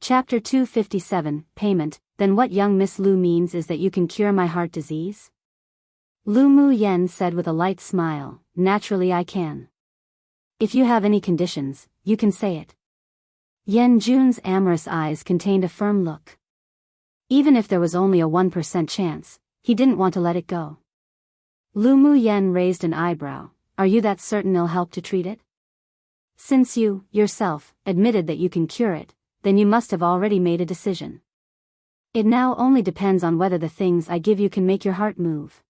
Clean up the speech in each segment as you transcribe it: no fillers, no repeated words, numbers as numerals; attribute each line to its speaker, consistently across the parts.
Speaker 1: Chapter 257, Payment. Then what young Miss Lu means is that you can cure my heart disease? Lu Mu Yen said with a light smile, naturally I can. If you have any conditions, you can say it. Yen Jun's amorous eyes contained a firm look. Even if there was only a 1% chance, he didn't want to let it go. Lu Mu Yen raised an eyebrow. Are you that certain it'll help to treat it? Since you, yourself, admitted that you can cure it, then you must have already made a decision. It now only depends on whether the things I give you can make your heart move.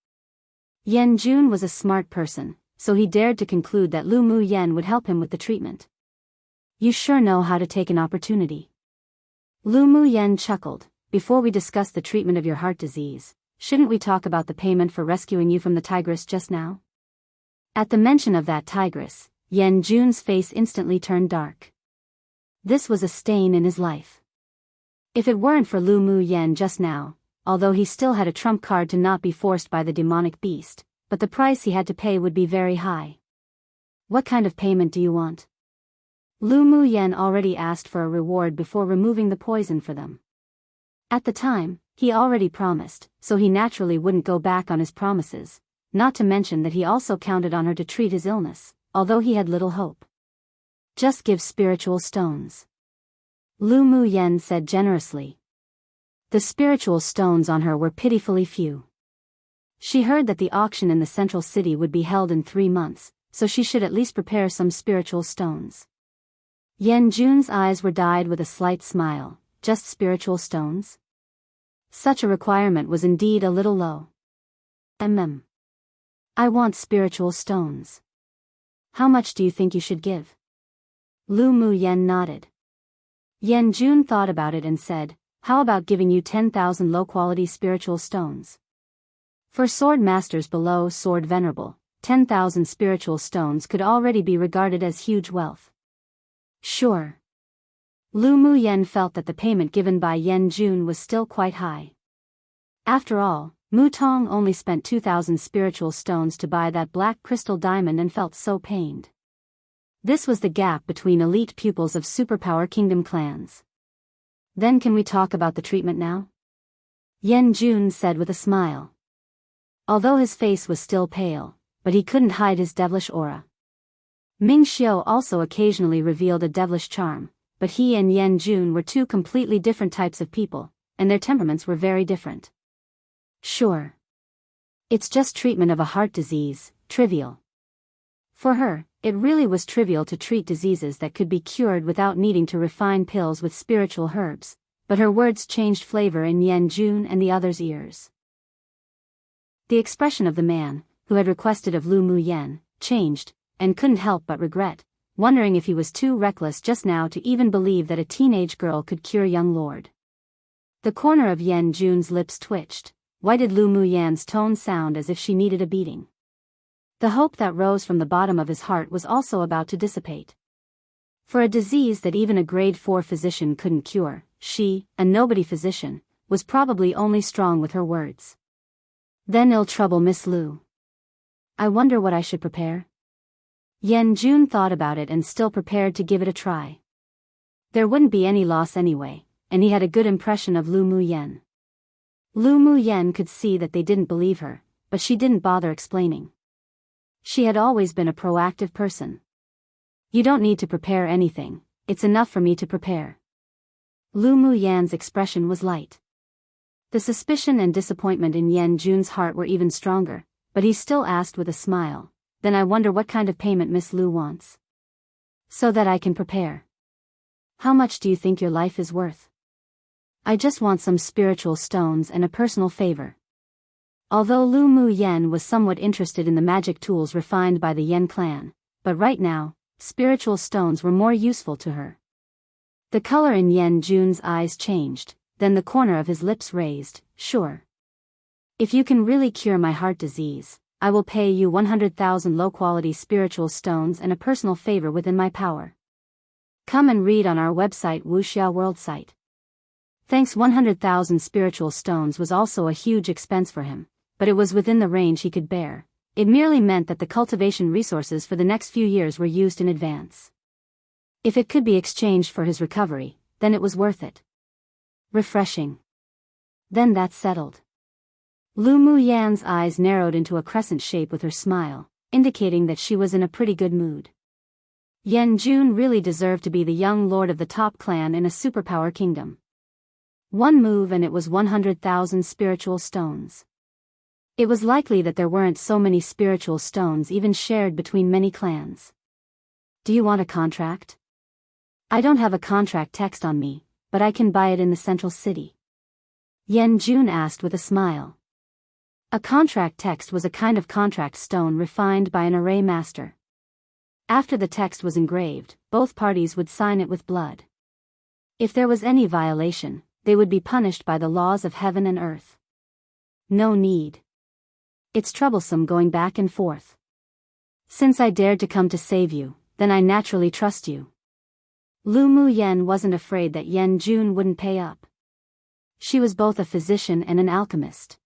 Speaker 1: Yen Jun was a smart person, so he dared to conclude that Lu Mu Yen would help him with the treatment. You sure know how to take an opportunity. Lu Mu Yen chuckled. Before we discuss the treatment of your heart disease, shouldn't we talk about the payment for rescuing you from the tigress just now? At the mention of that tigress, Yen Jun's face instantly turned dark. This was a stain in his life. If it weren't for Lu Mu Yen just now, although he still had a trump card to not be forced by the demonic beast, but the price he had to pay would be very high. What kind of payment do you want? Lu Mu Yen already asked for a reward before removing the poison for them. At the time, he already promised, so he naturally wouldn't go back on his promises, not to mention that he also counted on her to treat his illness, although he had little hope. Just give spiritual stones. Lu Mu Yen said generously. The spiritual stones on her were pitifully few. She heard that the auction in the central city would be held in 3 months, so she should at least prepare some spiritual stones. Yen Jun's eyes were dyed with a slight smile. Just spiritual stones? Such a requirement was indeed a little low. I want spiritual stones. How much do you think you should give? Lu Mu Yen nodded. Yen Jun thought about it and said, how about giving you 10,000 low-quality spiritual stones? For sword masters below Sword Venerable, 10,000 spiritual stones could already be regarded as huge wealth. Sure. Lu Mu Yen felt that the payment given by Yen Jun was still quite high. After all, Mu Tong only spent 2,000 spiritual stones to buy that black crystal diamond and felt so pained. This was the gap between elite pupils of superpower kingdom clans. Then can we talk about the treatment now? Yen Jun said with a smile. Although his face was still pale, but he couldn't hide his devilish aura. Ming Xiu also occasionally revealed a devilish charm, but he and Yen Jun were two completely different types of people, and their temperaments were very different. Sure. It's just treatment of a heart disease, trivial. For her, it really was trivial to treat diseases that could be cured without needing to refine pills with spiritual herbs, but her words changed flavor in Yen Jun and the others' ears. The expression of the man, who had requested of Lu Mu Yen, changed, and couldn't help but regret, wondering if he was too reckless just now to even believe that a teenage girl could cure young lord. The corner of Yen Jun's lips twitched. Why did Lu Mu Yan's tone sound as if she needed a beating? The hope that rose from the bottom of his heart was also about to dissipate. For a disease that even a grade 4 physician couldn't cure, she, a nobody physician, was probably only strong with her words. Then ill trouble Miss Lu. I wonder what I should prepare? Yen Jun thought about it and still prepared to give it a try. There wouldn't be any loss anyway, and he had a good impression of Lu Mu Yen. Lu Mu Yen could see that they didn't believe her, but she didn't bother explaining. She had always been a proactive person. You don't need to prepare anything, it's enough for me to prepare. Lu Mu Yan's expression was light. The suspicion and disappointment in Yen Jun's heart were even stronger, but he still asked with a smile, then I wonder what kind of payment Miss Lu wants. So that I can prepare. How much do you think your life is worth? I just want some spiritual stones and a personal favor. Although Lu Mu Yen was somewhat interested in the magic tools refined by the Yen clan, but right now, spiritual stones were more useful to her. The color in Yen Jun's eyes changed, then the corner of his lips raised, sure. If you can really cure my heart disease, I will pay you 100,000 low-quality spiritual stones and a personal favor within my power. Come and read on our website Wuxia World site. Thanks 100,000 spiritual stones was also a huge expense for him, but it was within the range he could bear. It merely meant that the cultivation resources for the next few years were used in advance. If it could be exchanged for his recovery, then it was worth it. Refreshing. Then that's settled. Lu Muyan's eyes narrowed into a crescent shape with her smile, indicating that she was in a pretty good mood. Yan Jun really deserved to be the young lord of the top clan in a superpower kingdom. One move and it was 100,000 spiritual stones. It was likely that there weren't so many spiritual stones even shared between many clans. Do you want a contract? I don't have a contract text on me, but I can buy it in the central city. Yan Jun asked with a smile. A contract text was a kind of contract stone refined by an array master. After the text was engraved, both parties would sign it with blood. If there was any violation, they would be punished by the laws of heaven and earth. No need. It's troublesome going back and forth. Since I dared to come to save you, then I naturally trust you. Lu Muyan wasn't afraid that Yan Jun wouldn't pay up. She was both a physician and an alchemist.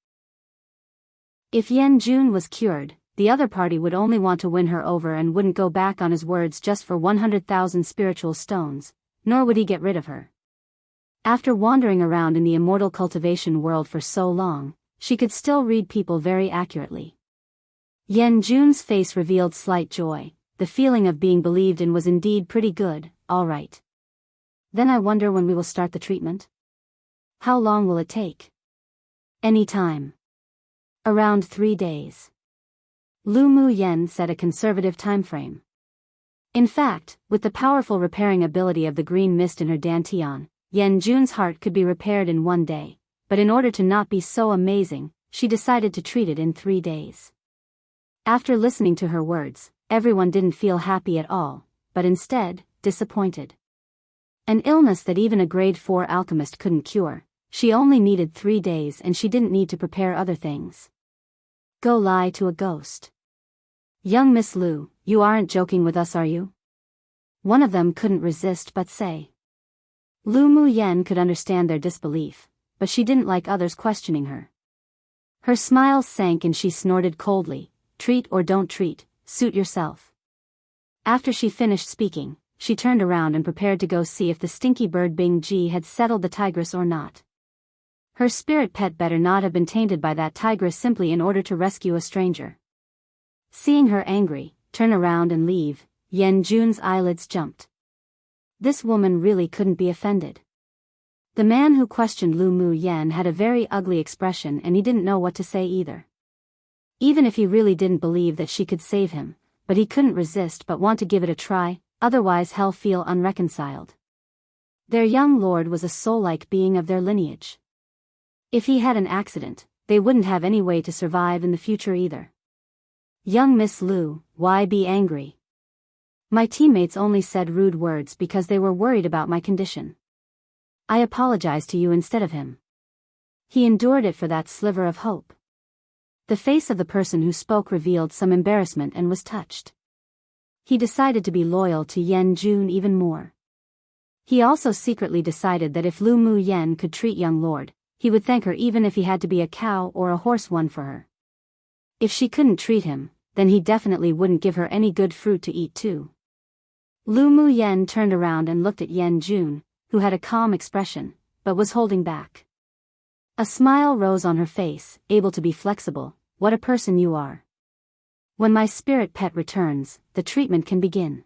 Speaker 1: If Yan Jun was cured, the other party would only want to win her over and wouldn't go back on his words just for 100,000 spiritual stones, nor would he get rid of her. After wandering around in the immortal cultivation world for so long, she could still read people very accurately. Yan Jun's face revealed slight joy. The feeling of being believed in was indeed pretty good. All right. Then I wonder when we will start the treatment. How long will it take? Any time. Around 3 days. Lu Muyan set a conservative time frame. In fact, with the powerful repairing ability of the green mist in her dantian, Yan Jun's heart could be repaired in 1 day, but in order to not be so amazing, she decided to treat it in 3 days. After listening to her words, everyone didn't feel happy at all, but instead, disappointed. An illness that even a grade 4 alchemist couldn't cure, she only needed 3 days and she didn't need to prepare other things. Go lie to a ghost. Young Miss Lu, you aren't joking with us, are you? One of them couldn't resist but say. Lu Muyan could understand their disbelief, but she didn't like others questioning her. Her smile sank and she snorted coldly, treat or don't treat, suit yourself. After she finished speaking, she turned around and prepared to go see if the stinky bird Bing Ji had settled the tigress or not. Her spirit pet better not have been tainted by that tigress simply in order to rescue a stranger. Seeing her angry, turn around and leave, Yan Jun's eyelids jumped. This woman really couldn't be offended. The man who questioned Lu Muyan had a very ugly expression and he didn't know what to say either. Even if he really didn't believe that she could save him, but he couldn't resist but want to give it a try, otherwise hell feel unreconciled. Their young lord was a soul-like being of their lineage. If he had an accident, they wouldn't have any way to survive in the future either. Young Miss Lu, why be angry? My teammates only said rude words because they were worried about my condition. I apologize to you instead of him. He endured it for that sliver of hope. The face of the person who spoke revealed some embarrassment and was touched. He decided to be loyal to Yan Jun even more. He also secretly decided that if Lu Muyan could treat young lord, he would thank her even if he had to be a cow or a horse one for her. If she couldn't treat him, then he definitely wouldn't give her any good fruit to eat too. Lu Muyan turned around and looked at Yan Jun, who had a calm expression, but was holding back. A smile rose on her face, able to be flexible. What a person you are. When my spirit pet returns, the treatment can begin.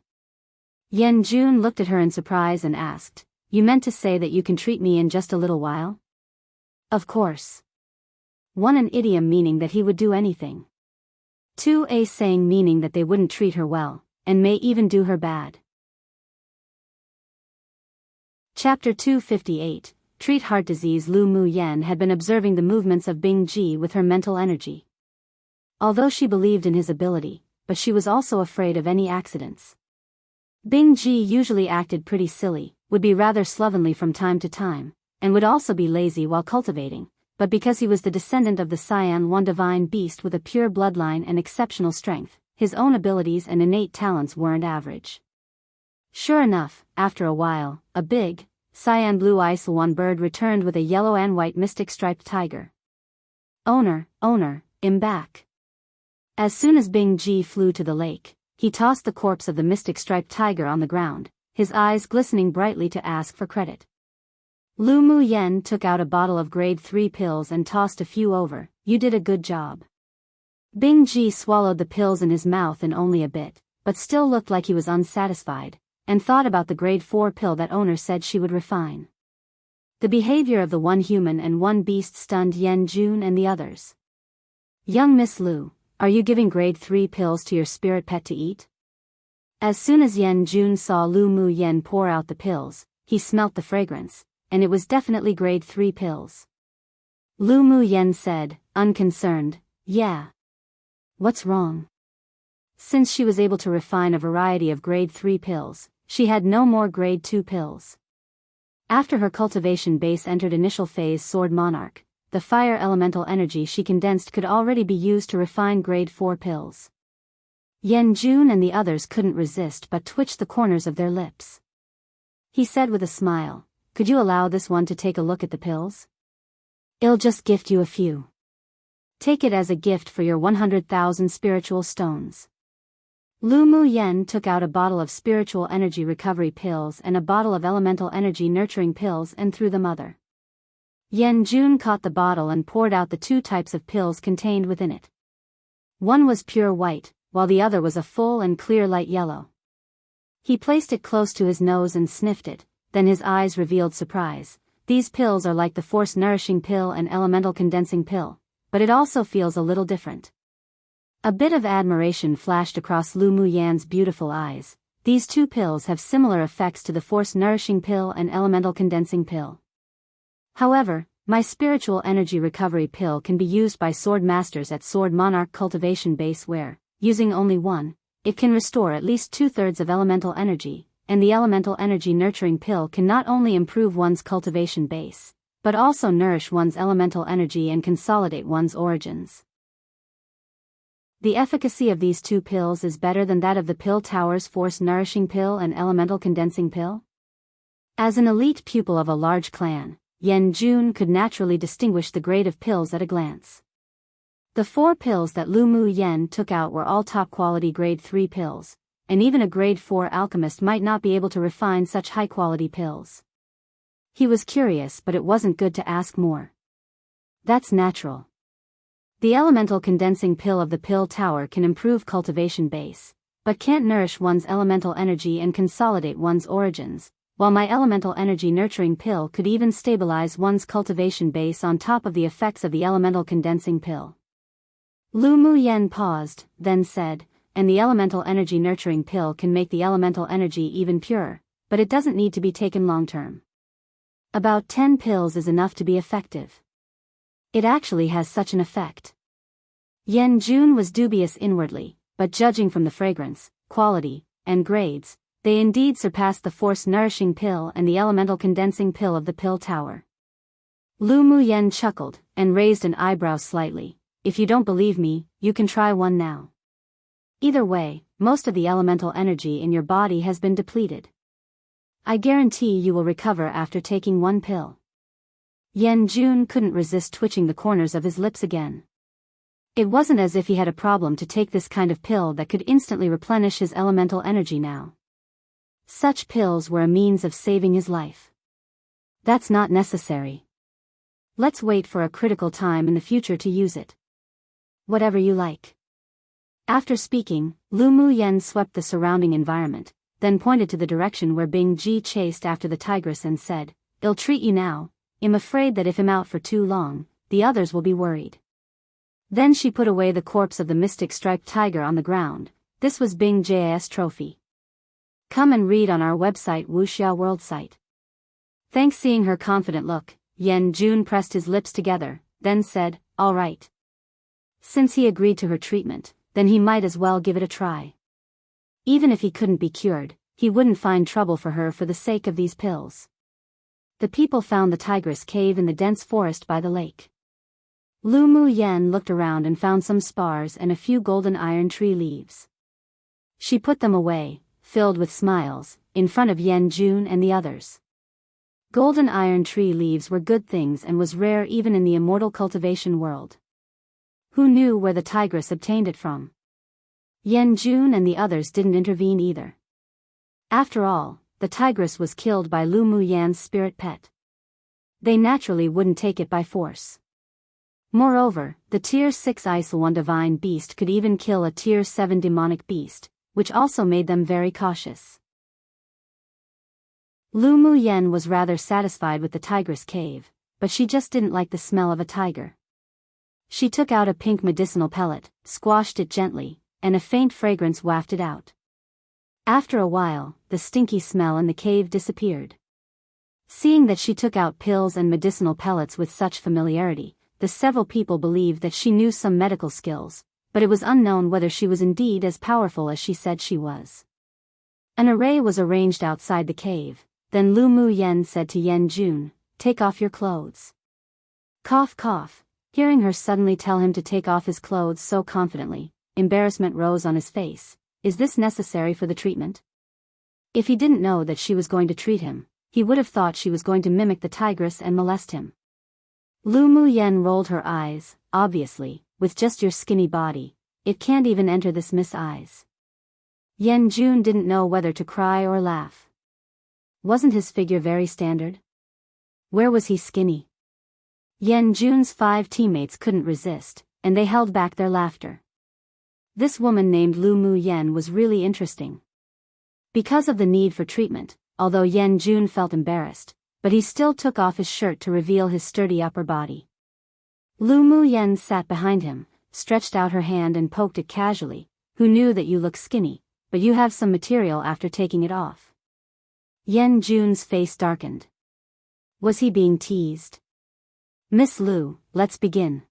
Speaker 1: Yan Jun looked at her in surprise and asked, you meant to say that you can treat me in just a little while? Of course. 1 an idiom meaning that he would do anything. 2 a saying meaning that they wouldn't treat her well, and may even do her bad. Chapter 258, Treat Heart Disease. Lu Muyan had been observing the movements of Bing Ji with her mental energy. Although she believed in his ability, but she was also afraid of any accidents. Bing Ji usually acted pretty silly, would be rather slovenly from time to time, and would also be lazy while cultivating, but because he was the descendant of the Cyan One divine beast with a pure bloodline and exceptional strength, his own abilities and innate talents weren't average. Sure enough, after a while, a big, cyan blue Isle One bird returned with a yellow and white mystic striped tiger. Owner, I'm back. As soon as Bing Ji flew to the lake, he tossed the corpse of the mystic striped tiger on the ground, his eyes glistening brightly to ask for credit. Lu Mu Yen took out a bottle of grade 3 pills and tossed a few over. You did a good job. Bing Ji swallowed the pills in his mouth in only a bit, but still looked like he was unsatisfied, and thought about the grade 4 pill that owner said she would refine. The behavior of the one human and one beast stunned Yen Jun and the others. Young Miss Lu, are you giving grade 3 pills to your spirit pet to eat? As soon as Yen Jun saw Lu Mu Yen pour out the pills, he smelt the fragrance, and it was definitely grade 3 pills. Lu Mu Yen said, unconcerned, yeah. What's wrong? Since she was able to refine a variety of grade 3 pills, she had no more grade 2 pills. After her cultivation base entered initial phase Sword Monarch, the fire elemental energy she condensed could already be used to refine grade 4 pills. Yen Jun and the others couldn't resist but twitched the corners of their lips. He said with a smile, could you allow this one to take a look at the pills? I'll just gift you a few. Take it as a gift for your 100,000 spiritual stones. Lu Mu Yen took out a bottle of spiritual energy recovery pills and a bottle of elemental energy nurturing pills and threw them other. Yen Jun caught the bottle and poured out the 2 types of pills contained within it. One was pure white, while the other was a full and clear light yellow. He placed it close to his nose and sniffed it, then his eyes revealed surprise. These pills are like the force nourishing pill and elemental condensing pill, but it also feels a little different. A bit of admiration flashed across Lu Mu Yan's beautiful eyes. These 2 pills have similar effects to the force nourishing pill and elemental condensing pill. However, my spiritual energy recovery pill can be used by sword masters at Sword Monarch cultivation base where, using only one, it can restore at least 2/3 of elemental energy, and the elemental energy nurturing pill can not only improve one's cultivation base, but also nourish one's elemental energy and consolidate one's origins. The efficacy of these 2 pills is better than that of the pill tower's force nourishing pill and elemental condensing pill. As an elite pupil of a large clan, Yen Jun could naturally distinguish the grade of pills at a glance. The 4 pills that Lu Mu Yen took out were all top-quality grade 3 pills, and even a grade 4 alchemist might not be able to refine such high-quality pills. He was curious, but it wasn't good to ask more. That's natural. The elemental condensing pill of the pill tower can improve cultivation base, but can't nourish one's elemental energy and consolidate one's origins, while my elemental energy nurturing pill could even stabilize one's cultivation base on top of the effects of the elemental condensing pill. Lu Mu Yen paused, then said, and the elemental energy nurturing pill can make the elemental energy even purer, but it doesn't need to be taken long-term. About 10 pills is enough to be effective. It actually has such an effect. Yen Jun was dubious inwardly, but judging from the fragrance, quality, and grades, they indeed surpassed the force nourishing pill and the elemental condensing pill of the pill tower. Lu Mu Yen chuckled, and raised an eyebrow slightly. If you don't believe me, you can try one now. Either way, most of the elemental energy in your body has been depleted. I guarantee you will recover after taking 1 pill. Yen Jun couldn't resist twitching the corners of his lips again. It wasn't as if he had a problem to take this kind of pill that could instantly replenish his elemental energy now. Such pills were a means of saving his life. That's not necessary. Let's wait for a critical time in the future to use it. Whatever you like. After speaking, Lu Mu Yen swept the surrounding environment, then pointed to the direction where Bing Ji chased after the tigress and said, I'll treat you now. I'm afraid that if I'm out for too long, the others will be worried. Then she put away the corpse of the mystic striped tiger on the ground. This was Bing Ji's trophy. Come and read on our website Wuxia World site. Thanks. Seeing her confident look, Yen Jun pressed his lips together, then said, all right. Since he agreed to her treatment, then he might as well give it a try. Even if he couldn't be cured, he wouldn't find trouble for her for the sake of these pills. The people found the tigress cave in the dense forest by the lake. Lu Mu Yen looked around and found some spars and a few golden iron tree leaves. She put them away, filled with smiles, in front of Yen Jun and the others. Golden iron tree leaves were good things and was rare even in the immortal cultivation world. Who knew where the tigress obtained it from? Yen Jun and the others didn't intervene either. After all, the tigress was killed by Lu Mu Yan's spirit pet. They naturally wouldn't take it by force. Moreover, the Tier 6 Ice-1 divine beast could even kill a Tier 7 demonic beast, which also made them very cautious. Lu Muyen was rather satisfied with the tigress cave, but she just didn't like the smell of a tiger. She took out a pink medicinal pellet, squashed it gently, and a faint fragrance wafted out. After a while, the stinky smell in the cave disappeared. Seeing that she took out pills and medicinal pellets with such familiarity, the several people believed that she knew some medical skills, but it was unknown whether she was indeed as powerful as she said she was. An array was arranged outside the cave, then Lu Muyen said to Yan Jun, "Take off your clothes." Cough cough. Hearing her suddenly tell him to take off his clothes so confidently, embarrassment rose on his face. Is this necessary for the treatment? If he didn't know that she was going to treat him, he would have thought she was going to mimic the tigress and molest him. Lu Muyen rolled her eyes. Obviously, with just your skinny body, it can't even enter this Miss Eyes. Yan Jun didn't know whether to cry or laugh. Wasn't his figure very standard? Where was he skinny? Yan Jun's 5 teammates couldn't resist, and they held back their laughter. This woman named Lu Muyen was really interesting. Because of the need for treatment, although Yan Jun felt embarrassed, but he still took off his shirt to reveal his sturdy upper body. Lu Muyen sat behind him, stretched out her hand and poked it casually. Who knew that you look skinny, but you have some material after taking it off? Yan Jun's face darkened. Was he being teased? Miss Lu, let's begin.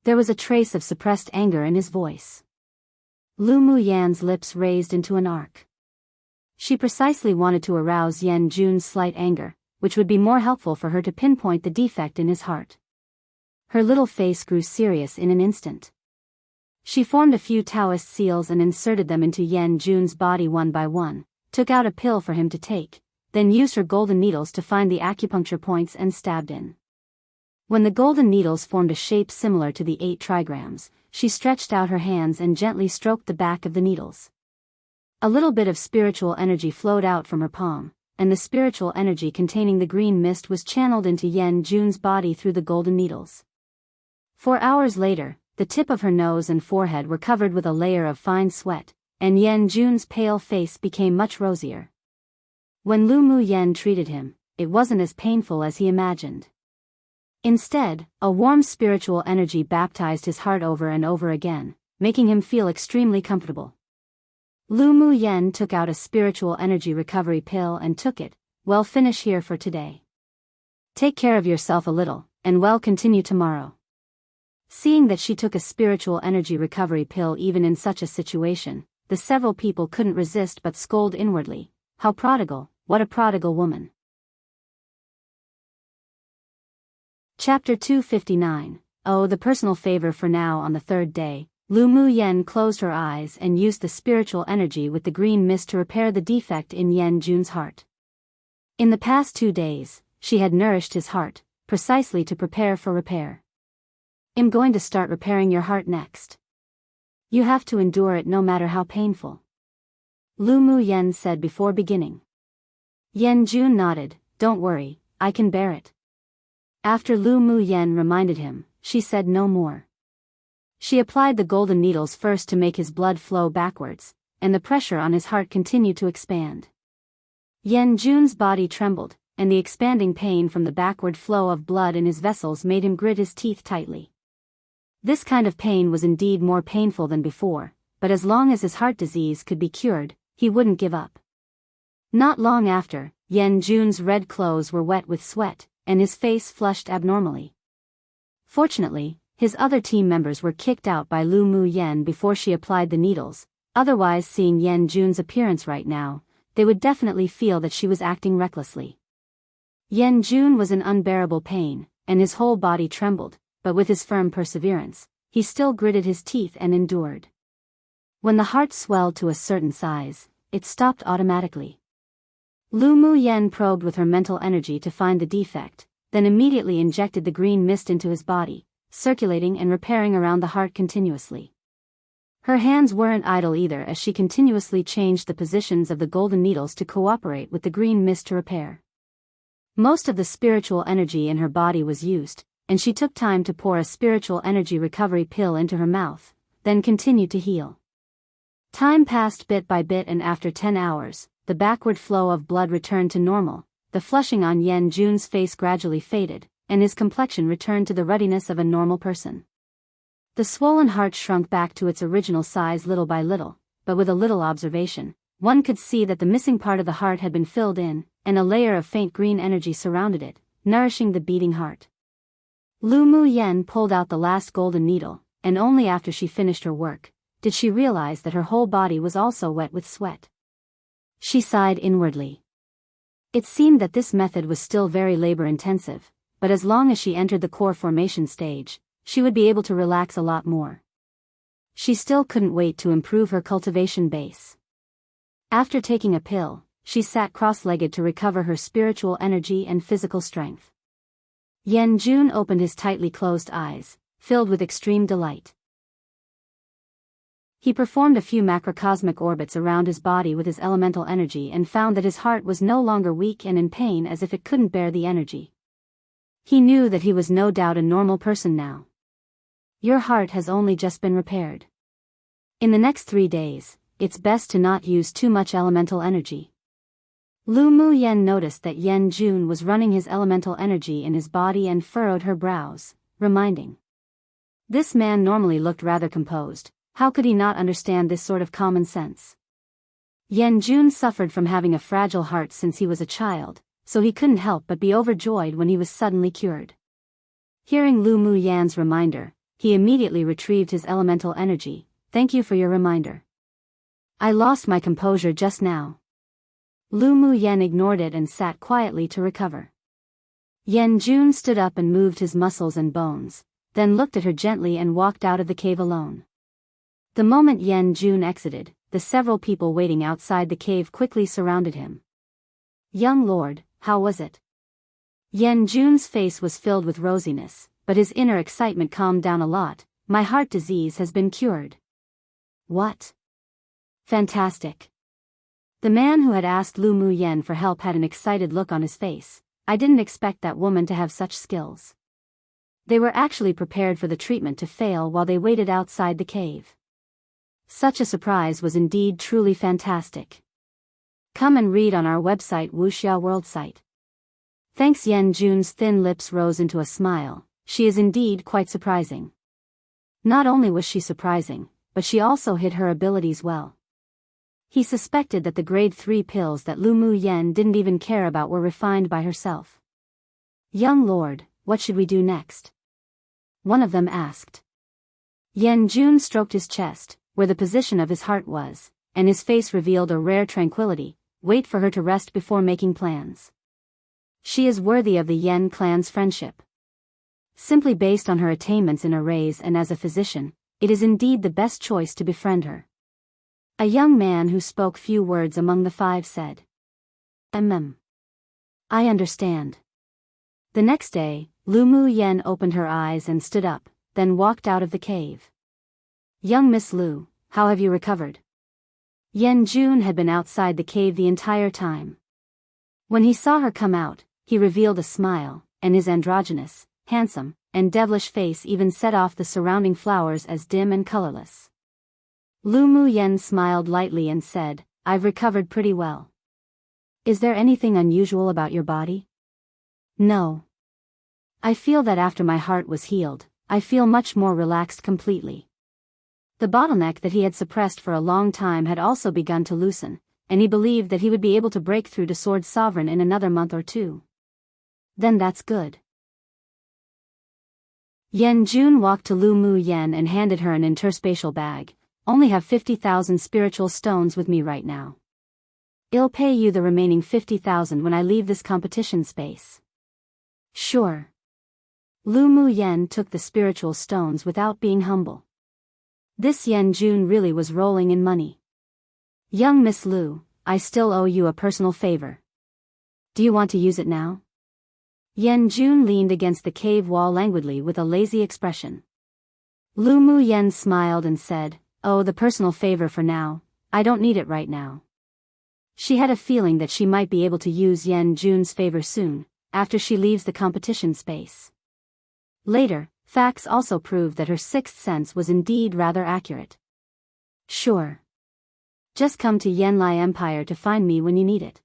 Speaker 1: There was a trace of suppressed anger in his voice. Lu Muyen's lips raised into an arc. She precisely wanted to arouse Yan Jun's slight anger, which would be more helpful for her to pinpoint the defect in his heart. Her little face grew serious in an instant. She formed a few Taoist seals and inserted them into Yan Jun's body one by one, took out a pill for him to take, then used her golden needles to find the acupuncture points and stabbed in. When the golden needles formed a shape similar to the 8 trigrams, she stretched out her hands and gently stroked the back of the needles. A little bit of spiritual energy flowed out from her palm, and the spiritual energy containing the green mist was channeled into Yan Jun's body through the golden needles. 4 hours later, the tip of her nose and forehead were covered with a layer of fine sweat, and Yan Jun's pale face became much rosier. When Lu Muyen treated him, it wasn't as painful as he imagined. Instead, a warm spiritual energy baptized his heart over and over again, making him feel extremely comfortable. Lu Muyen took out a spiritual energy recovery pill and took it. Well, finish here for today. Take care of yourself a little, and well, continue tomorrow. Seeing that she took a spiritual energy recovery pill even in such a situation, the several people couldn't resist but scold inwardly. How prodigal, what a prodigal woman. Chapter 259. Oh, the personal favor. For now, on the 3rd day, Lu Muyen closed her eyes and used the spiritual energy with the green mist to repair the defect in Yan Jun's heart. In the past 2 days, she had nourished his heart, precisely to prepare for repair. I'm going to start repairing your heart next. You have to endure it no matter how painful. Lu Muyen said before beginning. Yan Jun nodded. Don't worry, I can bear it. After Lu Muyen reminded him, she said no more. She applied the golden needles first to make his blood flow backwards, and the pressure on his heart continued to expand. Yan Jun's body trembled, and the expanding pain from the backward flow of blood in his vessels made him grit his teeth tightly. This kind of pain was indeed more painful than before, but as long as his heart disease could be cured, he wouldn't give up. Not long after, Yan Jun's red clothes were wet with sweat, and his face flushed abnormally. Fortunately, his other team members were kicked out by Lu Muyen before she applied the needles. Otherwise, seeing Yan Jun's appearance right now, they would definitely feel that she was acting recklessly. Yan Jun was in unbearable pain, and his whole body trembled, but with his firm perseverance, he still gritted his teeth and endured. When the heart swelled to a certain size, it stopped automatically. Lu Muyen probed with her mental energy to find the defect, then immediately injected the green mist into his body, circulating and repairing around the heart continuously. Her hands weren't idle either as she continuously changed the positions of the golden needles to cooperate with the green mist to repair. Most of the spiritual energy in her body was used, and she took time to pour a spiritual energy recovery pill into her mouth, then continued to heal. Time passed bit by bit, and after 10 hours, the backward flow of blood returned to normal, the flushing on Yan Jun's face gradually faded, and his complexion returned to the ruddiness of a normal person. The swollen heart shrunk back to its original size little by little, but with a little observation, one could see that the missing part of the heart had been filled in, and a layer of faint green energy surrounded it, nourishing the beating heart. Lu Mu Yen pulled out the last golden needle, and only after she finished her work did she realize that her whole body was also wet with sweat. She sighed inwardly. It seemed that this method was still very labor-intensive, but as long as she entered the core formation stage, she would be able to relax a lot more. She still couldn't wait to improve her cultivation base. After taking a pill, she sat cross-legged to recover her spiritual energy and physical strength. Yan Jun opened his tightly closed eyes, filled with extreme delight. He performed a few macrocosmic orbits around his body with his elemental energy and found that his heart was no longer weak and in pain as if it couldn't bear the energy. He knew that he was no doubt a normal person now. Your heart has only just been repaired. In the next 3 days, it's best to not use too much elemental energy. Lu Mu Yen noticed that Yan Jun was running his elemental energy in his body and furrowed her brows, reminding. This man normally looked rather composed. How could he not understand this sort of common sense? Yan Jun suffered from having a fragile heart since he was a child, so he couldn't help but be overjoyed when he was suddenly cured. Hearing Lu Mu Yan's reminder, he immediately retrieved his elemental energy. Thank you for your reminder. I lost my composure just now. Lu Mu Yan ignored it and sat quietly to recover. Yan Jun stood up and moved his muscles and bones, then looked at her gently and walked out of the cave alone. The moment Yan Jun exited, the several people waiting outside the cave quickly surrounded him. Young lord, how was it? Yan Jun's face was filled with rosiness, but his inner excitement calmed down a lot. My heart disease has been cured. What? Fantastic. The man who had asked Lu Mu Yen for help had an excited look on his face. I didn't expect that woman to have such skills. They were actually prepared for the treatment to fail while they waited outside the cave. Such a surprise was indeed truly fantastic. Come and read on our website Wuxia World site. Thanks. Yan Jun's thin lips rose into a smile. She is indeed quite surprising. Not only was she surprising, but she also hid her abilities well. He suspected that the grade 3 pills that Lu Mu Yen didn't even care about were refined by herself. Young lord, what should we do next? One of them asked. Yan Jun stroked his chest, where the position of his heart was, and his face revealed a rare tranquility. Wait for her to rest before making plans. She is worthy of the Yen clan's friendship. Simply based on her attainments in arrays and as a physician, it is indeed the best choice to befriend her. A young man who spoke few words among the 5 said. I understand. The next day, Lu Mu Yen opened her eyes and stood up, then walked out of the cave. Young Miss Lu, how have you recovered? Yan Jun had been outside the cave the entire time. When he saw her come out, he revealed a smile, and his androgynous, handsome, and devilish face even set off the surrounding flowers as dim and colorless. Lu Mu Yen smiled lightly and said, I've recovered pretty well. Is there anything unusual about your body? No. I feel that after my heart was healed, I feel much more relaxed completely. The bottleneck that he had suppressed for a long time had also begun to loosen, and he believed that he would be able to break through to Sword Sovereign in another month or 2. Then that's good. Yan Jun walked to Lu Mu Yen and handed her an interspatial bag. Only have 50,000 spiritual stones with me right now. I'll pay you the remaining 50,000 when I leave this competition space. Sure. Lu Mu Yen took the spiritual stones without being humble. This Yan Jun really was rolling in money. Young Miss Lu, I still owe you a personal favor. Do you want to use it now? Yan Jun leaned against the cave wall languidly with a lazy expression. Lu Mu Yen smiled and said, Oh, the personal favor for now, I don't need it right now. She had a feeling that she might be able to use Yan Jun's favor soon, after she leaves the competition space. Later, facts also proved that her sixth sense was indeed rather accurate. Sure. Just come to Yanlai Empire to find me when you need it.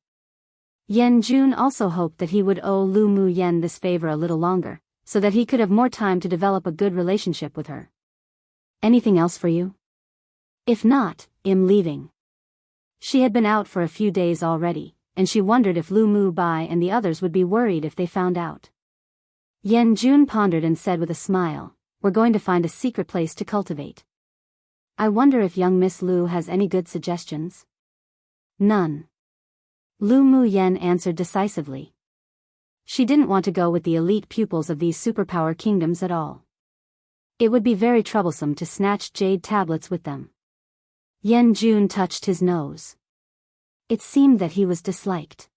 Speaker 1: Yan Jun also hoped that he would owe Lu Mu Yen this favor a little longer, so that he could have more time to develop a good relationship with her. Anything else for you? If not, I'm leaving. She had been out for a few days already, and she wondered if Lu Mu Bai and the others would be worried if they found out. Yan Jun pondered and said with a smile, "We're going to find a secret place to cultivate. I wonder if young Miss Lu has any good suggestions?" "None." Lu Mu Yen answered decisively. She didn't want to go with the elite pupils of these superpower kingdoms at all. It would be very troublesome to snatch jade tablets with them. Yan Jun touched his nose. It seemed that he was disliked.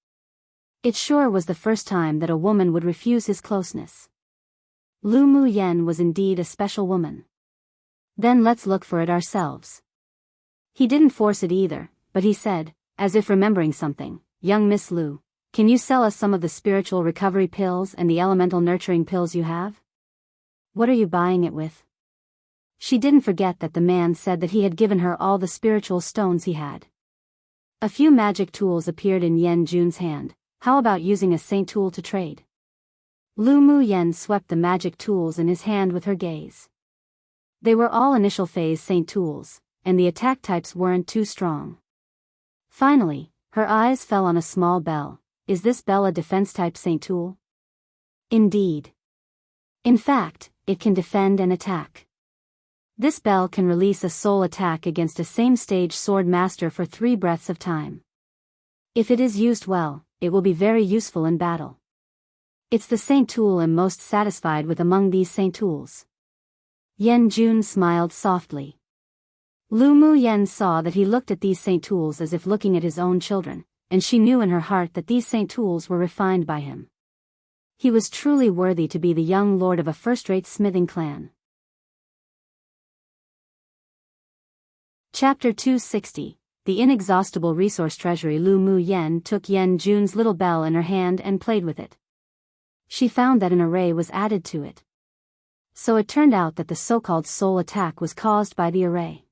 Speaker 1: It sure was the first time that a woman would refuse his closeness. Lu Mu Yen was indeed a special woman. Then let's look for it ourselves. He didn't force it either, but he said, as if remembering something, "Young Miss Lu, can you sell us some of the spiritual recovery pills and the elemental nurturing pills you have? What are you buying it with?" She didn't forget that the man said that he had given her all the spiritual stones he had. A few magic tools appeared in Yan Jun's hand. How about using a saint tool to trade? Lu Mu Yen swept the magic tools in his hand with her gaze. They were all initial phase saint tools, and the attack types weren't too strong. Finally, her eyes fell on a small bell. Is this bell a defense type saint tool? Indeed. In fact, it can defend and attack. This bell can release a soul attack against a same-stage sword master for 3 breaths of time. If it is used well, it will be very useful in battle. It's the saint tool I'm most satisfied with among these saint tools. Yan Jun smiled softly. Lu Mu Yen saw that he looked at these saint tools as if looking at his own children, and she knew in her heart that these saint tools were refined by him. He was truly worthy to be the young lord of a first-rate smithing clan. Chapter 260, The Inexhaustible Resource Treasury. Lu Mu Yen took Yan Jun's little bell in her hand and played with it. She found that an array was added to it. So it turned out that the so-called soul attack was caused by the array.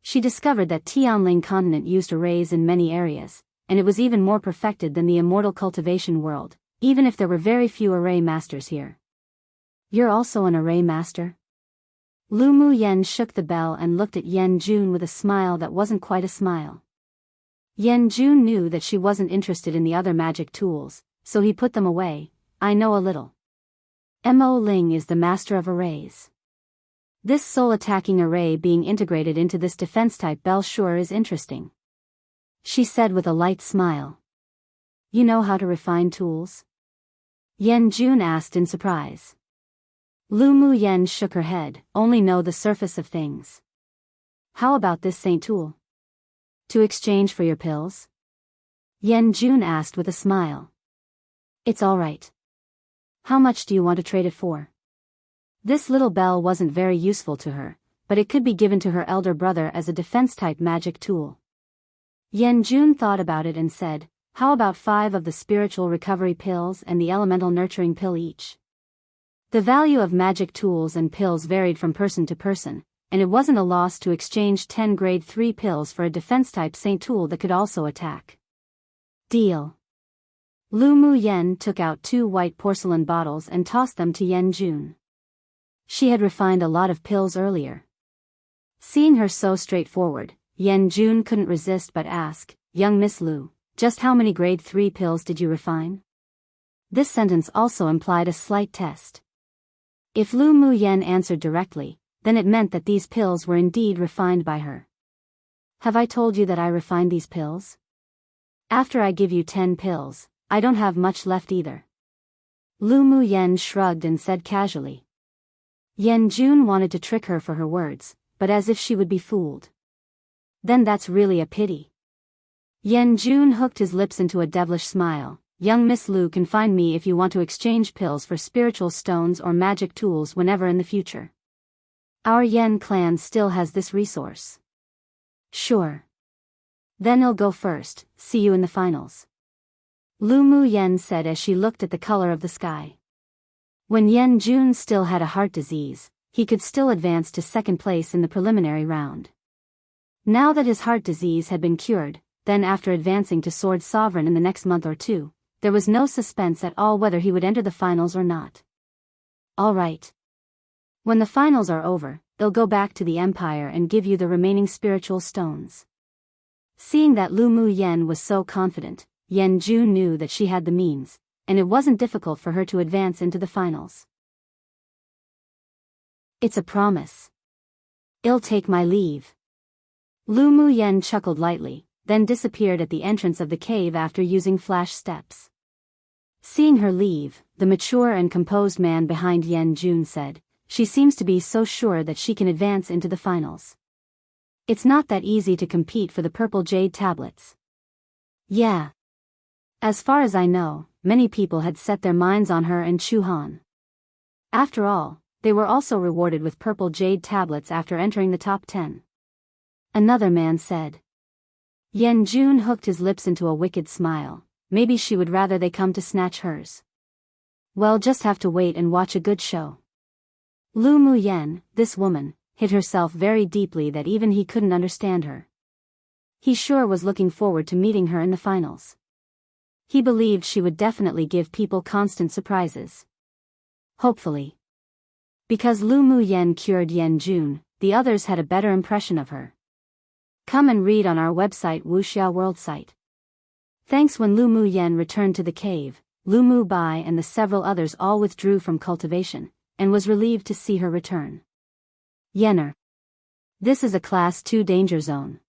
Speaker 1: She discovered that Tianling continent used arrays in many areas, and it was even more perfected than the immortal cultivation world, even if there were very few array masters here. You're also an array master? Lu Mu Yen shook the bell and looked at Yan Jun with a smile that wasn't quite a smile. Yan Jun knew that she wasn't interested in the other magic tools, so he put them away. I know a little. Mo Ling is the master of arrays. This soul-attacking array being integrated into this defense-type bell sure is interesting, she said with a light smile. You know how to refine tools? Yan Jun asked in surprise. Lu Mu Yen shook her head, only know the surface of things. How about this saint tool? To exchange for your pills? Yan Jun asked with a smile. It's all right. How much do you want to trade it for? This little bell wasn't very useful to her, but it could be given to her elder brother as a defense-type magic tool. Yan Jun thought about it and said, how about 5 of the spiritual recovery pills and the elemental nurturing pill each? The value of magic tools and pills varied from person to person, and it wasn't a loss to exchange 10 grade 3 pills for a defense-type saint tool that could also attack. Deal. Lu Mu Yen took out 2 white porcelain bottles and tossed them to Yan Jun. She had refined a lot of pills earlier. Seeing her so straightforward, Yan Jun couldn't resist but ask, young Miss Lu, just how many grade 3 pills did you refine? This sentence also implied a slight test. If Lu Mu Yen answered directly, then it meant that these pills were indeed refined by her. Have I told you that I refined these pills? After I give you 10 pills, I don't have much left either. Lu Mu Yen shrugged and said casually. Yan Jun wanted to trick her for her words, but as if she would be fooled. Then that's really a pity. Yan Jun hooked his lips into a devilish smile. Young Miss Lu can find me if you want to exchange pills for spiritual stones or magic tools whenever in the future. Our Yen clan still has this resource. Sure. Then I'll go first, see you in the finals. Lu Mu Yen said as she looked at the color of the sky. When Yan Jun still had a heart disease, he could still advance to second place in the preliminary round. Now that his heart disease had been cured, then after advancing to Sword Sovereign in the next month or two, there was no suspense at all whether he would enter the finals or not. All right. When the finals are over, they'll go back to the Empire and give you the remaining spiritual stones. Seeing that Lu Mu Yen was so confident, Yan Jun knew that she had the means, and it wasn't difficult for her to advance into the finals. It's a promise. I'll take my leave. Lu Mu Yen chuckled lightly, then disappeared at the entrance of the cave after using flash steps. Seeing her leave, the mature and composed man behind Yan Jun said, "She seems to be so sure that she can advance into the finals. It's not that easy to compete for the purple jade tablets." Yeah. As far as I know, many people had set their minds on her and Chu Han. After all, they were also rewarded with purple jade tablets after entering the top 10. Another man said. Yan Jun hooked his lips into a wicked smile. Maybe she would rather they come to snatch hers. Well, just have to wait and watch a good show. Lu Mu Yen, this woman, hid herself very deeply that even he couldn't understand her. He sure was looking forward to meeting her in the finals. He believed she would definitely give people constant surprises. Hopefully. Because Lu Mu Yen cured Yan Jun, the others had a better impression of her. Come and read on our website Wuxia World site. Thanks. When Lu Mu Yen returned to the cave, Lu Mu Bai and the several others all withdrew from cultivation, and was relieved to see her return. Yenner. This is a Class 2 danger zone.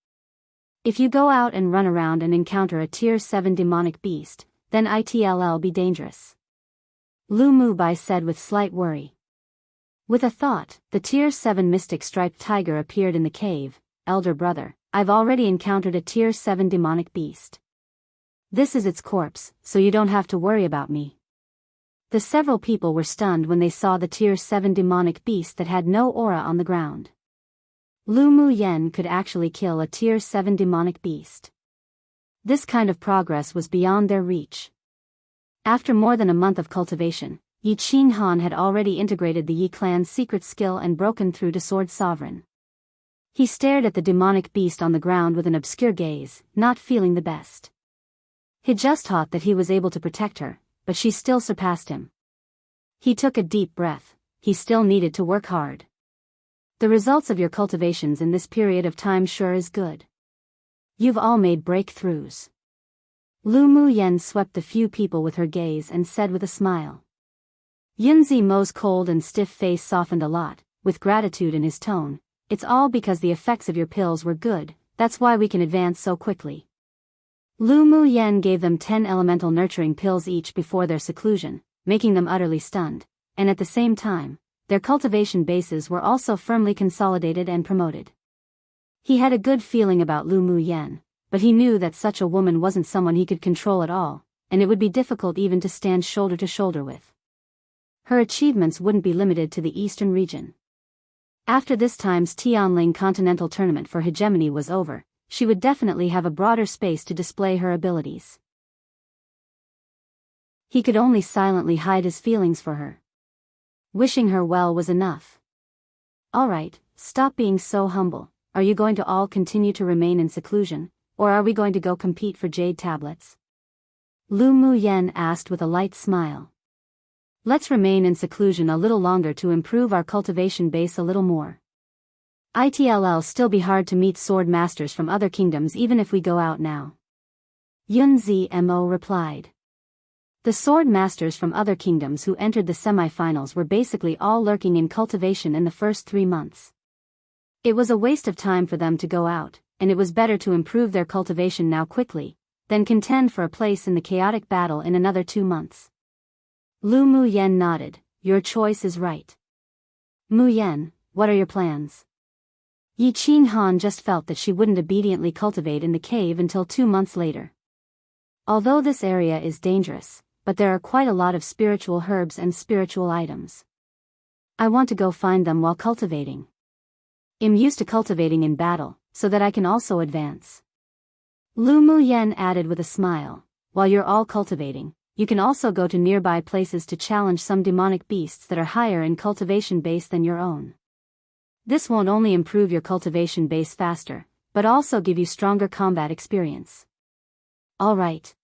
Speaker 1: If you go out and run around and encounter a Tier 7 demonic beast, then it'll be dangerous. Lu Mu Bai said with slight worry. With a thought, the Tier 7 mystic striped tiger appeared in the cave. Elder brother, I've already encountered a Tier 7 demonic beast. This is its corpse, so you don't have to worry about me. The several people were stunned when they saw the Tier 7 demonic beast that had no aura on the ground. Lu Mu Yen could actually kill a Tier 7 demonic beast. This kind of progress was beyond their reach. After more than a month of cultivation, Yi Qinghan had already integrated the Yi clan's secret skill and broken through to Sword Sovereign. He stared at the demonic beast on the ground with an obscure gaze, not feeling the best. He just thought that he was able to protect her, but she still surpassed him. He took a deep breath. He still needed to work hard. The results of your cultivations in this period of time sure is good. You've all made breakthroughs. Lu Mu Yen swept the few people with her gaze and said with a smile. Yunzi Mo's cold and stiff face softened a lot, with gratitude in his tone. It's all because the effects of your pills were good, that's why we can advance so quickly. Lu Mu Yen gave them 10 elemental nurturing pills each before their seclusion, making them utterly stunned, and at the same time, their cultivation bases were also firmly consolidated and promoted. He had a good feeling about Lu Mu Yen, but he knew that such a woman wasn't someone he could control at all, and it would be difficult even to stand shoulder to shoulder with. Her achievements wouldn't be limited to the eastern region. After this time's Tianling Continental Tournament for hegemony was over, she would definitely have a broader space to display her abilities. He could only silently hide his feelings for her. Wishing her well was enough. All right, stop being so humble. Are you going to all continue to remain in seclusion, or are we going to go compete for jade tablets? Lu Mu Yen asked with a light smile. Let's remain in seclusion a little longer to improve our cultivation base a little more. It'll still be hard to meet sword masters from other kingdoms even if we go out now. Yunzi Mo replied. The sword masters from other kingdoms who entered the semi-finals were basically all lurking in cultivation in the first 3 months. It was a waste of time for them to go out, and it was better to improve their cultivation now quickly, than contend for a place in the chaotic battle in another 2 months. Lu Mu Yen nodded. Your choice is right. Mu Yen, what are your plans? Yi Qinghan just felt that she wouldn't obediently cultivate in the cave until 2 months later. Although this area is dangerous, but there are quite a lot of spiritual herbs and spiritual items. I want to go find them while cultivating. I'm used to cultivating in battle, so that I can also advance. Lu Mu Yen added with a smile. while you're all cultivating, you can also go to nearby places to challenge some demonic beasts that are higher in cultivation base than your own. This won't only improve your cultivation base faster, but also give you stronger combat experience. Alright.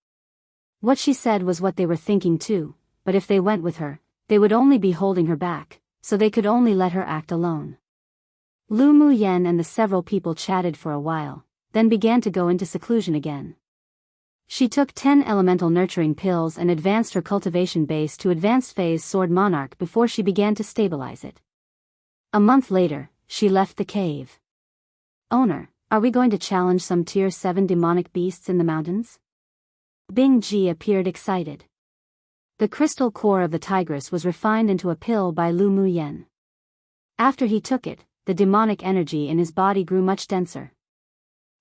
Speaker 1: What she said was what they were thinking too, but if they went with her, they would only be holding her back, so they could only let her act alone. Lu Muyen and the several people chatted for a while, then began to go into seclusion again. She took 10 elemental nurturing pills and advanced her cultivation base to advanced phase Sword Monarch before she began to stabilize it. A month later, she left the cave. Owner, are we going to challenge some tier 7 demonic beasts in the mountains? Bing Ji appeared excited. The crystal core of the tigress was refined into a pill by Lu Muyen. After he took it, the demonic energy in his body grew much denser.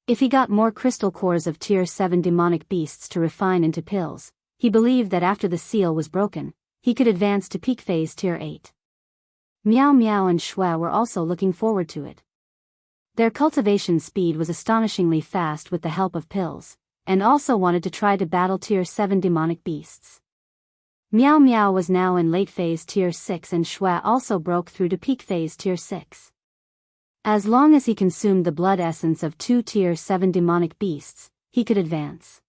Speaker 1: If he got more crystal cores of tier 7 demonic beasts to refine into pills, he believed that after the seal was broken, he could advance to peak phase tier 8. Miao Miao and Shui were also looking forward to it. Their cultivation speed was astonishingly fast with the help of pills, and also wanted to try to battle tier 7 demonic beasts. Miao Miao was now in late phase tier 6 and Shui also broke through to peak phase tier 6. As long as he consumed the blood essence of 2 tier 7 demonic beasts, he could advance.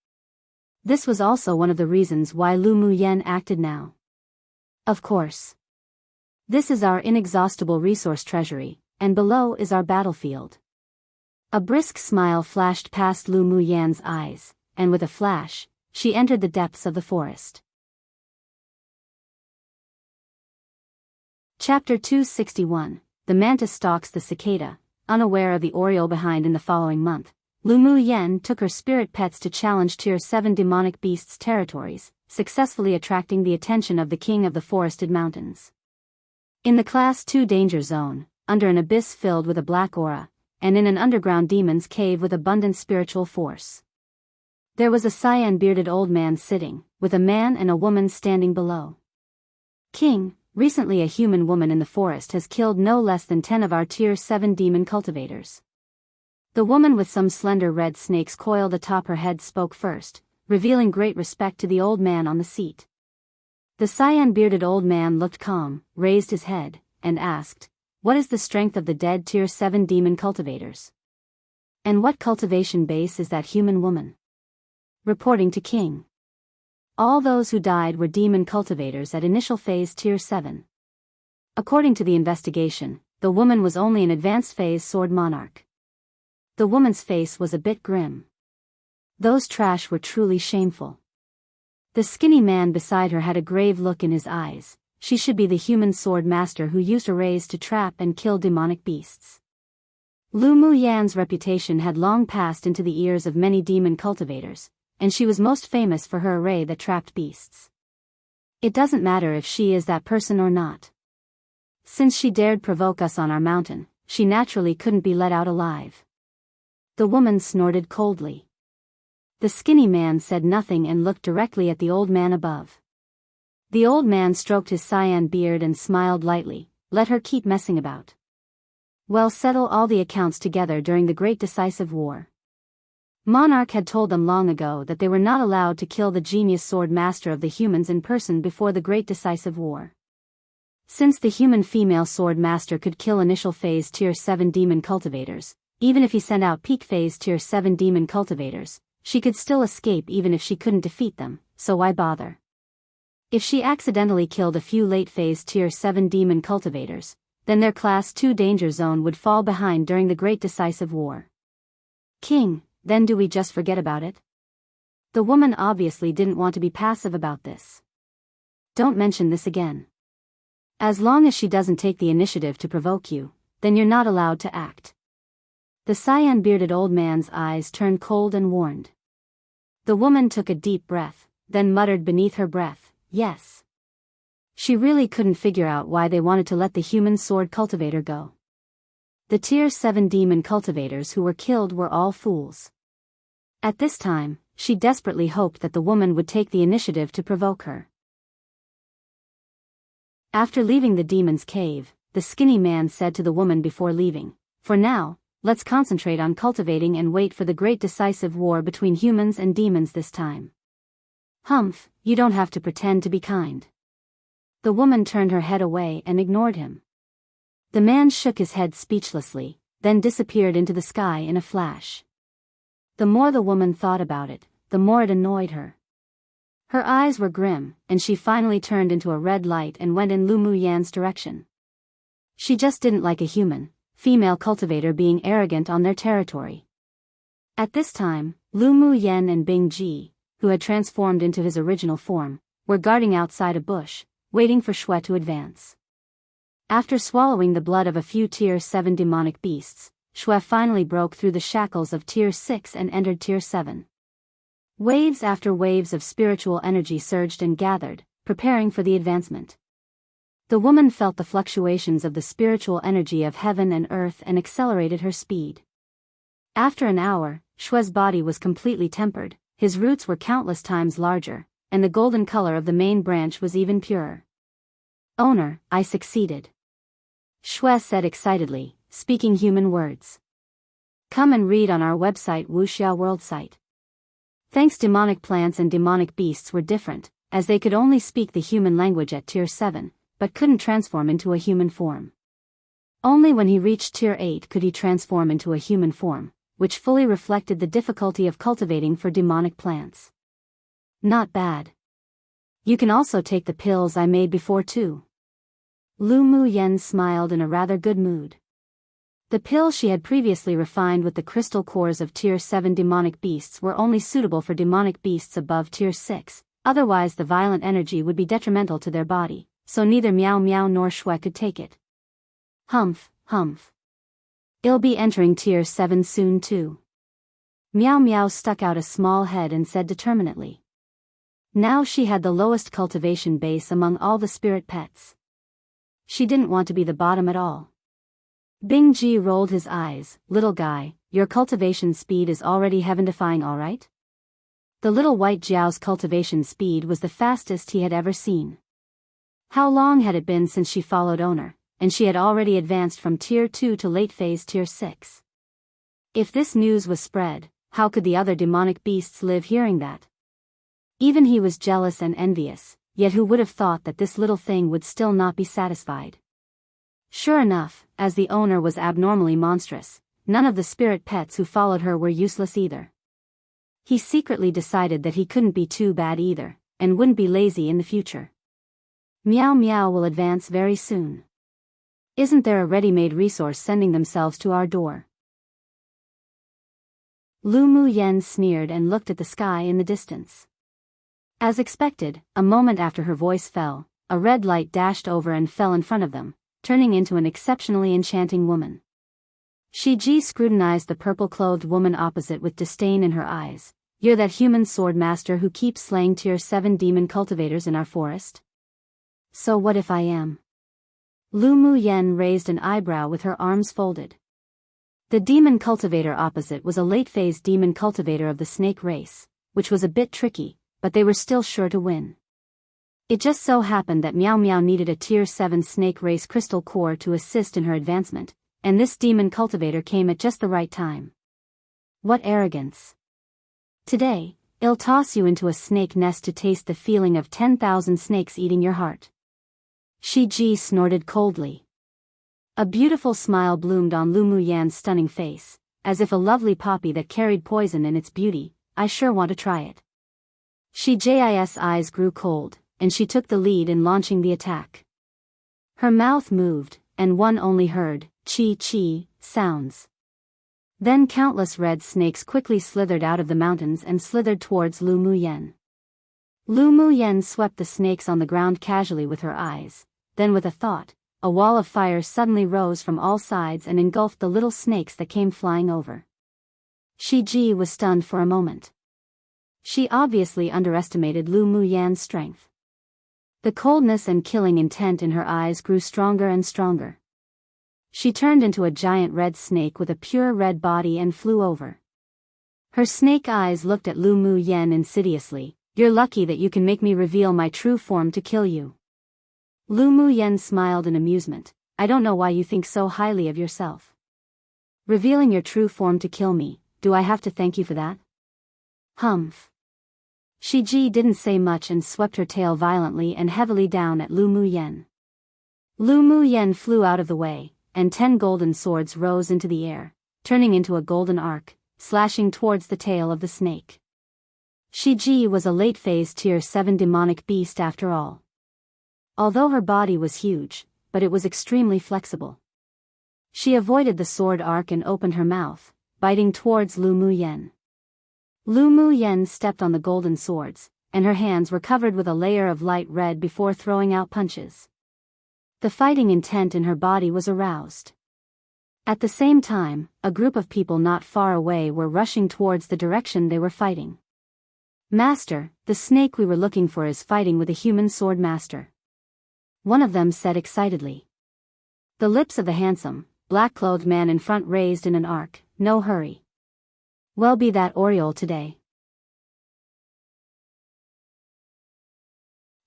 Speaker 1: This was also one of the reasons why Lu Muyen acted now. Of course. This is our inexhaustible resource treasury, and below is our battlefield. A brisk smile flashed past Lu Muyen's eyes, and with a flash, she entered the depths of the forest. Chapter 261. The mantis stalks the cicada. Unaware of the oriole behind in the following month, Lu Muyen took her spirit pets to challenge tier 7 demonic beasts' territories, successfully attracting the attention of the king of the forested mountains. In the Class 2 danger zone, under an abyss filled with a black aura, and in an underground demon's cave with abundant spiritual force, there was a cyan-bearded old man sitting, with a man and a woman standing below. King, recently a human woman in the forest has killed no less than 10 of our tier 7 demon cultivators. The woman with some slender red snakes coiled atop her head spoke first, revealing great respect to the old man on the seat. The cyan-bearded old man looked calm, raised his head, and asked, "What is the strength of the dead tier 7 demon cultivators? And what cultivation base is that human woman?" Reporting to King. All those who died were demon cultivators at initial phase tier 7. According to the investigation, the woman was only an advanced phase Sword Monarch. The woman's face was a bit grim. Those trash were truly shameful. The skinny man beside her had a grave look in his eyes. She should be the human sword master who used arrays to trap and kill demonic beasts. Lu Muyen's reputation had long passed into the ears of many demon cultivators, and she was most famous for her array that trapped beasts. It doesn't matter if she is that person or not. Since she dared provoke us on our mountain, she naturally couldn't be let out alive. The woman snorted coldly. The skinny man said nothing and looked directly at the old man above. The old man stroked his cyan beard and smiled lightly. "Let her keep messing about. We'll settle all the accounts together during the great decisive war." Monarch had told them long ago that they were not allowed to kill the genius sword master of the humans in person before the great decisive war. Since the human female sword master could kill initial phase tier 7 demon cultivators, even if he sent out peak phase tier 7 demon cultivators, she could still escape even if she couldn't defeat them, so why bother? If she accidentally killed a few late phase tier 7 demon cultivators, then their class 2 danger zone would fall behind during the great decisive war. King, then do we just forget about it? The woman obviously didn't want to be passive about this. Don't mention this again. As long as she doesn't take the initiative to provoke you, then you're not allowed to act. The cyan-bearded old man's eyes turned cold and warned. The woman took a deep breath, then muttered beneath her breath, "Yes." She really couldn't figure out why they wanted to let the human sword cultivator go. The tier 7 demon cultivators who were killed were all fools. At this time, she desperately hoped that the woman would take the initiative to provoke her. After leaving the demon's cave, the skinny man said to the woman before leaving, "For now, let's concentrate on cultivating and wait for the great decisive war between humans and demons this time." Humph, you don't have to pretend to be kind. The woman turned her head away and ignored him. The man shook his head speechlessly, then disappeared into the sky in a flash. The more the woman thought about it, the more it annoyed her. Her eyes were grim, and she finally turned into a red light and went in Lu Muyan's direction. She just didn't like a human, female cultivator being arrogant on their territory. At this time, Lu Muyan and Bing Ji, who had transformed into his original form, were guarding outside a bush, waiting for Shui to advance. After swallowing the blood of a few Tier 7 demonic beasts, Shui finally broke through the shackles of Tier 6 and entered Tier 7. Waves after waves of spiritual energy surged and gathered, preparing for the advancement. The woman felt the fluctuations of the spiritual energy of heaven and earth and accelerated her speed. After an hour, Shui's body was completely tempered, his roots were countless times larger, and the golden color of the main branch was even purer. Owner, I succeeded. Shui said excitedly, speaking human words. Come and read on our website Wuxia World site. Thanks, demonic plants and demonic beasts were different, as they could only speak the human language at Tier 7, but couldn't transform into a human form. Only when he reached Tier 8 could he transform into a human form, which fully reflected the difficulty of cultivating for demonic plants. Not bad. You can also take the pills I made before too. Lu Muyan smiled in a rather good mood. The pills she had previously refined with the crystal cores of Tier 7 demonic beasts were only suitable for demonic beasts above Tier 6, otherwise the violent energy would be detrimental to their body, so neither Miao Miao nor Shui could take it. Humph, humph. I'll be entering Tier 7 soon too. Miao Miao stuck out a small head and said determinedly. Now she had the lowest cultivation base among all the spirit pets. She didn't want to be the bottom at all. Bing Ji rolled his eyes. Little guy, your cultivation speed is already heaven-defying, all right? The little white Jiao's cultivation speed was the fastest he had ever seen. How long had it been since she followed owner, and she had already advanced from Tier 2 to late phase Tier 6. If this news was spread, how could the other demonic beasts live hearing that? Even he was jealous and envious, yet who would have thought that this little thing would still not be satisfied? Sure enough, as the owner was abnormally monstrous, none of the spirit pets who followed her were useless either. He secretly decided that he couldn't be too bad either, and wouldn't be lazy in the future. Miao Miao will advance very soon. Isn't there a ready-made resource sending themselves to our door? Lu Muyan sneered and looked at the sky in the distance. As expected, a moment after her voice fell, a red light dashed over and fell in front of them, turning into an exceptionally enchanting woman. Ji scrutinized the purple-clothed woman opposite with disdain in her eyes. You're that human sword master who keeps slaying Tier 7 demon cultivators in our forest? So what if I am? Lu Muyan raised an eyebrow with her arms folded. The demon cultivator opposite was a late-phase demon cultivator of the snake race, which was a bit tricky, but they were still sure to win. It just so happened that Miao Miao needed a Tier 7 snake race crystal core to assist in her advancement, and this demon cultivator came at just the right time. What arrogance! Today, I'll toss you into a snake nest to taste the feeling of 10,000 snakes eating your heart. Ji snorted coldly. A beautiful smile bloomed on Lu Muyan's stunning face, as if a lovely poppy that carried poison in its beauty. I sure want to try it. Ji's eyes grew cold, and she took the lead in launching the attack. Her mouth moved, and one only heard chi-chi sounds. Then countless red snakes quickly slithered out of the mountains and slithered towards Lu Muyan. Lu Muyan swept the snakes on the ground casually with her eyes, then with a thought, a wall of fire suddenly rose from all sides and engulfed the little snakes that came flying over. Ji was stunned for a moment. She obviously underestimated Lu Muyan's strength. The coldness and killing intent in her eyes grew stronger and stronger. She turned into a giant red snake with a pure red body and flew over. Her snake eyes looked at Lu Muyan insidiously. You're lucky that you can make me reveal my true form to kill you. Lu Muyan smiled in amusement. I don't know why you think so highly of yourself. Revealing your true form to kill me, do I have to thank you for that? Humph. Shiji didn't say much and swept her tail violently and heavily down at Lu Muyen. Lu Muyen flew out of the way, and 10 golden swords rose into the air, turning into a golden arc, slashing towards the tail of the snake. Shiji was a late-phase Tier 7 demonic beast after all. Although her body was huge, but it was extremely flexible. She avoided the sword arc and opened her mouth, biting towards Lu Muyen. Lu Muyen stepped on the golden swords, and her hands were covered with a layer of light red before throwing out punches. The fighting intent in her body was aroused. At the same time, a group of people not far away were rushing towards the direction they were fighting. "Master, the snake we were looking for is fighting with a human sword master," one of them said excitedly. The lips of the handsome, black-clothed man in front raised in an arc. "No hurry. Well, be that Oriole today."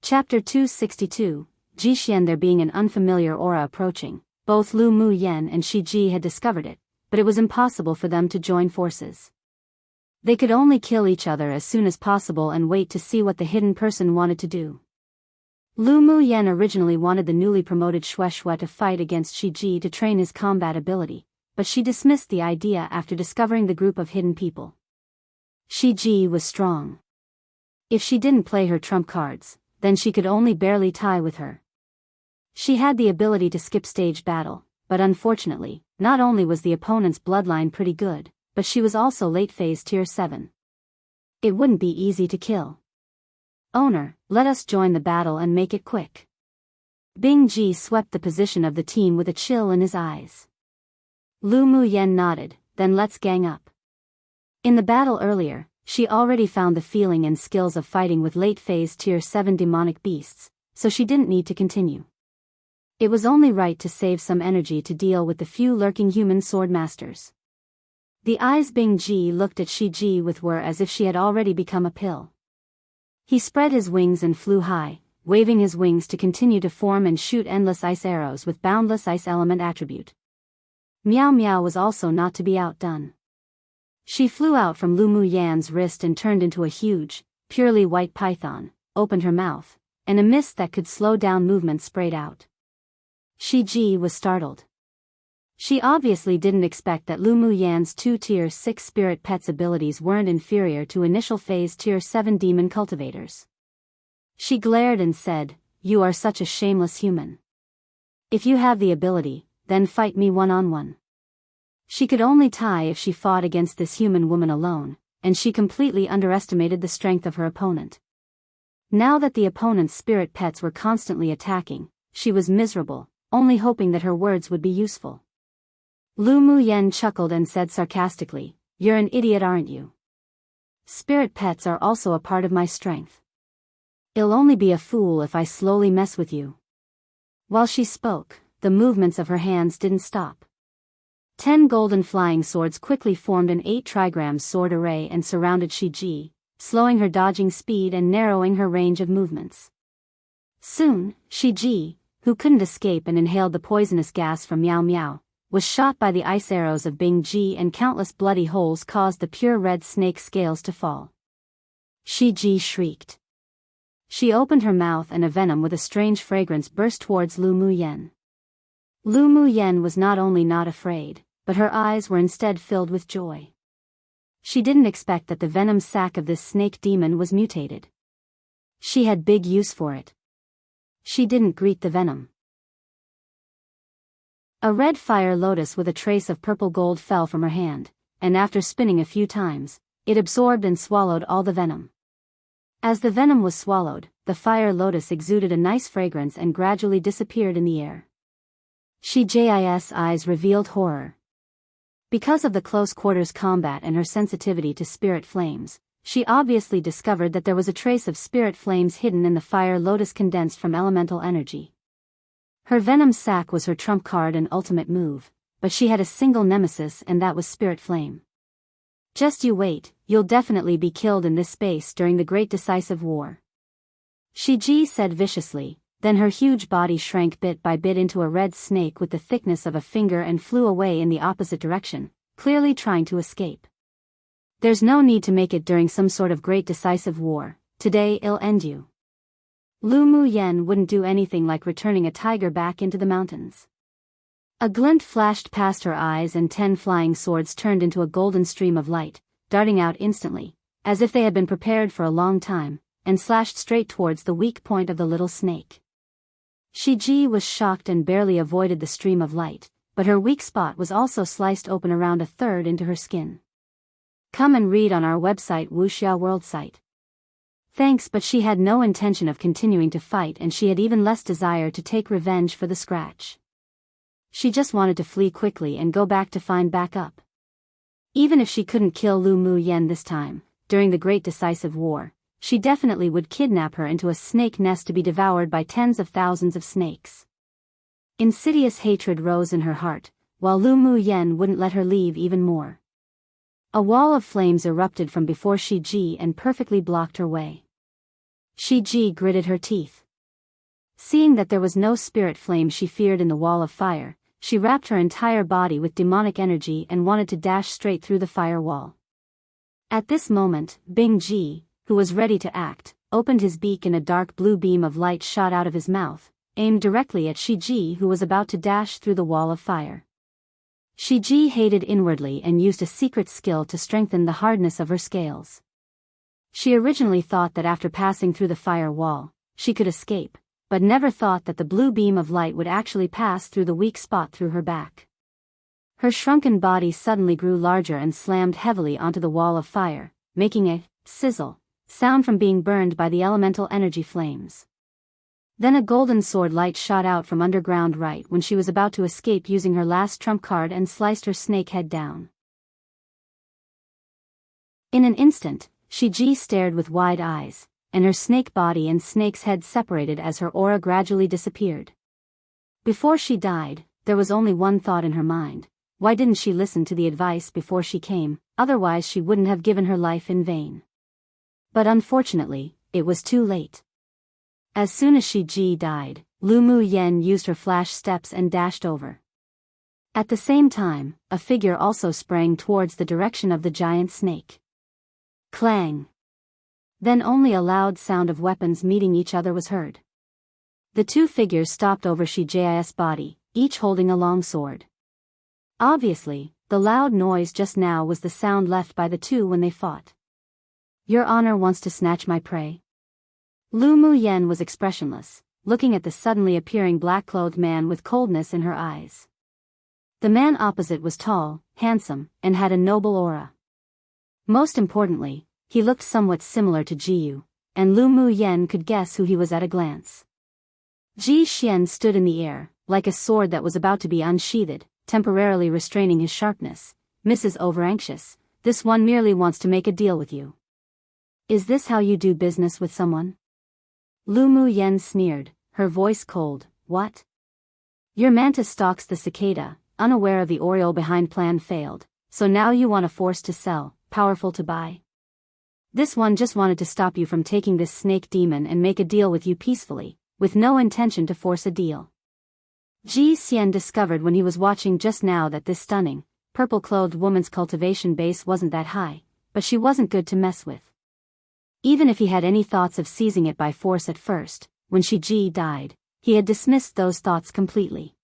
Speaker 1: Chapter 262, Jixian. There being an unfamiliar aura approaching, both Lu Muyen and Shiji had discovered it, but it was impossible for them to join forces. They could only kill each other as soon as possible and wait to see what the hidden person wanted to do. Lu Muyen originally wanted the newly promoted Shueshue to fight against Shiji to train his combat ability, but she dismissed the idea after discovering the group of hidden people. Shiji was strong. If she didn't play her trump cards, then she could only barely tie with her. She had the ability to skip stage battle, but unfortunately, not only was the opponent's bloodline pretty good, but she was also late-phase Tier 7. It wouldn't be easy to kill. "Owner, let us join the battle and make it quick." Bing Ji swept the position of the team with a chill in his eyes. Lu Muyen nodded, "Then let's gang up." In the battle earlier, she already found the feeling and skills of fighting with late-phase Tier 7 demonic beasts, so she didn't need to continue. It was only right to save some energy to deal with the few lurking human sword masters. The eyes Bing Ji looked at Shiji with were as if she had already become a pill. He spread his wings and flew high, waving his wings to continue to form and shoot endless ice arrows with boundless ice element attribute. Miao Miao was also not to be outdone. She flew out from Lu Muyen's wrist and turned into a huge, purely white python, opened her mouth, and a mist that could slow down movement sprayed out. Shiji was startled. She obviously didn't expect that Lu Muyen's 2 Tier 6 spirit pets abilities weren't inferior to initial phase Tier 7 demon cultivators. She glared and said, "You are such a shameless human. If you have the ability, then fight me one-on-one." She could only tie if she fought against this human woman alone, and she completely underestimated the strength of her opponent. Now that the opponent's spirit pets were constantly attacking, she was miserable, only hoping that her words would be useful. Lu Muyen chuckled and said sarcastically, "You're an idiot, aren't you? Spirit pets are also a part of my strength. I'll only be a fool if I slowly mess with you." While she spoke, the movements of her hands didn't stop. 10 golden flying swords quickly formed an 8 trigram sword array and surrounded Shiji, slowing her dodging speed and narrowing her range of movements. Soon, Shiji, who couldn't escape and inhaled the poisonous gas from Miao Miao, was shot by the ice arrows of Bing Ji, and countless bloody holes caused the pure red snake scales to fall. Shiji shrieked. She opened her mouth and a venom with a strange fragrance burst towards Lu Muyen. Lu Muyen was not only not afraid, but her eyes were instead filled with joy. She didn't expect that the venom sac of this snake demon was mutated. She had big use for it. She didn't greet the venom. A red fire lotus with a trace of purple gold fell from her hand, and after spinning a few times, it absorbed and swallowed all the venom. As the venom was swallowed, the fire lotus exuded a nice fragrance and gradually disappeared in the air. Shiji's eyes revealed horror. Because of the close quarters combat and her sensitivity to spirit flames, she obviously discovered that there was a trace of spirit flames hidden in the fire lotus condensed from elemental energy. Her venom sac was her trump card and ultimate move, but she had a single nemesis, and that was spirit flame. "Just you wait, you'll definitely be killed in this space during the great decisive war," Shiji said viciously, then her huge body shrank bit by bit into a red snake with the thickness of a finger and flew away in the opposite direction, clearly trying to escape. "There's no need to make it during some sort of great decisive war, today it'll end you. Lu Mu Yen wouldn't do anything like returning a tiger back into the mountains. A glint flashed past her eyes and 10 flying swords turned into a golden stream of light, darting out instantly, as if they had been prepared for a long time, and slashed straight towards the weak point of the little snake. Shiji was shocked and barely avoided the stream of light, but her weak spot was also sliced open around a third into her skin. Come and read on our website Wuxia World site. Thanks, but she had no intention of continuing to fight, and she had even less desire to take revenge for the scratch. She just wanted to flee quickly and go back to find backup. Even if she couldn't kill Lu Mu Yen this time, during the Great Decisive War, she definitely would kidnap her into a snake nest to be devoured by tens of thousands of snakes. Insidious hatred rose in her heart, while Lu Mu Yen wouldn't let her leave even more. A wall of flames erupted from before Shiji and perfectly blocked her way. Shiji gritted her teeth. Seeing that there was no spirit flame she feared in the wall of fire, she wrapped her entire body with demonic energy and wanted to dash straight through the firewall. At this moment, Bing Ji, who was ready to act, opened his beak and a dark blue beam of light shot out of his mouth, aimed directly at Shiji, who was about to dash through the wall of fire. Shiji hated inwardly and used a secret skill to strengthen the hardness of her scales. She originally thought that after passing through the fire wall, she could escape, but never thought that the blue beam of light would actually pass through the weak spot through her back. Her shrunken body suddenly grew larger and slammed heavily onto the wall of fire, making a sizzle sound from being burned by the elemental energy flames. Then a golden sword light shot out from underground right when she was about to escape using her last trump card and sliced her snake head down. In an instant, Shiji stared with wide eyes, and her snake body and snake's head separated as her aura gradually disappeared. Before she died, there was only one thought in her mind: why didn't she listen to the advice before she came? Otherwise she wouldn't have given her life in vain. But unfortunately, it was too late. As soon as Shiji died, Lu Mu Yen used her flash steps and dashed over. At the same time, a figure also sprang towards the direction of the giant snake. Clang! Then only a loud sound of weapons meeting each other was heard. The two figures stopped over Shiji's body, each holding a long sword. Obviously, the loud noise just now was the sound left by the two when they fought. Your Honor wants to snatch my prey? Lu Mu Yen was expressionless, looking at the suddenly appearing black-clothed man with coldness in her eyes. The man opposite was tall, handsome, and had a noble aura. Most importantly, he looked somewhat similar to Jiyu, and Lu Mu Yen could guess who he was at a glance. Ji Xian stood in the air, like a sword that was about to be unsheathed, temporarily restraining his sharpness. Mrs. Overanxious, this one merely wants to make a deal with you. Is this how you do business with someone? Lu Mu Yen sneered, her voice cold. What? Your mantis stalks the cicada, unaware of the Oriole behind plan failed, so now you want a force to sell, powerful to buy? This one just wanted to stop you from taking this snake demon and make a deal with you peacefully, with no intention to force a deal. Ji Xian discovered when he was watching just now that this stunning, purple-clothed woman's cultivation base wasn't that high, but she wasn't good to mess with. Even if he had any thoughts of seizing it by force at first, when Shiji died, he had dismissed those thoughts completely.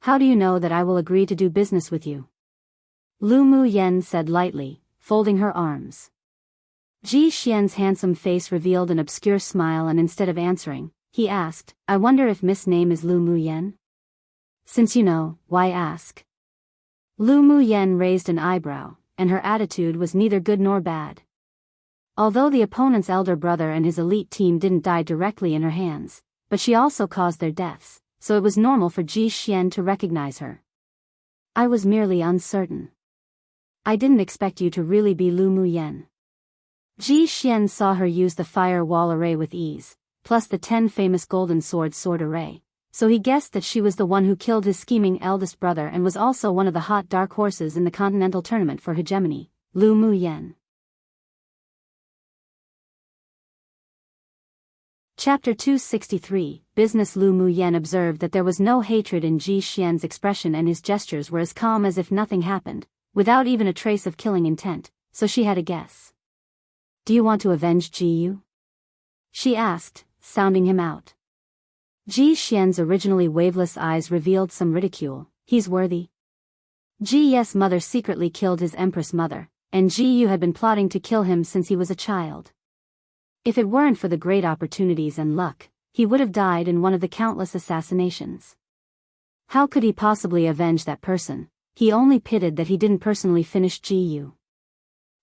Speaker 1: How do you know that I will agree to do business with you? Lu Mu Yen said lightly, folding her arms. Ji Xian's handsome face revealed an obscure smile, and instead of answering, he asked, I wonder if Miss' name is Lu Mu Yen? Since you know, why ask? Lu Mu Yen raised an eyebrow, and her attitude was neither good nor bad. Although the opponent's elder brother and his elite team didn't die directly in her hands, but she also caused their deaths, so it was normal for Ji Xian to recognize her. I was merely uncertain. I didn't expect you to really be Lu Mu Yen. Ji Xian saw her use the fire wall array with ease, plus the 10 famous golden sword array, so he guessed that she was the one who killed his scheming eldest brother and was also one of the hot dark horses in the continental tournament for hegemony, Lu Mu Yen. Chapter 263, Business. Lu Mu Yen observed that there was no hatred in Ji Xian's expression, and his gestures were as calm as if nothing happened, without even a trace of killing intent, so she had a guess. Do you want to avenge Jiyu? she asked, sounding him out. Ji Xian's originally waveless eyes revealed some ridicule. He's worthy. Ji Ye's mother secretly killed his Empress mother, and Ji Yu had been plotting to kill him since he was a child. If it weren't for the great opportunities and luck, he would have died in one of the countless assassinations. How could he possibly avenge that person? He only pitied that he didn't personally finish Ji Yu.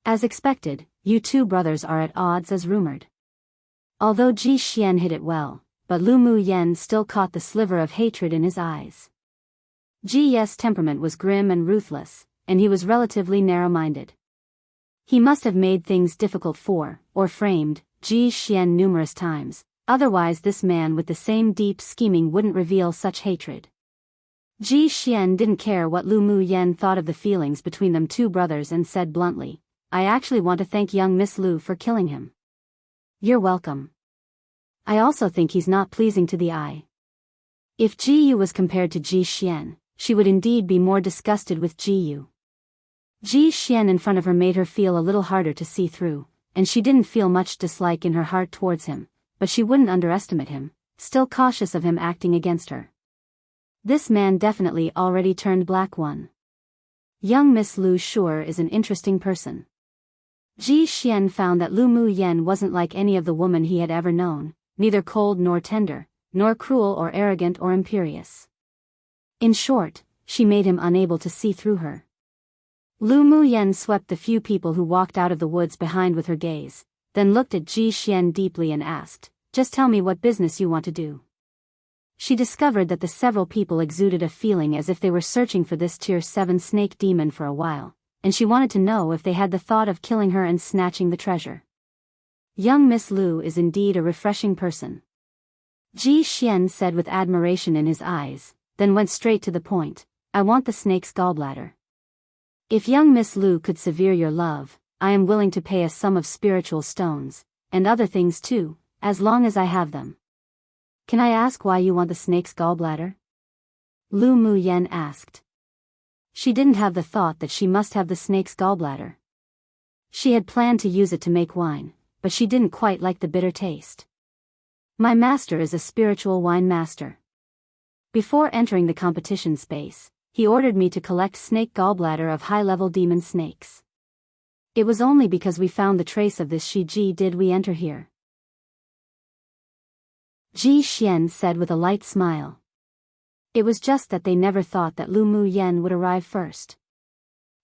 Speaker 1: As expected, you two brothers are at odds as rumored. Although Ji Xian hid it well, but Lu Mu Yen still caught the sliver of hatred in his eyes. Ji Ye's temperament was grim and ruthless, and he was relatively narrow-minded. He must have made things difficult for, or framed, Ji Xian numerous times, otherwise this man with the same deep scheming wouldn't reveal such hatred. Ji Xian didn't care what Lu Mu Yen thought of the feelings between them two brothers and said bluntly, I actually want to thank young Miss Lu for killing him. You're welcome. I also think he's not pleasing to the eye. If Ji Yu was compared to Ji Xian, she would indeed be more disgusted with Ji Yu. Ji Xian in front of her made her feel a little harder to see through, and she didn't feel much dislike in her heart towards him, but she wouldn't underestimate him, still cautious of him acting against her. This man definitely already turned black one. Young Miss Lu sure is an interesting person. Ji Xian found that Lu Mu Yen wasn't like any of the women he had ever known, neither cold nor tender, nor cruel or arrogant or imperious. In short, she made him unable to see through her. Lu Mu Yen swept the few people who walked out of the woods behind with her gaze, then looked at Ji Xian deeply and asked, just tell me what business you want to do. She discovered that the several people exuded a feeling as if they were searching for this Tier 7 snake demon for a while, and she wanted to know if they had the thought of killing her and snatching the treasure. Young Miss Lu is indeed a refreshing person. Ji Xian said with admiration in his eyes, then went straight to the point, I want the snake's gallbladder. If young Miss Lu could severe your love, I am willing to pay a sum of spiritual stones, and other things too, as long as I have them. Can I ask why you want the snake's gallbladder? Lu Mu Yen asked. She didn't have the thought that she must have the snake's gallbladder. She had planned to use it to make wine, but she didn't quite like the bitter taste. My master is a spiritual wine master. Before entering the competition space, he ordered me to collect snake gallbladder of high-level demon snakes. It was only because we found the trace of this Shiji did we enter here. Ji Xian said with a light smile. It was just that they never thought that Lu Mu Yen would arrive first.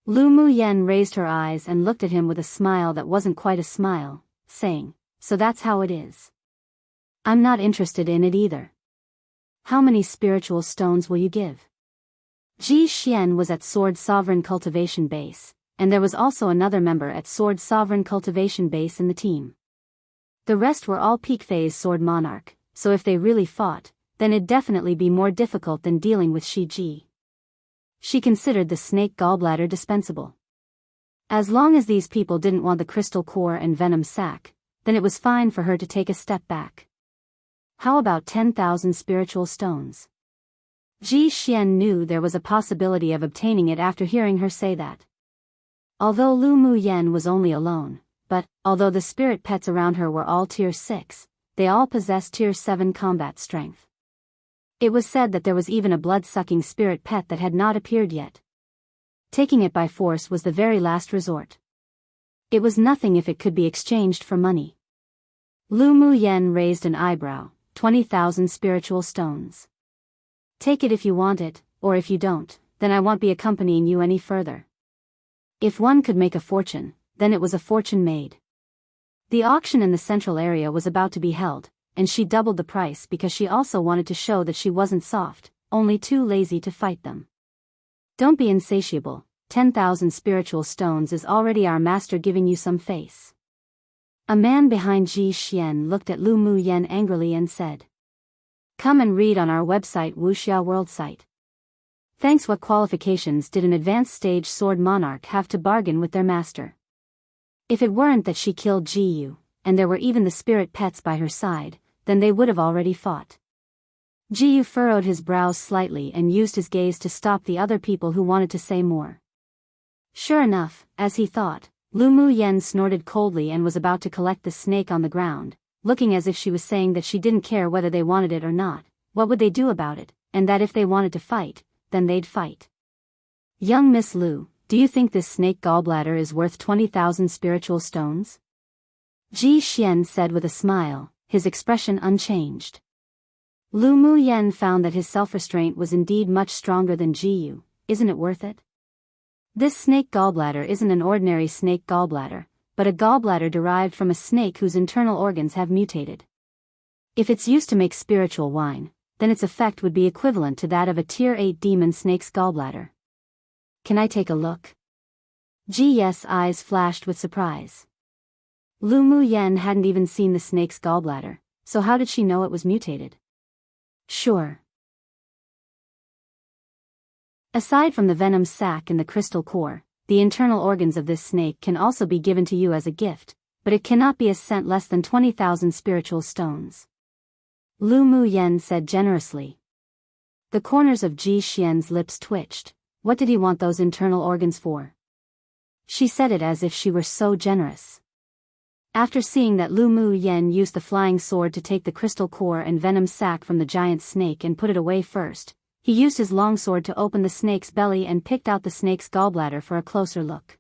Speaker 1: Lu Mu Yen raised her eyes and looked at him with a smile that wasn't quite a smile, saying, so that's how it is. I'm not interested in it either. How many spiritual stones will you give? Ji Xian was at Sword Sovereign Cultivation Base, and there was also another member at Sword Sovereign Cultivation Base in the team. The rest were all peak phase Sword Monarch, so if they really fought, then it'd definitely be more difficult than dealing with Shiji. She considered the snake gallbladder dispensable. As long as these people didn't want the crystal core and venom sac, then it was fine for her to take a step back. How about 10,000 spiritual stones? Ji Xian knew there was a possibility of obtaining it after hearing her say that. Although Lu Mu Yen was only alone, but, although the spirit pets around her were all Tier 6, they all possessed Tier 7 combat strength. It was said that there was even a blood-sucking spirit pet that had not appeared yet. Taking it by force was the very last resort. It was nothing if it could be exchanged for money. Lu Mu Yen raised an eyebrow, 20,000 spiritual stones. Take it if you want it, or if you don't, then I won't be accompanying you any further. If one could make a fortune, then it was a fortune made. The auction in the central area was about to be held, and she doubled the price because she also wanted to show that she wasn't soft, only too lazy to fight them. Don't be insatiable, 10,000 spiritual stones is already our master giving you some face. A man behind Ji Xian looked at Lu Mu Yen angrily and said, come and read on our website Wuxia World site. Thanks. What qualifications did an advanced stage sword monarch have to bargain with their master? If it weren't that she killed Ji Yu, and there were even the spirit pets by her side, then they would have already fought. Ji Yu furrowed his brows slightly and used his gaze to stop the other people who wanted to say more. Sure enough, as he thought, Lu Mu Yen snorted coldly and was about to collect the snake on the ground, looking as if she was saying that she didn't care whether they wanted it or not, what would they do about it, and that if they wanted to fight, then they'd fight. Young Miss Lu, do you think this snake gallbladder is worth 20,000 spiritual stones? Ji Xian said with a smile, his expression unchanged. Lu Mu Yen found that his self-restraint was indeed much stronger than Ji Yu. Isn't it worth it? This snake gallbladder isn't an ordinary snake gallbladder, but a gallbladder derived from a snake whose internal organs have mutated. If it's used to make spiritual wine, then its effect would be equivalent to that of a Tier 8 demon snake's gallbladder. Can I take a look? Ji Ye's eyes flashed with surprise. Lu Mu Yen hadn't even seen the snake's gallbladder, so how did she know it was mutated? Sure. Aside from the venom sac and the crystal core, the internal organs of this snake can also be given to you as a gift, but it cannot be sent less than 20,000 spiritual stones. Lu Mu Yen said generously. The corners of Ji Xian's lips twitched. What did he want those internal organs for? She said it as if she were so generous. After seeing that Lu Mu Yen used the flying sword to take the crystal core and venom sac from the giant snake and put it away first, he used his longsword to open the snake's belly and picked out the snake's gallbladder for a closer look.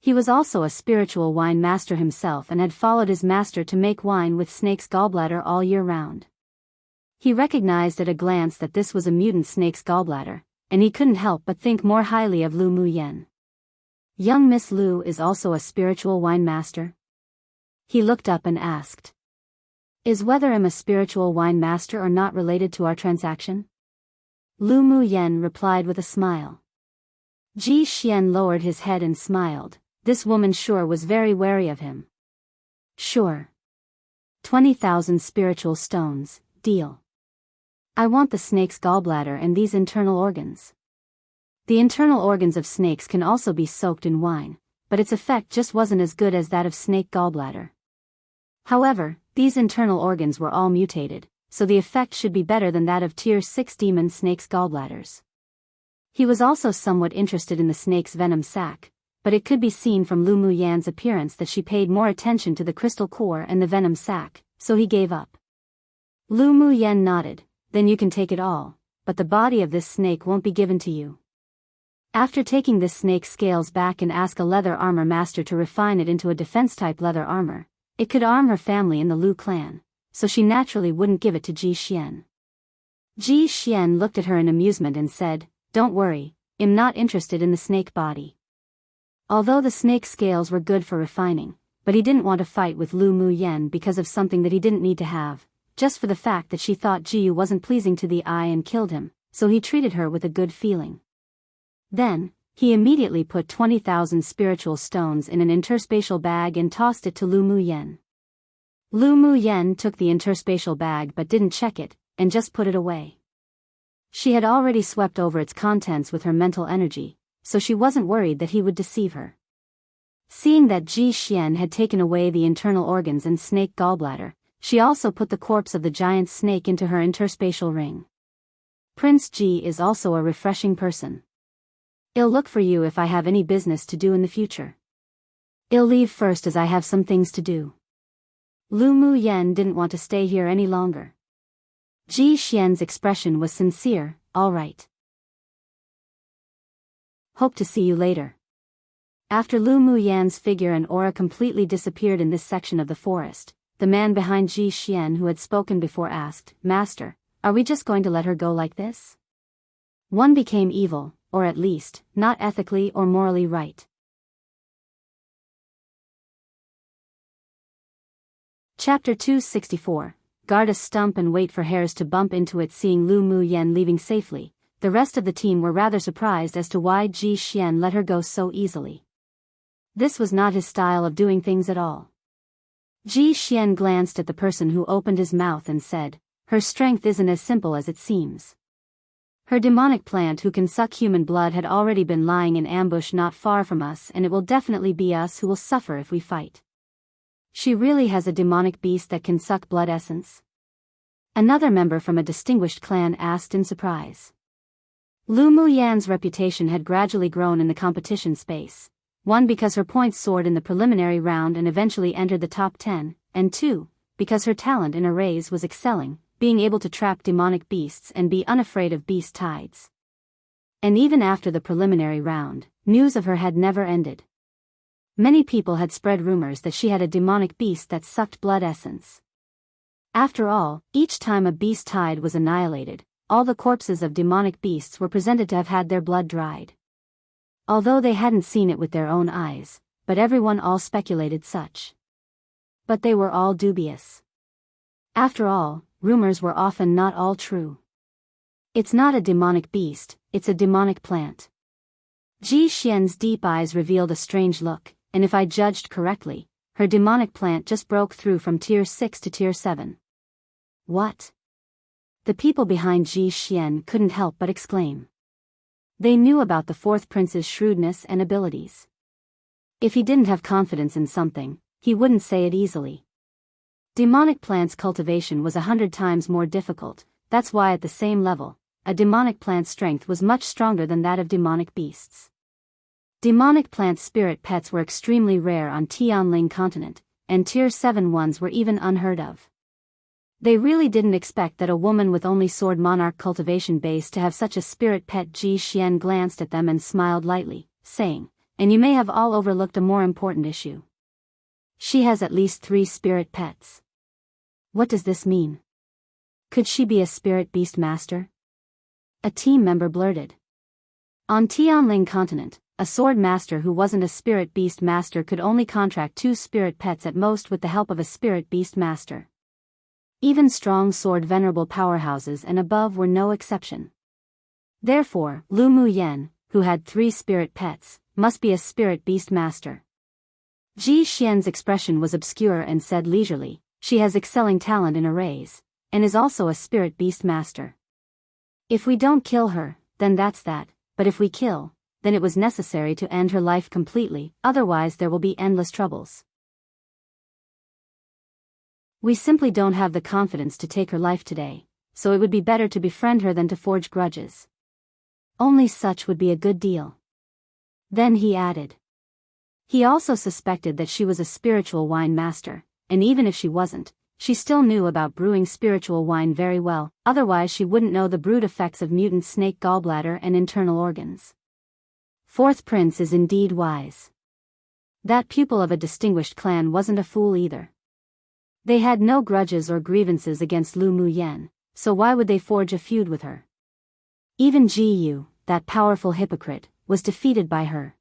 Speaker 1: He was also a spiritual wine master himself and had followed his master to make wine with snake's gallbladder all year round. He recognized at a glance that this was a mutant snake's gallbladder, and he couldn't help but think more highly of Lu Mu Yen. Young Miss Lu is also a spiritual wine master? He looked up and asked. Is whether I'm a spiritual wine master or not related to our transaction? Lu Mu Yen replied with a smile. Ji Xian lowered his head and smiled. This woman sure was very wary of him. Sure. 20,000 spiritual stones, deal. I want the snake's gallbladder and these internal organs. The internal organs of snakes can also be soaked in wine, but its effect just wasn't as good as that of snake gallbladder. However, these internal organs were all mutated, so the effect should be better than that of Tier 6 demon snake's gallbladders. He was also somewhat interested in the snake's venom sac, but it could be seen from Lu Mu Yan's appearance that she paid more attention to the crystal core and the venom sac, so he gave up. Lu Mu Yan nodded. Then you can take it all, but the body of this snake won't be given to you. After taking this snake's scales back and ask a leather armor master to refine it into a defense-type leather armor, it could arm her family in the Lu clan, so she naturally wouldn't give it to Ji Xian. Ji Xian looked at her in amusement and said, Don't worry, I'm not interested in the snake body. Although the snake scales were good for refining, but he didn't want to fight with Lu Mu Yen because of something that he didn't need to have, just for the fact that she thought Ji Yu wasn't pleasing to the eye and killed him, so he treated her with a good feeling. Then, he immediately put 20,000 spiritual stones in an interspatial bag and tossed it to Lu Mu Yen. Lu Mu Yen took the interspatial bag but didn't check it, and just put it away. She had already swept over its contents with her mental energy, so she wasn't worried that he would deceive her. Seeing that Ji Xian had taken away the internal organs and snake gallbladder, she also put the corpse of the giant snake into her interspatial ring. Prince Ji is also a refreshing person. I'll look for you if I have any business to do in the future. I'll leave first as I have some things to do. Lu Mu Yen didn't want to stay here any longer. Ji Xian's expression was sincere. All right. Hope to see you later. After Lu Mu Yan's figure and aura completely disappeared in this section of the forest, the man behind Ji Xian who had spoken before asked, Master, are we just going to let her go like this? One became evil, or at least, not ethically or morally right. Chapter 264. Guard a stump and wait for hares to bump into it. Seeing Lu Mu Yen leaving safely, the rest of the team were rather surprised as to why Ji Xian let her go so easily. This was not his style of doing things at all. Ji Xian glanced at the person who opened his mouth and said, Her strength isn't as simple as it seems. Her demonic plant who can suck human blood had already been lying in ambush not far from us, and it will definitely be us who will suffer if we fight. She really has a demonic beast that can suck blood essence? Another member from a distinguished clan asked in surprise. Lu Mu Yan's reputation had gradually grown in the competition space. 1. Because her points soared in the preliminary round and eventually entered the top 10, and 2. because her talent in arrays was excelling, being able to trap demonic beasts and be unafraid of beast tides. And even after the preliminary round, news of her had never ended. Many people had spread rumors that she had a demonic beast that sucked blood essence. After all, each time a beast tide was annihilated, all the corpses of demonic beasts were presented to have had their blood dried. Although they hadn't seen it with their own eyes, but everyone all speculated such. But they were all dubious. After all, rumors were often not all true. It's not a demonic beast, it's a demonic plant. Ji Xian's deep eyes revealed a strange look, and if I judged correctly, her demonic plant just broke through from tier 6 to tier 7. What? The people behind Ji Xian couldn't help but exclaim. They knew about the fourth prince's shrewdness and abilities. If he didn't have confidence in something, he wouldn't say it easily. Demonic plants cultivation was 100 times more difficult, that's why at the same level, a demonic plant's strength was much stronger than that of demonic beasts. Demonic plant spirit pets were extremely rare on Tianling continent, and tier 7 ones were even unheard of. They really didn't expect that a woman with only sword monarch cultivation base to have such a spirit pet. Ji Xian glanced at them and smiled lightly, saying, "And you may have all overlooked a more important issue. She has at least 3 spirit pets." What does this mean? Could she be a spirit beast master? A team member blurted. On Tianling continent, a sword master who wasn't a spirit beast master could only contract 2 spirit pets at most with the help of a spirit beast master. Even strong sword venerable powerhouses and above were no exception. Therefore, Lu Muyen, who had 3 spirit pets, must be a spirit beast master. Ji Xian's expression was obscure and said leisurely, "She has excelling talent in arrays, and is also a spirit beast master. If we don't kill her, then that's that, but if we kill, then it was necessary to end her life completely, otherwise there will be endless troubles. We simply don't have the confidence to take her life today, so it would be better to befriend her than to forge grudges. Only such would be a good deal." Then he added. He also suspected that she was a spiritual wine master, and even if she wasn't, she still knew about brewing spiritual wine very well, otherwise she wouldn't know the brewed effects of mutant snake gallbladder and internal organs. Fourth prince is indeed wise. That pupil of a distinguished clan wasn't a fool either. They had no grudges or grievances against Lu Muyen, so why would they forge a feud with her? Even Ji Yu, that powerful hypocrite, was defeated by her.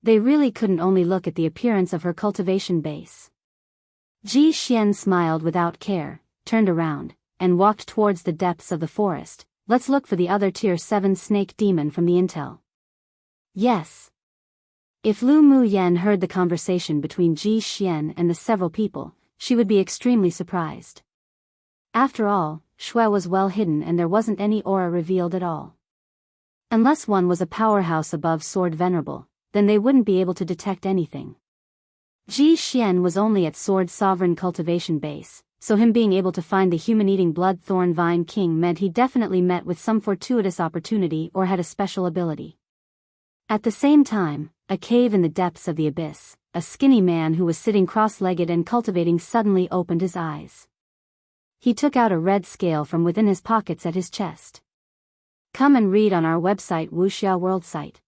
Speaker 1: They really couldn't only look at the appearance of her cultivation base. Ji Xian smiled without care, turned around, and walked towards the depths of the forest. "Let's look for the other tier 7 snake demon from the intel." Yes. If Lu Muyen heard the conversation between Ji Xian and the several people, she would be extremely surprised. After all, Shui was well hidden and there wasn't any aura revealed at all. Unless one was a powerhouse above sword venerable, then they wouldn't be able to detect anything. Ji Xian was only at sword sovereign cultivation base, so him being able to find the human-eating blood thorn vine king meant he definitely met with some fortuitous opportunity or had a special ability. At the same time, a cave in the depths of the abyss, a skinny man who was sitting cross-legged and cultivating suddenly opened his eyes. He took out a red scale from within his pockets at his chest. Come and read on our website Wuxia World site.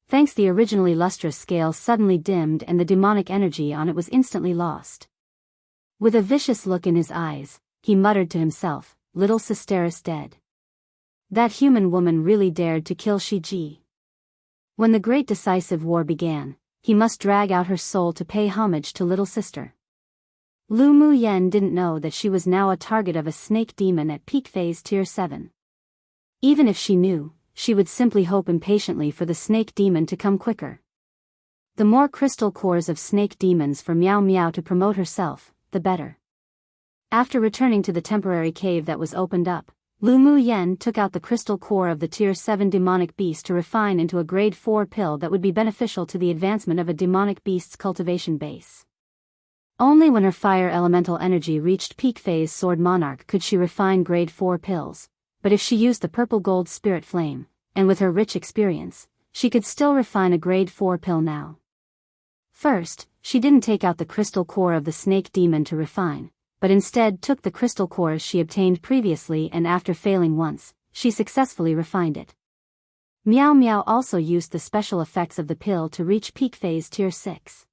Speaker 1: Thanks, the originally lustrous scale suddenly dimmed and the demonic energy on it was instantly lost. With a vicious look in his eyes, he muttered to himself, "Little Sisteris dead. That human woman really dared to kill Shiji. When the great decisive war began, he must drag out her soul to pay homage to little sister." Lu Muyen didn't know that she was now a target of a snake demon at peak phase tier 7. Even if she knew, she would simply hope impatiently for the snake demon to come quicker. The more crystal cores of snake demons for Miao Miao to promote herself, the better. After returning to the temporary cave that was opened up, Lu Muyen took out the crystal core of the tier 7 demonic beast to refine into a grade 4 pill that would be beneficial to the advancement of a demonic beast's cultivation base. Only when her fire elemental energy reached peak phase sword monarch could she refine grade 4 pills, but if she used the purple gold spirit flame, and with her rich experience, she could still refine a grade 4 pill now. First, she didn't take out the crystal core of the snake demon to refine, but instead took the crystal cores she obtained previously, and after failing once, she successfully refined it. Miao Miao also used the special effects of the pill to reach peak phase tier 6.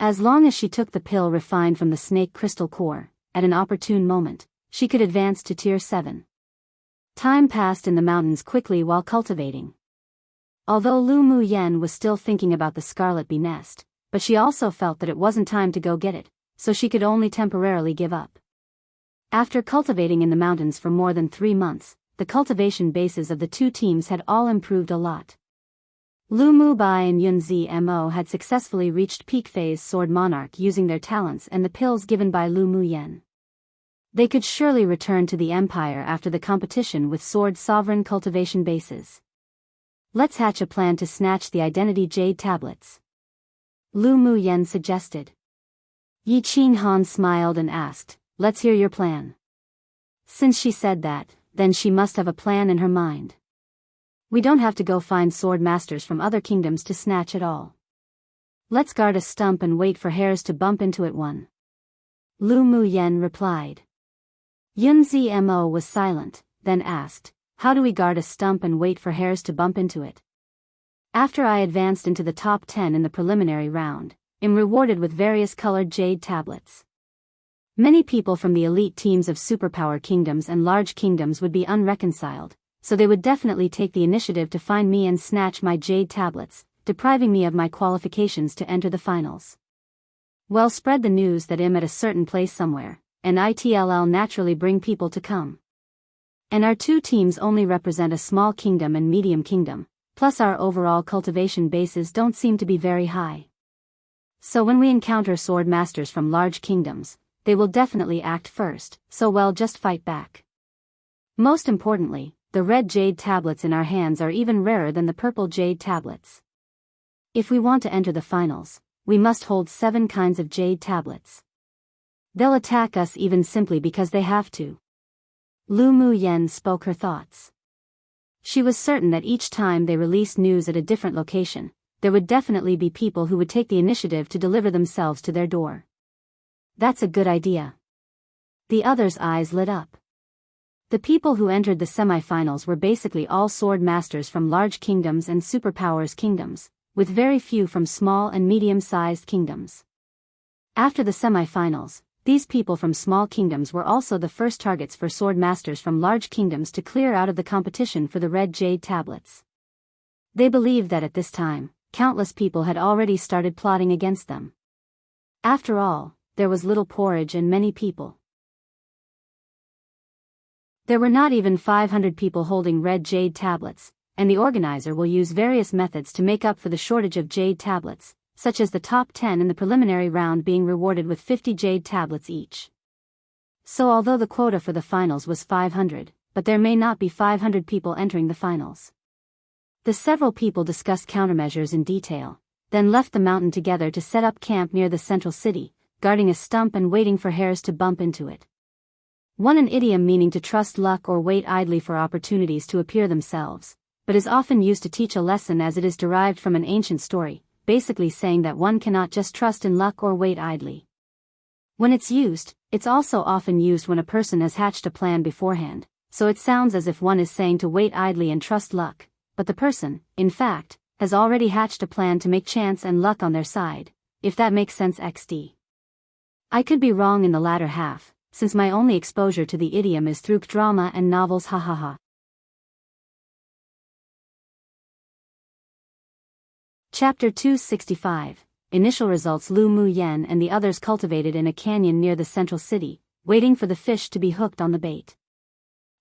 Speaker 1: As long as she took the pill refined from the snake crystal core, at an opportune moment, she could advance to tier 7. Time passed in the mountains quickly while cultivating. Although Lu Mu Yen was still thinking about the scarlet bee nest, but she also felt that it wasn't time to go get it, so she could only temporarily give up. After cultivating in the mountains for more than 3 months, the cultivation bases of the two teams had all improved a lot. Lu Mu Bai and Yun Zi Mo had successfully reached peak phase Sword Monarch using their talents and the pills given by Lu Mu Yen. They could surely return to the Empire after the competition with Sword Sovereign cultivation bases. Let's hatch a plan to snatch the identity jade tablets, Lu Mu Yen suggested. Yi Qin Han smiled and asked, let's hear your plan. Since she said that, then she must have a plan in her mind. We don't have to go find sword masters from other kingdoms to snatch it all. Let's guard a stump and wait for hares to bump into it. Lu Mu Yen replied. Yun Zi Mo was silent, then asked, how do we guard a stump and wait for hares to bump into it? After I advanced into the top 10 in the preliminary round, I'm rewarded with various colored jade tablets. Many people from the elite teams of superpower kingdoms and large kingdoms would be unreconciled, so they would definitely take the initiative to find me and snatch my jade tablets, depriving me of my qualifications to enter the finals. Well, spread the news that I'm at a certain place somewhere, and it'll naturally bring people to come. And our two teams only represent a small kingdom and medium kingdom, plus our overall cultivation bases don't seem to be very high. So when we encounter sword masters from large kingdoms, they will definitely act first, so well, just fight back. Most importantly, the red jade tablets in our hands are even rarer than the purple jade tablets. If we want to enter the finals, we must hold 7 kinds of jade tablets. They'll attack us even simply because they have to. Lu Mu Yen spoke her thoughts. She was certain that each time they released news at a different location, there would definitely be people who would take the initiative to deliver themselves to their door. That's a good idea. The others' eyes lit up. The people who entered the semi-finals were basically all sword masters from large kingdoms and superpowers kingdoms, with very few from small and medium-sized kingdoms. After the semi-finals, these people from small kingdoms were also the first targets for sword masters from large kingdoms to clear out of the competition for the red jade tablets. They believed that at this time, countless people had already started plotting against them. After all, there was little porridge and many people. There were not even 500 people holding red jade tablets, and the organizer will use various methods to make up for the shortage of jade tablets, such as the top 10 in the preliminary round being rewarded with 50 jade tablets each. So although the quota for the finals was 500, but there may not be 500 people entering the finals. The several people discussed countermeasures in detail, then left the mountain together to set up camp near the central city, guarding a stump and waiting for hares to bump into it. An idiom meaning to trust luck or wait idly for opportunities to appear themselves, but is often used to teach a lesson as it is derived from an ancient story, basically saying that one cannot just trust in luck or wait idly. When it's used, it's also often used when a person has hatched a plan beforehand, so it sounds as if one is saying to wait idly and trust luck, but the person, in fact, has already hatched a plan to make chance and luck on their side, if that makes sense XD. I could be wrong in the latter half, since my only exposure to the idiom is through drama and novels. Hahaha. Chapter 265. Initial results. Lu Mu Yen and the others cultivated in a canyon near the central city, waiting for the fish to be hooked on the bait.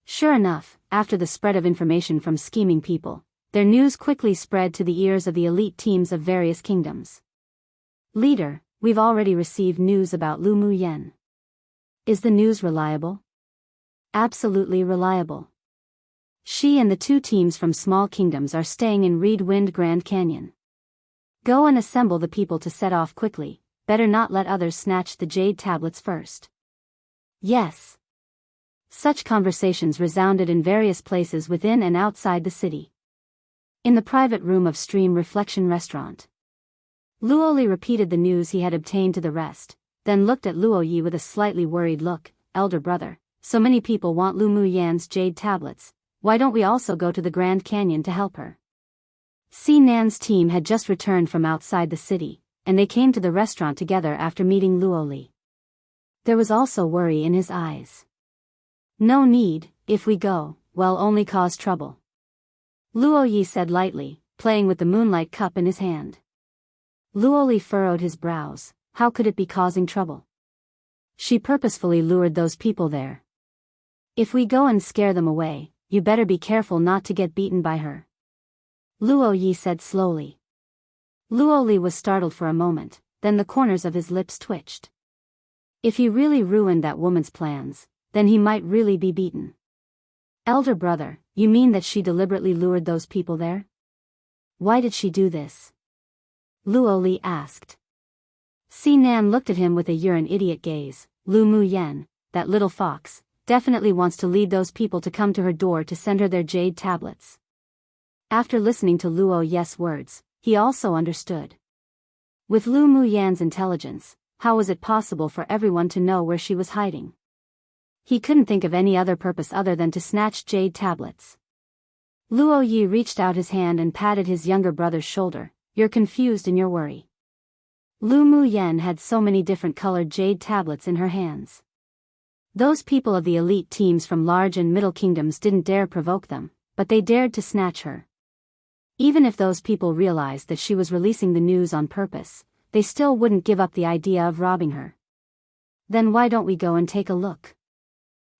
Speaker 1: Sure enough, after the spread of information from scheming people, their news quickly spread to the ears of the elite teams of various kingdoms. Leader, we've already received news about Lu Mu Yen. Is the news reliable? Absolutely reliable. She and the 2 teams from small kingdoms are staying in Reed Wind Grand Canyon. Go and assemble the people to set off quickly, better not let others snatch the jade tablets first. Yes. Such conversations resounded in various places within and outside the city. In the private room of Stream Reflection Restaurant. Luoli repeated the news he had obtained to the rest, then looked at Luo Yi with a slightly worried look. Elder brother, so many people want Lu Mu Yan's jade tablets, why don't we also go to the Grand Canyon to help her? Si Nan's team had just returned from outside the city, and they came to the restaurant together after meeting Luoli. There was also worry in his eyes. No need, if we go, we'll only cause trouble. Luo Yi said lightly, playing with the moonlight cup in his hand. Luoli furrowed his brows. How could it be causing trouble? She purposefully lured those people there. If we go and scare them away, you better be careful not to get beaten by her. Luo Yi said slowly. Luoli was startled for a moment, then the corners of his lips twitched. If he really ruined that woman's plans, then he might really be beaten. Elder brother, you mean that she deliberately lured those people there? Why did she do this? Luoli asked. Si Nan looked at him with a you're an idiot gaze. Lu Mu Yan, that little fox, definitely wants to lead those people to come to her door to send her their jade tablets. After listening to Luo Yi's words, he also understood. With Lu Mu Yan's intelligence, how was it possible for everyone to know where she was hiding? He couldn't think of any other purpose other than to snatch jade tablets. Luo Yi reached out his hand and patted his younger brother's shoulder. You're confused in your worry. Lu Mu Yan had so many different colored jade tablets in her hands. Those people of the elite teams from large and middle kingdoms didn't dare provoke them, but they dared to snatch her. Even if those people realized that she was releasing the news on purpose, they still wouldn't give up the idea of robbing her. Then why don't we go and take a look?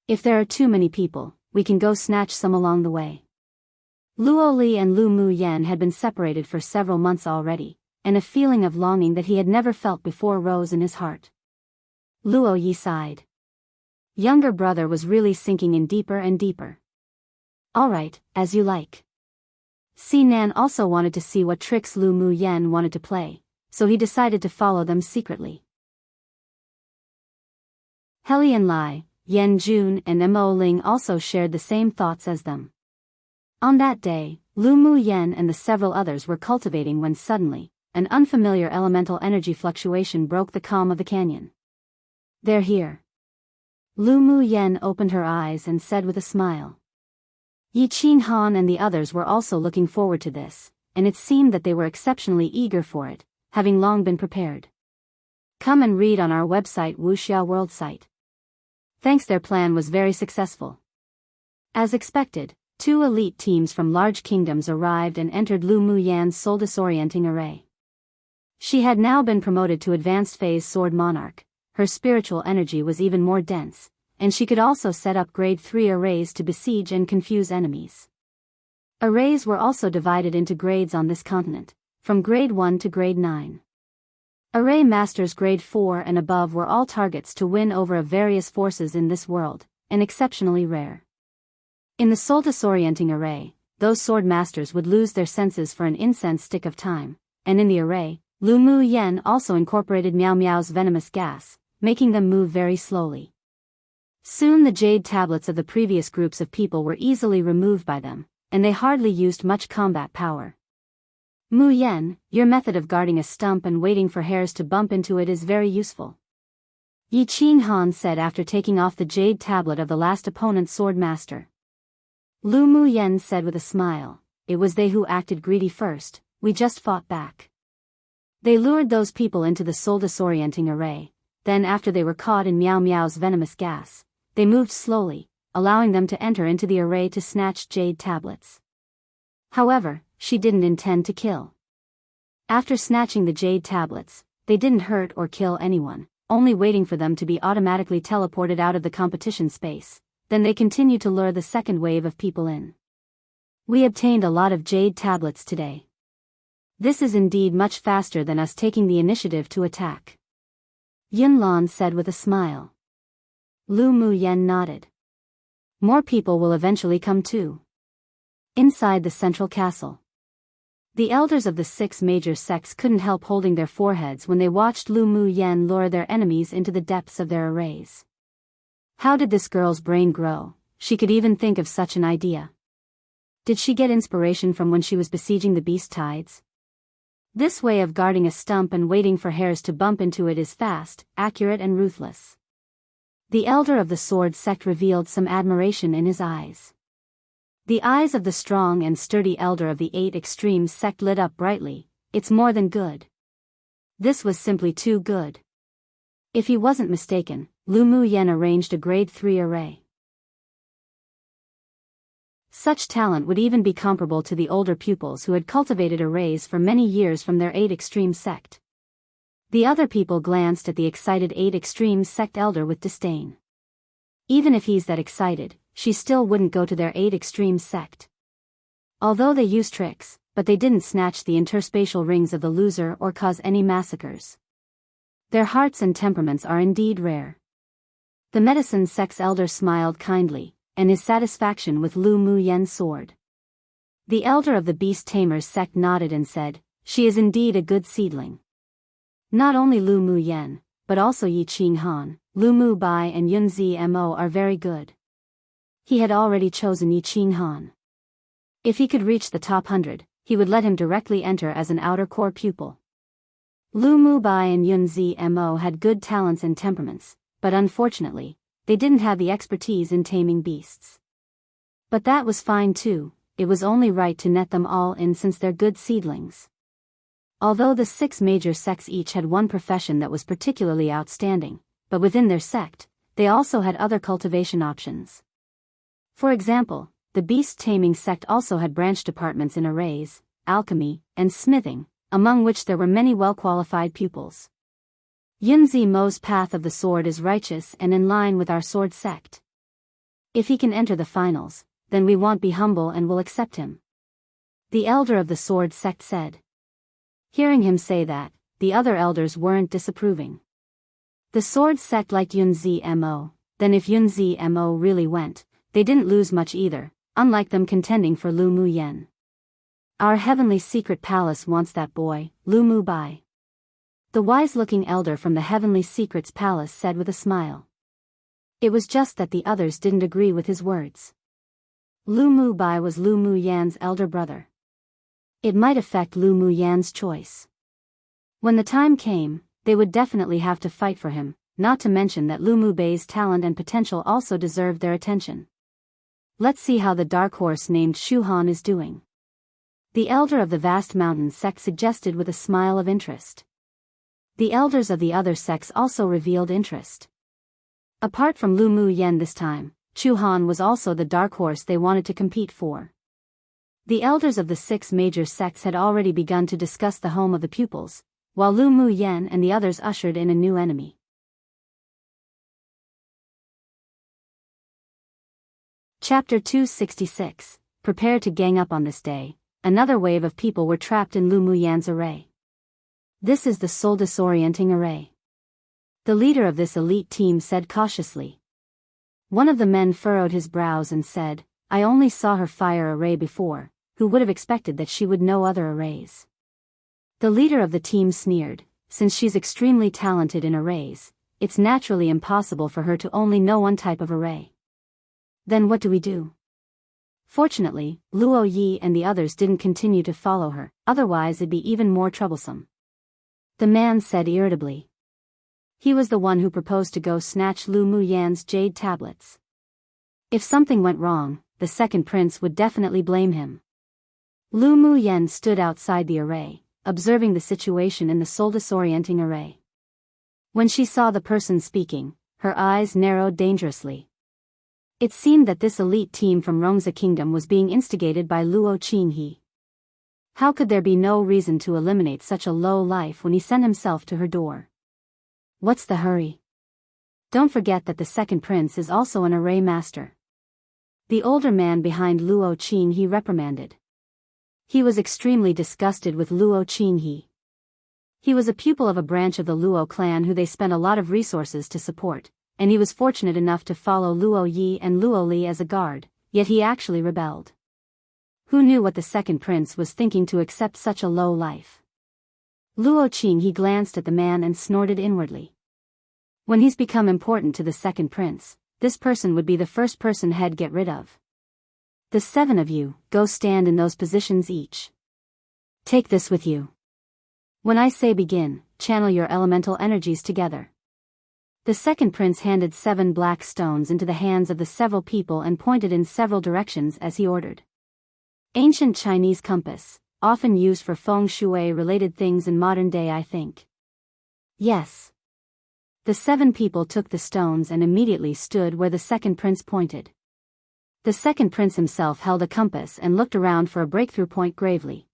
Speaker 1: If there are too many people, we can go snatch some along the way. Luo Li and Lu Mu Yan had been separated for several months already, and a feeling of longing that he had never felt before rose in his heart. Luo Yi sighed. Younger brother was really sinking in deeper and deeper. All right, as you like. Si Nan also wanted to see what tricks Lu Mu Yan wanted to play, so he decided to follow them secretly. Helian Lai, Yan Jun and Mo Ling also shared the same thoughts as them. On that day, Lu Mu Yan and the several others were cultivating when suddenly, an unfamiliar elemental energy fluctuation broke the calm of the canyon. They're here. Lu Mu Yan opened her eyes and said with a smile. Yi Qin Han and the others were also looking forward to this, and it seemed that they were exceptionally eager for it, having long been prepared. Come and read on our website Wuxia World site. Thanks, their plan was very successful. As expected, 2 elite teams from large kingdoms arrived and entered Lu Mu Yan's soul disorienting array. She had now been promoted to advanced phase sword monarch. Her spiritual energy was even more dense, and she could also set up grade 3 arrays to besiege and confuse enemies. Arrays were also divided into grades on this continent, from grade 1 to grade 9. Array masters grade 4 and above were all targets to win over various forces in this world, and exceptionally rare. In the soul disorienting array, those sword masters would lose their senses for an incense stick of time, and in the array, Lu Mu Yan also incorporated Miao Miao's venomous gas, making them move very slowly. Soon the jade tablets of the previous groups of people were easily removed by them, and they hardly used much combat power. Mu Yan, your method of guarding a stump and waiting for hairs to bump into it is very useful. Yi Qin Han said after taking off the jade tablet of the last opponent's sword master. Lu Mu Yan said with a smile, it was they who acted greedy first, we just fought back. They lured those people into the soul disorienting array, then after they were caught in Miao Miao's venomous gas, they moved slowly, allowing them to enter into the array to snatch jade tablets. However, she didn't intend to kill. After snatching the jade tablets, they didn't hurt or kill anyone, only waiting for them to be automatically teleported out of the competition space. Then they continued to lure the second wave of people in. We obtained a lot of jade tablets today. This is indeed much faster than us taking the initiative to attack. Yunlan said with a smile. Lu Mu Yan nodded. More people will eventually come too. Inside the central castle, the elders of the 6 major sects couldn't help holding their foreheads when they watched Lu Mu Yan lure their enemies into the depths of their arrays. How did this girl's brain grow? She could even think of such an idea. Did she get inspiration from when she was besieging the beast tides? This way of guarding a stump and waiting for hairs to bump into it is fast, accurate and ruthless. The elder of the sword sect revealed some admiration in his eyes. The eyes of the strong and sturdy elder of the 8 Extremes sect lit up brightly. It's more than good. This was simply too good. If he wasn't mistaken, Lu Mu Yen arranged a grade 3 array. Such talent would even be comparable to the older pupils who had cultivated arrays for many years from their 8 Extremes sect. The other people glanced at the excited 8 Extremes sect elder with disdain. Even if he's that excited, she still wouldn't go to their 8 Extremes sect. Although they used tricks, but they didn't snatch the interspatial rings of the loser or cause any massacres. Their hearts and temperaments are indeed rare. The medicine sect's elder smiled kindly, and his satisfaction with Lu Mu Yen's sword. The elder of the beast tamers sect nodded and said, "She is indeed a good seedling." Not only Lu Mu Yen, but also Yi Qing Han, Lu Mu Bai and Yun Zi Mo are very good. He had already chosen Yi Qing Han. If he could reach the top 100, he would let him directly enter as an outer core pupil. Lu Mu Bai and Yun Zi Mo had good talents and temperaments, but unfortunately, they didn't have the expertise in taming beasts. But that was fine too, it was only right to net them all in since they're good seedlings. Although the 6 major sects each had one profession that was particularly outstanding, but within their sect, they also had other cultivation options. For example, the beast taming sect also had branch departments in arrays, alchemy, and smithing, among which there were many well-qualified pupils. Yunzi Mo's path of the sword is righteous and in line with our sword sect. If he can enter the finals, then we won't be humble and will accept him. The elder of the sword sect said. Hearing him say that, the other elders weren't disapproving. The sword sect liked Yunzi Mo, then if Yunzi Mo really went, they didn't lose much either, unlike them contending for Lu Mu Yen. Our heavenly secret palace wants that boy, Lu Mu Bai. The wise-looking elder from the Heavenly Secrets Palace said with a smile. It was just that the others didn't agree with his words. Lu Mu Bai was Lu Mu Yan's elder brother. It might affect Lu Mu Yan's choice. When the time came, they would definitely have to fight for him, not to mention that Lu Mu Bai's talent and potential also deserved their attention. Let's see how the dark horse named Shu Han is doing. The elder of the vast mountain sect suggested with a smile of interest. The elders of the other sects also revealed interest. Apart from Lu Mu Yen this time, Chu Han was also the dark horse they wanted to compete for. The elders of the 6 major sects had already begun to discuss the home of the pupils, while Lu Mu Yen and the others ushered in a new enemy. Chapter 266, Prepare to gang up on this day. Another wave of people were trapped in Lu Mu Yan's array. This is the soul disorienting array. The leader of this elite team said cautiously. One of the men furrowed his brows and said, I only saw her fire array before, who would have expected that she would know other arrays? The leader of the team sneered, since she's extremely talented in arrays, it's naturally impossible for her to only know one type of array. Then what do we do? Fortunately, Luo Yi and the others didn't continue to follow her, otherwise it'd be even more troublesome. The man said irritably. He was the one who proposed to go snatch Lu Mu Yan's jade tablets. If something went wrong, the second prince would definitely blame him. Lu Mu Yan stood outside the array, observing the situation in the soul disorienting array. When she saw the person speaking, her eyes narrowed dangerously. It seemed that this elite team from Rongza Kingdom was being instigated by Luo Qinghe. How could there be no reason to eliminate such a low life when he sent himself to her door? What's the hurry? Don't forget that the second prince is also an array master. The older man behind Luo Qinghe reprimanded. He was extremely disgusted with Luo Qinghe. He was a pupil of a branch of the Luo clan who they spent a lot of resources to support, and he was fortunate enough to follow Luo Yi and Luo Li as a guard, yet he actually rebelled. Who knew what the second prince was thinking to accept such a low life? Luo Qinghe glanced at the man and snorted inwardly. When he's become important to the second prince, this person would be the first person he'd get rid of. The 7 of you, go stand in those positions each. Take this with you. When I say begin, channel your elemental energies together. The second prince handed 7 black stones into the hands of the several people and pointed in several directions as he ordered. Ancient Chinese compass, often used for feng shui-related things in modern day, I think. Yes. The 7 people took the stones and immediately stood where the second prince pointed. The second prince himself held a compass and looked around for a breakthrough point gravely.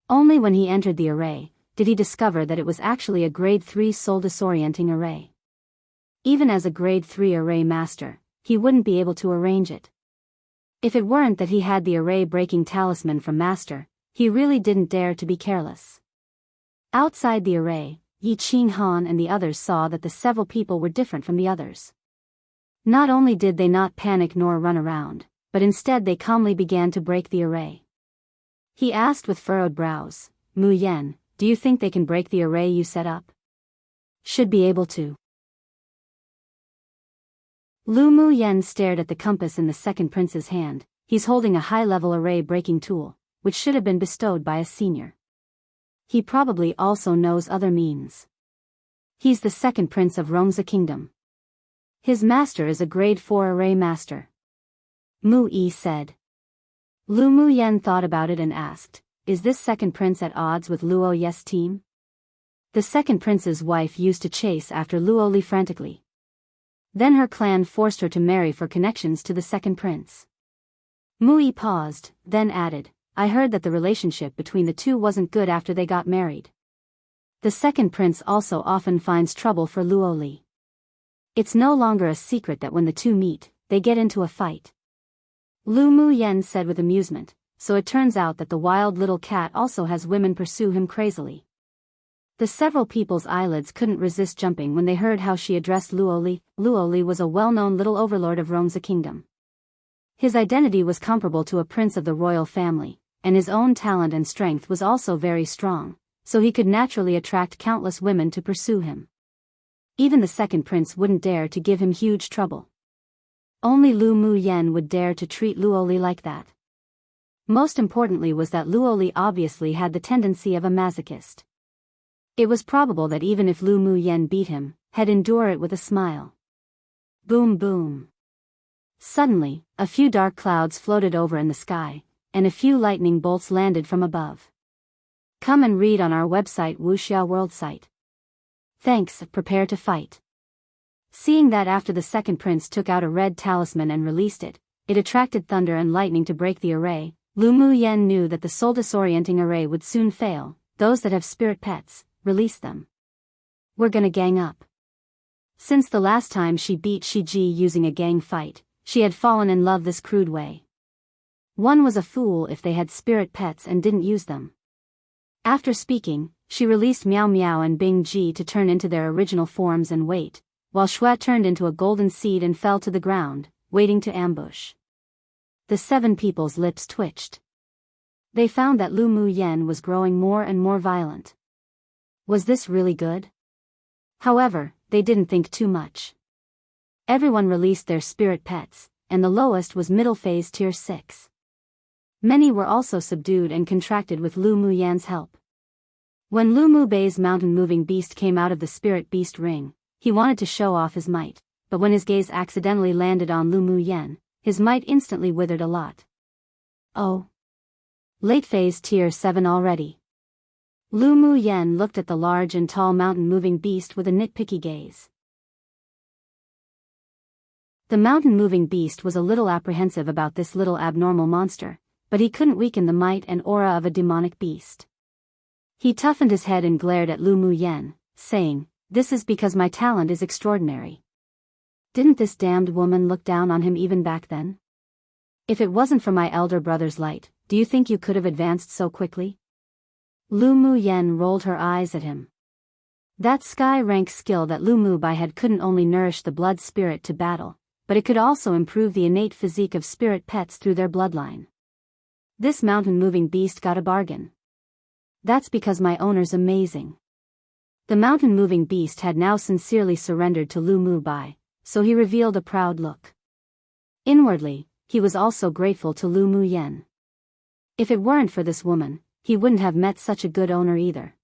Speaker 1: Only when he entered the array did he discover that it was actually a grade 3 soul disorienting array. Even as a grade 3 array master, he wouldn't be able to arrange it. If it weren't that he had the array-breaking talisman from Master, he really didn't dare to be careless. Outside the array, Yi Qinghan and the others saw that the several people were different from the others. Not only did they not panic nor run around, but instead they calmly began to break the array. He asked with furrowed brows, Mu Yan, do you think they can break the array you set up? Should be able to. Lu Mu Yan stared at the compass in the second prince's hand. He's holding a high-level array-breaking tool, which should have been bestowed by a senior. He probably also knows other means. He's the second prince of Rongzi Kingdom. His master is a grade 4 array master. Mu Yi said. Lu Mu Yan thought about it and asked, is this second prince at odds with Luo Ye's team? The second prince's wife used to chase after Luo Li frantically. Then her clan forced her to marry for connections to the second prince. Mu Yi paused, then added, I heard that the relationship between the two wasn't good after they got married. The second prince also often finds trouble for Luo Li. It's no longer a secret that when the two meet, they get into a fight. Lu Mu Yan said with amusement, so it turns out that the wild little cat also has women pursue him crazily. The several people's eyelids couldn't resist jumping when they heard how she addressed Luo Li. Luo Li was a well-known little overlord of Rongzi Kingdom. His identity was comparable to a prince of the royal family, and his own talent and strength was also very strong, so he could naturally attract countless women to pursue him. Even the second prince wouldn't dare to give him huge trouble. Only Lu Mu Yan would dare to treat Luo Li like that. Most importantly was that Luo Li obviously had the tendency of a masochist. It was probable that even if Lu Mu Yan beat him, he'd endure it with a smile. Boom boom. Suddenly, a few dark clouds floated over in the sky, and a few lightning bolts landed from above. Come and read on our website Wuxia World site. Thanks, prepare to fight. Seeing that after the second prince took out a red talisman and released it, it attracted thunder and lightning to break the array, Lu Mu Yan knew that the soul disorienting array would soon fail. Those that have spirit pets, release them. We're gonna gang up. Since the last time she beat Shi Ji using a gang fight, she had fallen in love this crude way. One was a fool if they had spirit pets and didn't use them. After speaking, she released Miao Miao and Bing Ji to turn into their original forms and wait, while Shui turned into a golden seed and fell to the ground, waiting to ambush. The 7 people's lips twitched. They found that Lu Mu Yan was growing more and more violent. Was this really good? However, they didn't think too much. Everyone released their spirit pets, and the lowest was middle phase tier 6. Many were also subdued and contracted with Lu Mu Yan's help. When Lu Mu Bei's mountain-moving beast came out of the spirit beast ring, he wanted to show off his might, but when his gaze accidentally landed on Lu Mu Yan, his might instantly withered a lot. Oh. Late phase tier 7 already. Lu Mu Yan looked at the large and tall mountain-moving beast with a nitpicky gaze. The mountain-moving beast was a little apprehensive about this little abnormal monster, but he couldn't weaken the might and aura of a demonic beast. He toughened his head and glared at Lu Mu Yan, saying, "This is because my talent is extraordinary. Didn't this damned woman look down on him even back then? If it wasn't for my elder brother's light, do you think you could have advanced so quickly?" Lu Mu Yan rolled her eyes at him. That sky-rank skill that Lu Mu Bai had couldn't only nourish the blood spirit to battle, but it could also improve the innate physique of spirit pets through their bloodline. This mountain-moving beast got a bargain. That's because my owner's amazing. The mountain-moving beast had now sincerely surrendered to Lu Mu Bai, so he revealed a proud look. Inwardly, he was also grateful to Lu Mu Yan. If it weren't for this woman, he wouldn't have met such a good owner either.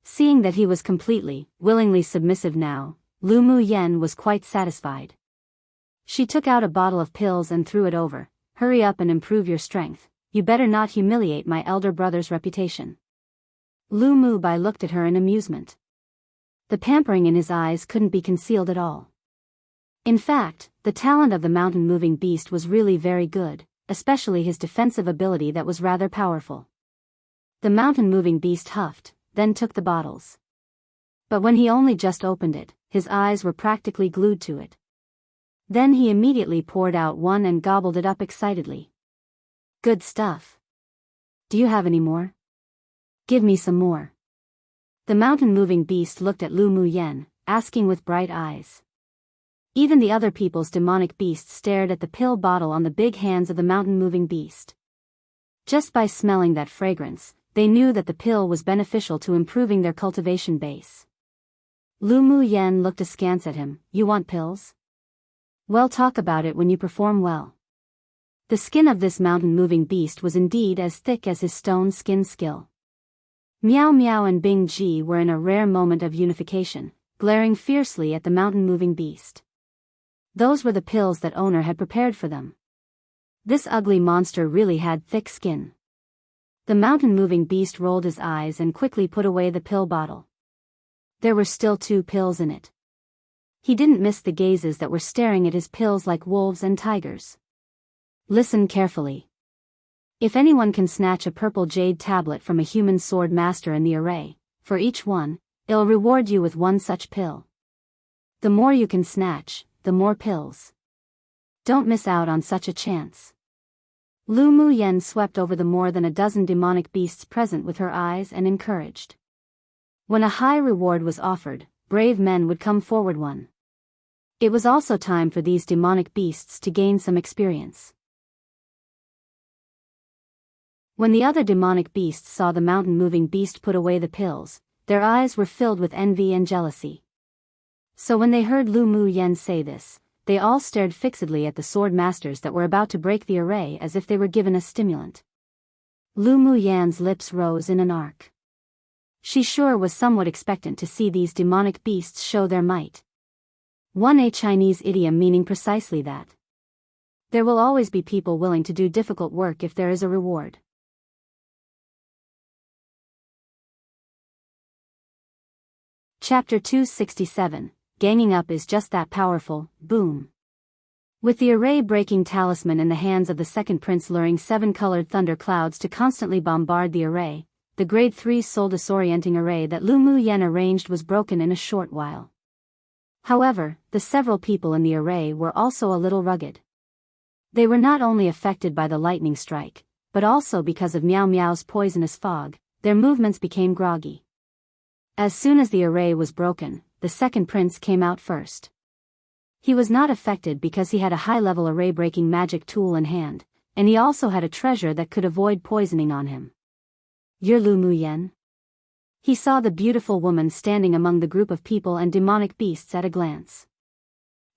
Speaker 1: Seeing that he was completely, willingly submissive now, Lu Mu Yen was quite satisfied. She took out a bottle of pills and threw it over. Hurry up and improve your strength. You better not humiliate my elder brother's reputation. Lu Mu Bai looked at her in amusement. The pampering in his eyes couldn't be concealed at all. In fact, the talent of the mountain-moving beast was really very good, especially his defensive ability that was rather powerful. The mountain-moving beast huffed, then took the bottles. But when he only just opened it, his eyes were practically glued to it. Then he immediately poured out one and gobbled it up excitedly. Good stuff. Do you have any more? Give me some more. The mountain-moving beast looked at Lu Mu Yen, asking with bright eyes. Even the other people's demonic beasts stared at the pill bottle on the big hands of the mountain-moving beast. Just by smelling that fragrance, they knew that the pill was beneficial to improving their cultivation base. Lu Mu Yen looked askance at him. You want pills? Well, talk about it when you perform well. The skin of this mountain-moving beast was indeed as thick as his stone skin skill. Miao Miao and Bing Ji were in a rare moment of unification, glaring fiercely at the mountain-moving beast. Those were the pills that owner had prepared for them. This ugly monster really had thick skin. The mountain-moving beast rolled his eyes and quickly put away the pill bottle. There were still 2 pills in it. He didn't miss the gazes that were staring at his pills like wolves and tigers. Listen carefully. If anyone can snatch a purple jade tablet from a human sword master in the array, for each one, it'll reward you with 1 such pill. The more you can snatch, the more pills. Don't miss out on such a chance. Lu Mu Yen swept over the more than a dozen demonic beasts present with her eyes and encouraged. When a high reward was offered, brave men would come forward one. It was also time for these demonic beasts to gain some experience. When the other demonic beasts saw the mountain-moving beast put away the pills, their eyes were filled with envy and jealousy. So when they heard Lu Mu Yen say this, they all stared fixedly at the sword masters that were about to break the array as if they were given a stimulant. Lu Mu Yan's lips rose in an arc. She sure was somewhat expectant to see these demonic beasts show their might. A Chinese idiom meaning precisely that. There will always be people willing to do difficult work if there is a reward. Chapter 267, Ganging Up is Just That Powerful, Boom. With the array-breaking talisman in the hands of the second prince luring 7-colored thunder clouds to constantly bombard the array, the grade 3 soul-disorienting array that Lu Mu Yen arranged was broken in a short while. However, the several people in the array were also a little rugged. They were not only affected by the lightning strike, but also because of Miao Miao's poisonous fog, their movements became groggy. As soon as the array was broken, the second prince came out first. He was not affected because he had a high-level array-breaking magic tool in hand, and he also had a treasure that could avoid poisoning on him. You're Lu Mu Yen? He saw the beautiful woman standing among the group of people and demonic beasts at a glance.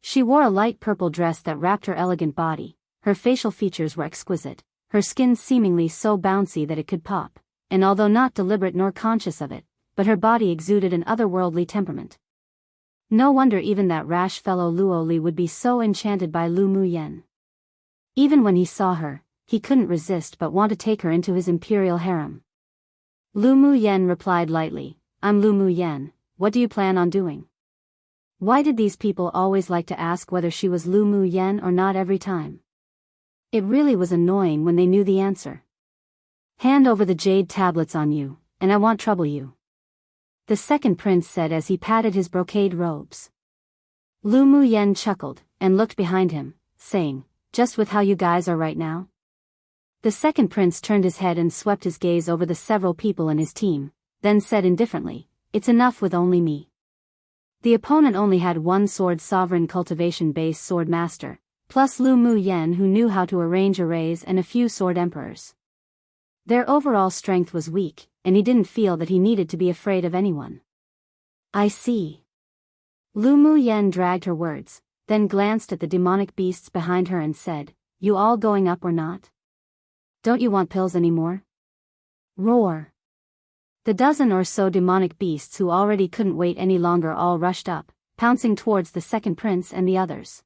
Speaker 1: She wore a light purple dress that wrapped her elegant body, her facial features were exquisite, her skin seemingly so bouncy that it could pop, and although not deliberate nor conscious of it, but her body exuded an otherworldly temperament. No wonder even that rash fellow Luo Li would be so enchanted by Lu Mu Yen. Even when he saw her, he couldn't resist but want to take her into his imperial harem. Lu Mu Yen replied lightly, I'm Lu Mu Yen, what do you plan on doing? Why did these people always like to ask whether she was Lu Mu Yen or not every time? It really was annoying when they knew the answer. Hand over the jade tablets on you, and I won't trouble you. The second prince said as he patted his brocade robes. Lu Mu Yen chuckled, and looked behind him, saying, just with how you guys are right now? The second prince turned his head and swept his gaze over the several people in his team, then said indifferently, it's enough with only me. The opponent only had 1 sword sovereign cultivation base sword master, plus Lu Mu Yen who knew how to arrange arrays and a few sword emperors. Their overall strength was weak, and he didn't feel that he needed to be afraid of anyone. I see. Lu Mu Yen dragged her words, then glanced at the demonic beasts behind her and said, you all going up or not? Don't you want pills anymore? Roar. The dozen or so demonic beasts who already couldn't wait any longer all rushed up, pouncing towards the second prince and the others.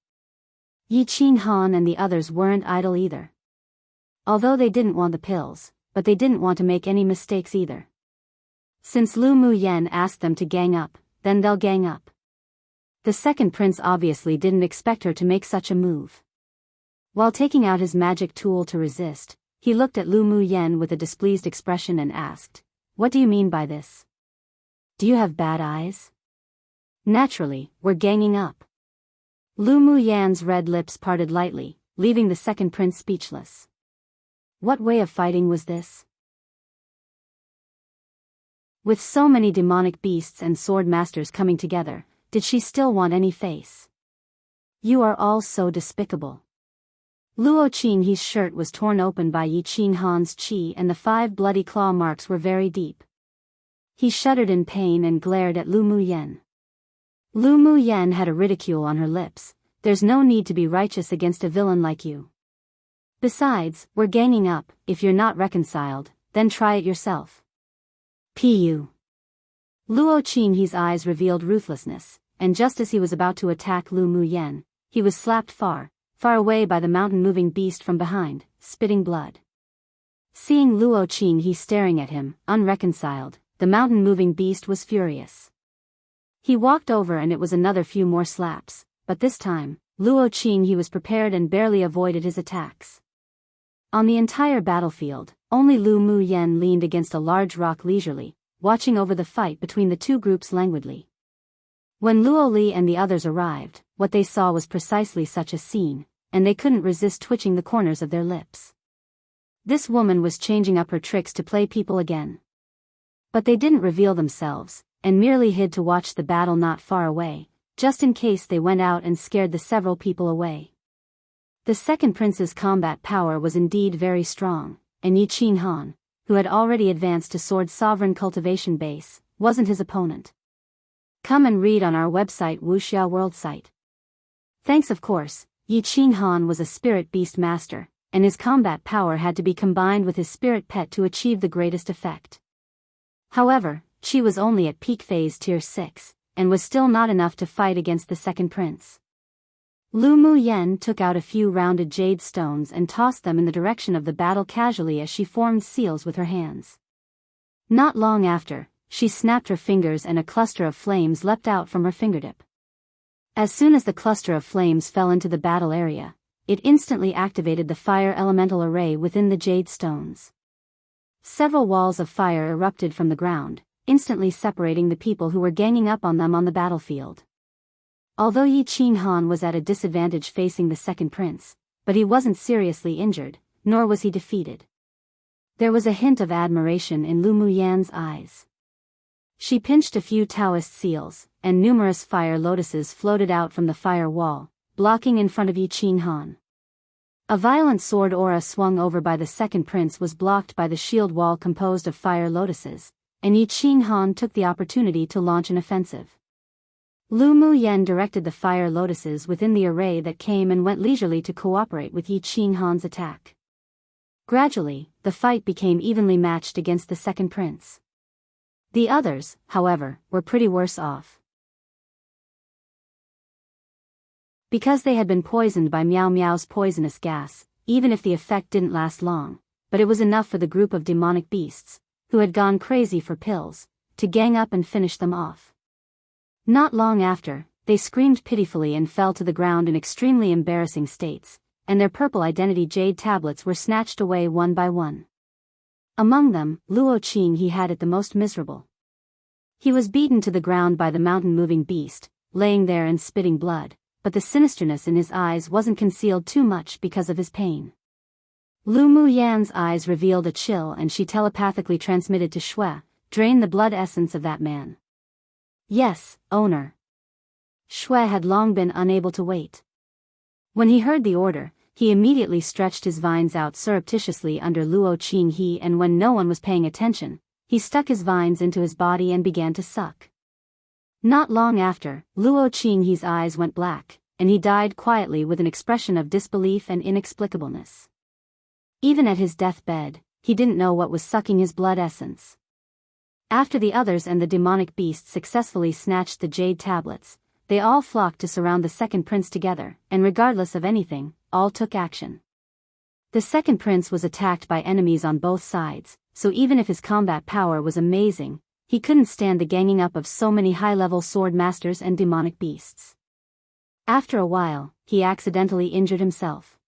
Speaker 1: Yi Qinghan and the others weren't idle either. Although they didn't want the pills, but they didn't want to make any mistakes either. Since Lu Muyen asked them to gang up, then they'll gang up. The second prince obviously didn't expect her to make such a move. While taking out his magic tool to resist, he looked at Lu Muyen with a displeased expression and asked, "What do you mean by this? Do you have bad eyes?" "Naturally, we're ganging up." Lu Muyen's red lips parted lightly, leaving the second prince speechless. What way of fighting was this? With so many demonic beasts and sword masters coming together, did she still want any face? You are all so despicable. Luo Qinghe's shirt was torn open by Yi Qinghan's qi and the 5 bloody claw marks were very deep. He shuddered in pain and glared at Lu Muyen. Lu Muyen had a ridicule on her lips. "There's no need to be righteous against a villain like you. Besides, we're ganging up. If you're not reconciled, then try it yourself." Pu. Luo Qinghe's eyes revealed ruthlessness, and just as he was about to attack Lu Muyen, he was slapped far away by the mountain-moving beast from behind, spitting blood. Seeing Luo Qinghe staring at him, unreconciled, the mountain-moving beast was furious. He walked over and it was another few more slaps, but this time, Luo Qinghe was prepared and barely avoided his attacks. On the entire battlefield, only Lu Muyen leaned against a large rock leisurely, watching over the fight between the two groups languidly. When Luo Li and the others arrived, what they saw was precisely such a scene, and they couldn't resist twitching the corners of their lips. This woman was changing up her tricks to play people again. But they didn't reveal themselves, and merely hid to watch the battle not far away, just in case they went out and scared the several people away. The second prince's combat power was indeed very strong, and Yi Qinghan, who had already advanced to sword sovereign cultivation base, wasn't his opponent. Come and read on our website Wuxia World site. Thanks of course, Yi Qinghan was a spirit beast master, and his combat power had to be combined with his spirit pet to achieve the greatest effect. However, she was only at peak phase tier 6, and was still not enough to fight against the second prince. Lu Muyen took out a few rounded jade stones and tossed them in the direction of the battle casually as she formed seals with her hands. Not long after, she snapped her fingers and a cluster of flames leapt out from her fingertip. As soon as the cluster of flames fell into the battle area, it instantly activated the fire elemental array within the jade stones. Several walls of fire erupted from the ground, instantly separating the people who were ganging up on them on the battlefield. Although Yi Qinghan was at a disadvantage facing the second prince, but he wasn't seriously injured, nor was he defeated. There was a hint of admiration in Lu Muyen's eyes. She pinched a few Taoist seals, and numerous fire lotuses floated out from the fire wall, blocking in front of Yi Qinghan. A violent sword aura swung over by the second prince was blocked by the shield wall composed of fire lotuses, and Yi Qinghan took the opportunity to launch an offensive. Lu Muyen directed the fire lotuses within the array that came and went leisurely to cooperate with Yi Qinghan's attack. Gradually, the fight became evenly matched against the second prince. The others, however, were pretty worse off. Because they had been poisoned by Miao Miao's poisonous gas, even if the effect didn't last long, but it was enough for the group of demonic beasts, who had gone crazy for pills, to gang up and finish them off. Not long after, they screamed pitifully and fell to the ground in extremely embarrassing states, and their purple identity jade tablets were snatched away one by one. Among them, Luo Qinghe had it the most miserable. He was beaten to the ground by the mountain-moving beast, laying there and spitting blood, but the sinisterness in his eyes wasn't concealed too much because of his pain. Lu Muyen's eyes revealed a chill and she telepathically transmitted to Shui, "Drain the blood essence of that man." "Yes, owner." Shui had long been unable to wait. When he heard the order, he immediately stretched his vines out surreptitiously under Luo Qinghe, and when no one was paying attention, he stuck his vines into his body and began to suck. Not long after, Luo Qinghe's eyes went black, and he died quietly with an expression of disbelief and inexplicableness. Even at his deathbed, he didn't know what was sucking his blood essence. After the others and the demonic beast successfully snatched the jade tablets, they all flocked to surround the second prince together, and regardless of anything, all took action. The second prince was attacked by enemies on both sides, so even if his combat power was amazing, he couldn't stand the ganging up of so many high-level sword masters and demonic beasts. After a while, he accidentally injured himself.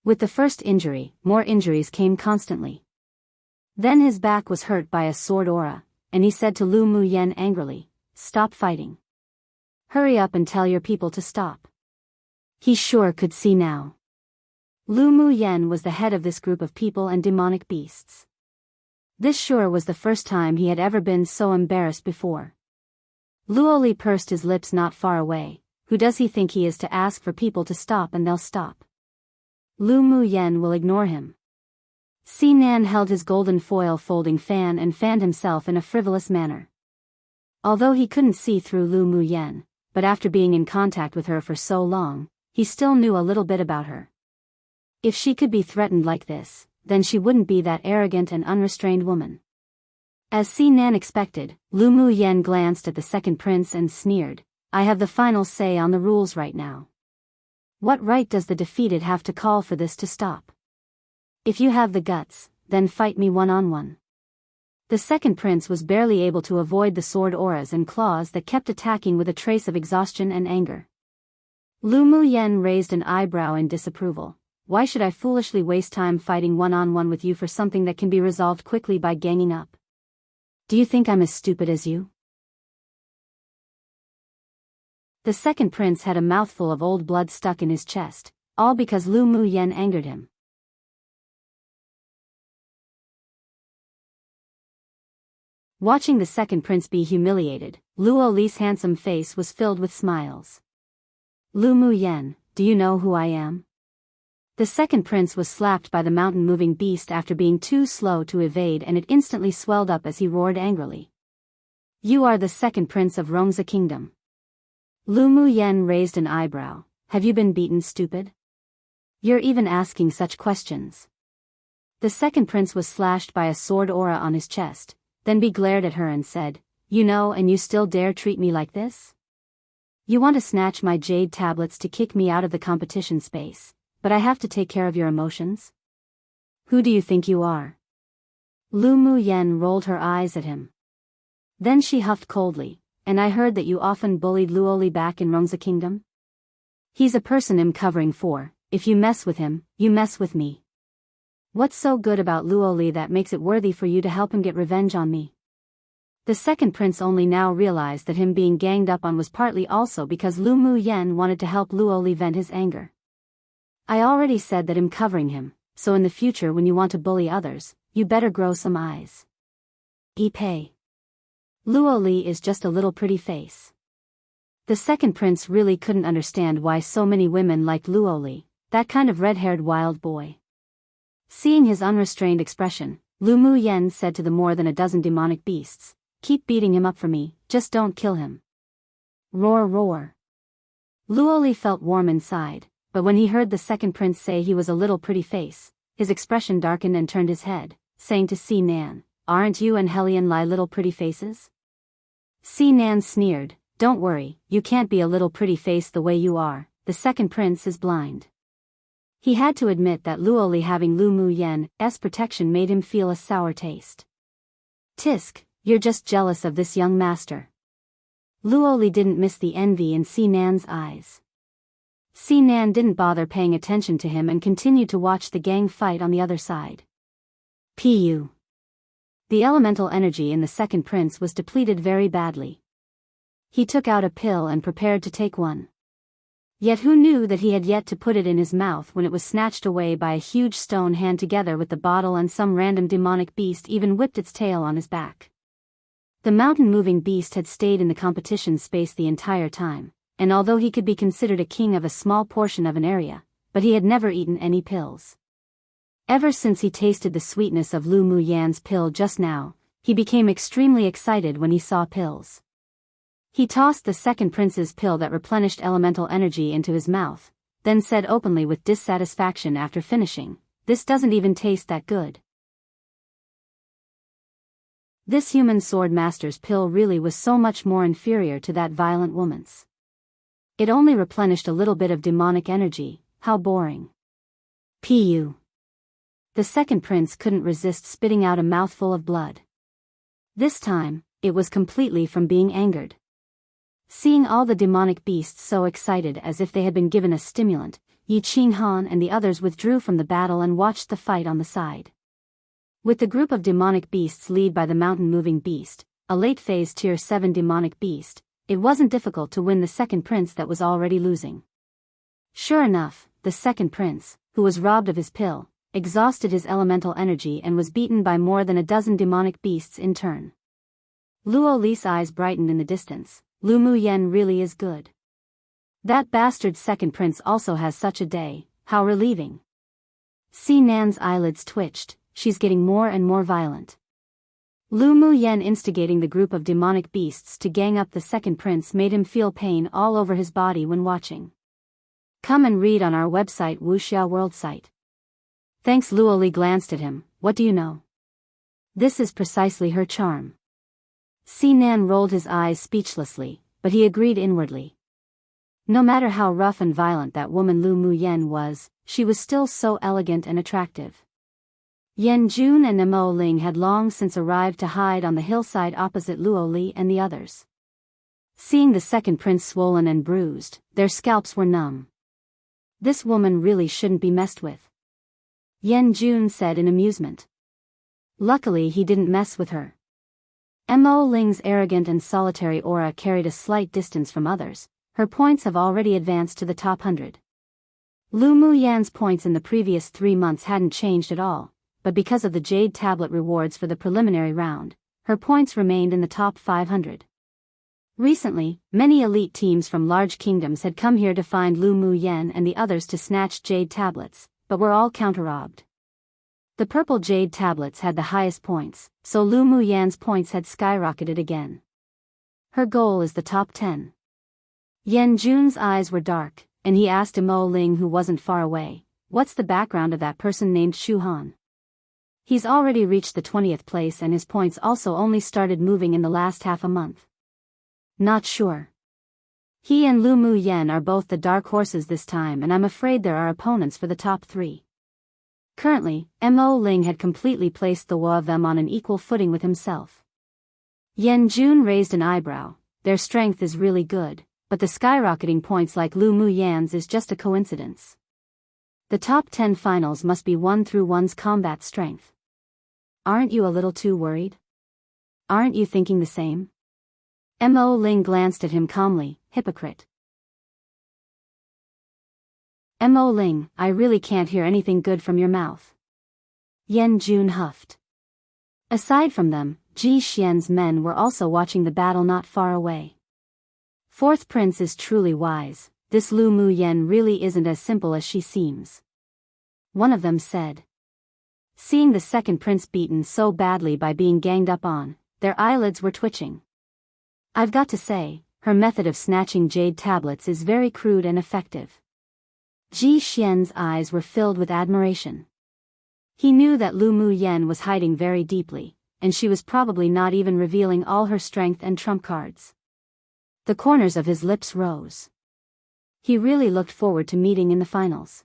Speaker 1: With the first injury, more injuries came constantly. Then his back was hurt by a sword aura, and he said to Lu Muyen angrily, "Stop fighting. Hurry up and tell your people to stop." He sure could see now. Lu Muyen was the head of this group of people and demonic beasts. This sure was the first time he had ever been so embarrassed before. Luoli pursed his lips not far away. Who does he think he is to ask for people to stop and they'll stop? Lu Muyen will ignore him. Sinan held his golden foil folding fan and fanned himself in a frivolous manner. Although he couldn't see through Lu Muyen, but after being in contact with her for so long, he still knew a little bit about her. If she could be threatened like this, then she wouldn't be that arrogant and unrestrained woman. As Sinan expected, Lu Muyen glanced at the second prince and sneered, "I have the final say on the rules right now. What right does the defeated have to call for this to stop? If you have the guts, then fight me one-on-one." The second prince was barely able to avoid the sword auras and claws that kept attacking with a trace of exhaustion and anger. Lu Muyen raised an eyebrow in disapproval. "Why should I foolishly waste time fighting one-on-one with you for something that can be resolved quickly by ganging up? Do you think I'm as stupid as you?" The second prince had a mouthful of old blood stuck in his chest, all because Lu Muyen angered him. Watching the second prince be humiliated, Luo Li's handsome face was filled with smiles. "Lu Muyen, do you know who I am?" The second prince was slapped by the mountain-moving beast after being too slow to evade, and it instantly swelled up as he roared angrily. "You are the second prince of Rongza Kingdom." Lu Muyen raised an eyebrow. "Have you been beaten, stupid? You're even asking such questions." The second prince was slashed by a sword aura on his chest, then Bi glared at her and said, "You know, and you still dare treat me like this? You want to snatch my jade tablets to kick me out of the competition space, but I have to take care of your emotions? Who do you think you are?" Lu Muyen rolled her eyes at him. Then she huffed coldly, "And I heard that you often bullied Luoli back in Rongza Kingdom? He's a person I'm covering for. If you mess with him, you mess with me. What's so good about Luoli that makes it worthy for you to help him get revenge on me?" The second prince only now realized that him being ganged up on was partly also because Lu Muyen wanted to help Luoli vent his anger. "I already said that I'm covering him, so in the future when you want to bully others, you better grow some eyes. Pay. Luoli is just a little pretty face." The second prince really couldn't understand why so many women liked Luoli, that kind of red-haired wild boy. Seeing his unrestrained expression, Lu Muyen said to the more than a dozen demonic beasts, "Keep beating him up for me, just don't kill him." Roar roar. Luoli felt warm inside, but when he heard the second prince say he was a little pretty face, his expression darkened and turned his head, saying to Sinan, "Aren't you and Helion Lai little pretty faces?" Sinan sneered, "Don't worry, you can't be a little pretty face the way you are, the second prince is blind." He had to admit that Luoli having Lu Muyen's protection made him feel a sour taste. "Tisk, you're just jealous of this young master." Luoli didn't miss the envy in Sinan's eyes. Sinan didn't bother paying attention to him and continued to watch the gang fight on the other side. Pu. The elemental energy in the second prince was depleted very badly. He took out a pill and prepared to take one. Yet who knew that he had yet to put it in his mouth when it was snatched away by a huge stone hand together with the bottle, and some random demonic beast even whipped its tail on his back. The mountain-moving beast had stayed in the competition space the entire time, and although he could be considered a king of a small portion of an area, but he had never eaten any pills. Ever since he tasted the sweetness of Lu Muyen's pill just now, he became extremely excited when he saw pills. He tossed the second prince's pill that replenished elemental energy into his mouth, then said openly with dissatisfaction after finishing, "This doesn't even taste that good." This human sword master's pill really was so much more inferior to that violent woman's. It only replenished a little bit of demonic energy. How boring. Pu. The second prince couldn't resist spitting out a mouthful of blood. This time, it was completely from being angered. Seeing all the demonic beasts so excited as if they had been given a stimulant, Yi Qinghan and the others withdrew from the battle and watched the fight on the side. With the group of demonic beasts led by the mountain-moving beast, a late-phase Tier 7 demonic beast, it wasn't difficult to win the second prince that was already losing. Sure enough, the second prince, who was robbed of his pill, exhausted his elemental energy and was beaten by more than a dozen demonic beasts in turn. Luo Li's eyes brightened in the distance. Lu Muyen really is good. That bastard second prince also has such a day, how relieving. Si Nan's eyelids twitched, she's getting more and more violent. Lu Muyen instigating the group of demonic beasts to gang up the second prince made him feel pain all over his body when watching. Come and read on our website Wuxia World site. Thanks. Luo Li glanced at him. What do you know? This is precisely her charm. Si Nan rolled his eyes speechlessly, but he agreed inwardly. No matter how rough and violent that woman Lu Muyen was, she was still so elegant and attractive. Yan Jun and Mo Ling had long since arrived to hide on the hillside opposite Luo Li and the others. Seeing the second prince swollen and bruised, their scalps were numb. This woman really shouldn't be messed with, Yan Jun said in amusement. Luckily he didn't mess with her. Mo Ling's arrogant and solitary aura carried a slight distance from others. Her points have already advanced to the top 100. Lu Muyan's points in the previous 3 months hadn't changed at all, but because of the Jade Tablet rewards for the preliminary round, her points remained in the top 500. Recently, many elite teams from large kingdoms had come here to find Lu Muyan and the others to snatch Jade Tablets, but were all counter-robbed. The purple Jade Tablets had the highest points, so Lu Muyan's points had skyrocketed again. Her goal is the top 10. Yan Jun's eyes were dark, and he asked Mo Ling, who wasn't far away, what's the background of that person named Shu Han? He's already reached the 20th place and his points also only started moving in the last half a month. Not sure. He and Lu Muyen are both the dark horses this time, and I'm afraid they're our opponents for the top 3. Currently, Mo Ling had completely placed the Wa of them on an equal footing with himself. Yan Jun raised an eyebrow. Their strength is really good, but the skyrocketing points like Lu Muyan's is just a coincidence. The top 10 finals must be won through one's combat strength. Aren't you a little too worried? Aren't you thinking the same? Mo Ling glanced at him calmly. Hypocrite. Mo Ling, I really can't hear anything good from your mouth. Yan Jun huffed. Aside from them, Ji Xian's men were also watching the battle not far away. Fourth prince is truly wise. This Lu Muyen really isn't as simple as she seems. One of them said. Seeing the second prince beaten so badly by being ganged up on, their eyelids were twitching. I've got to say, her method of snatching Jade Tablets is very crude and effective. Ji Xian's eyes were filled with admiration. He knew that Lu Muyen was hiding very deeply, and she was probably not even revealing all her strength and trump cards. The corners of his lips rose. He really looked forward to meeting in the finals.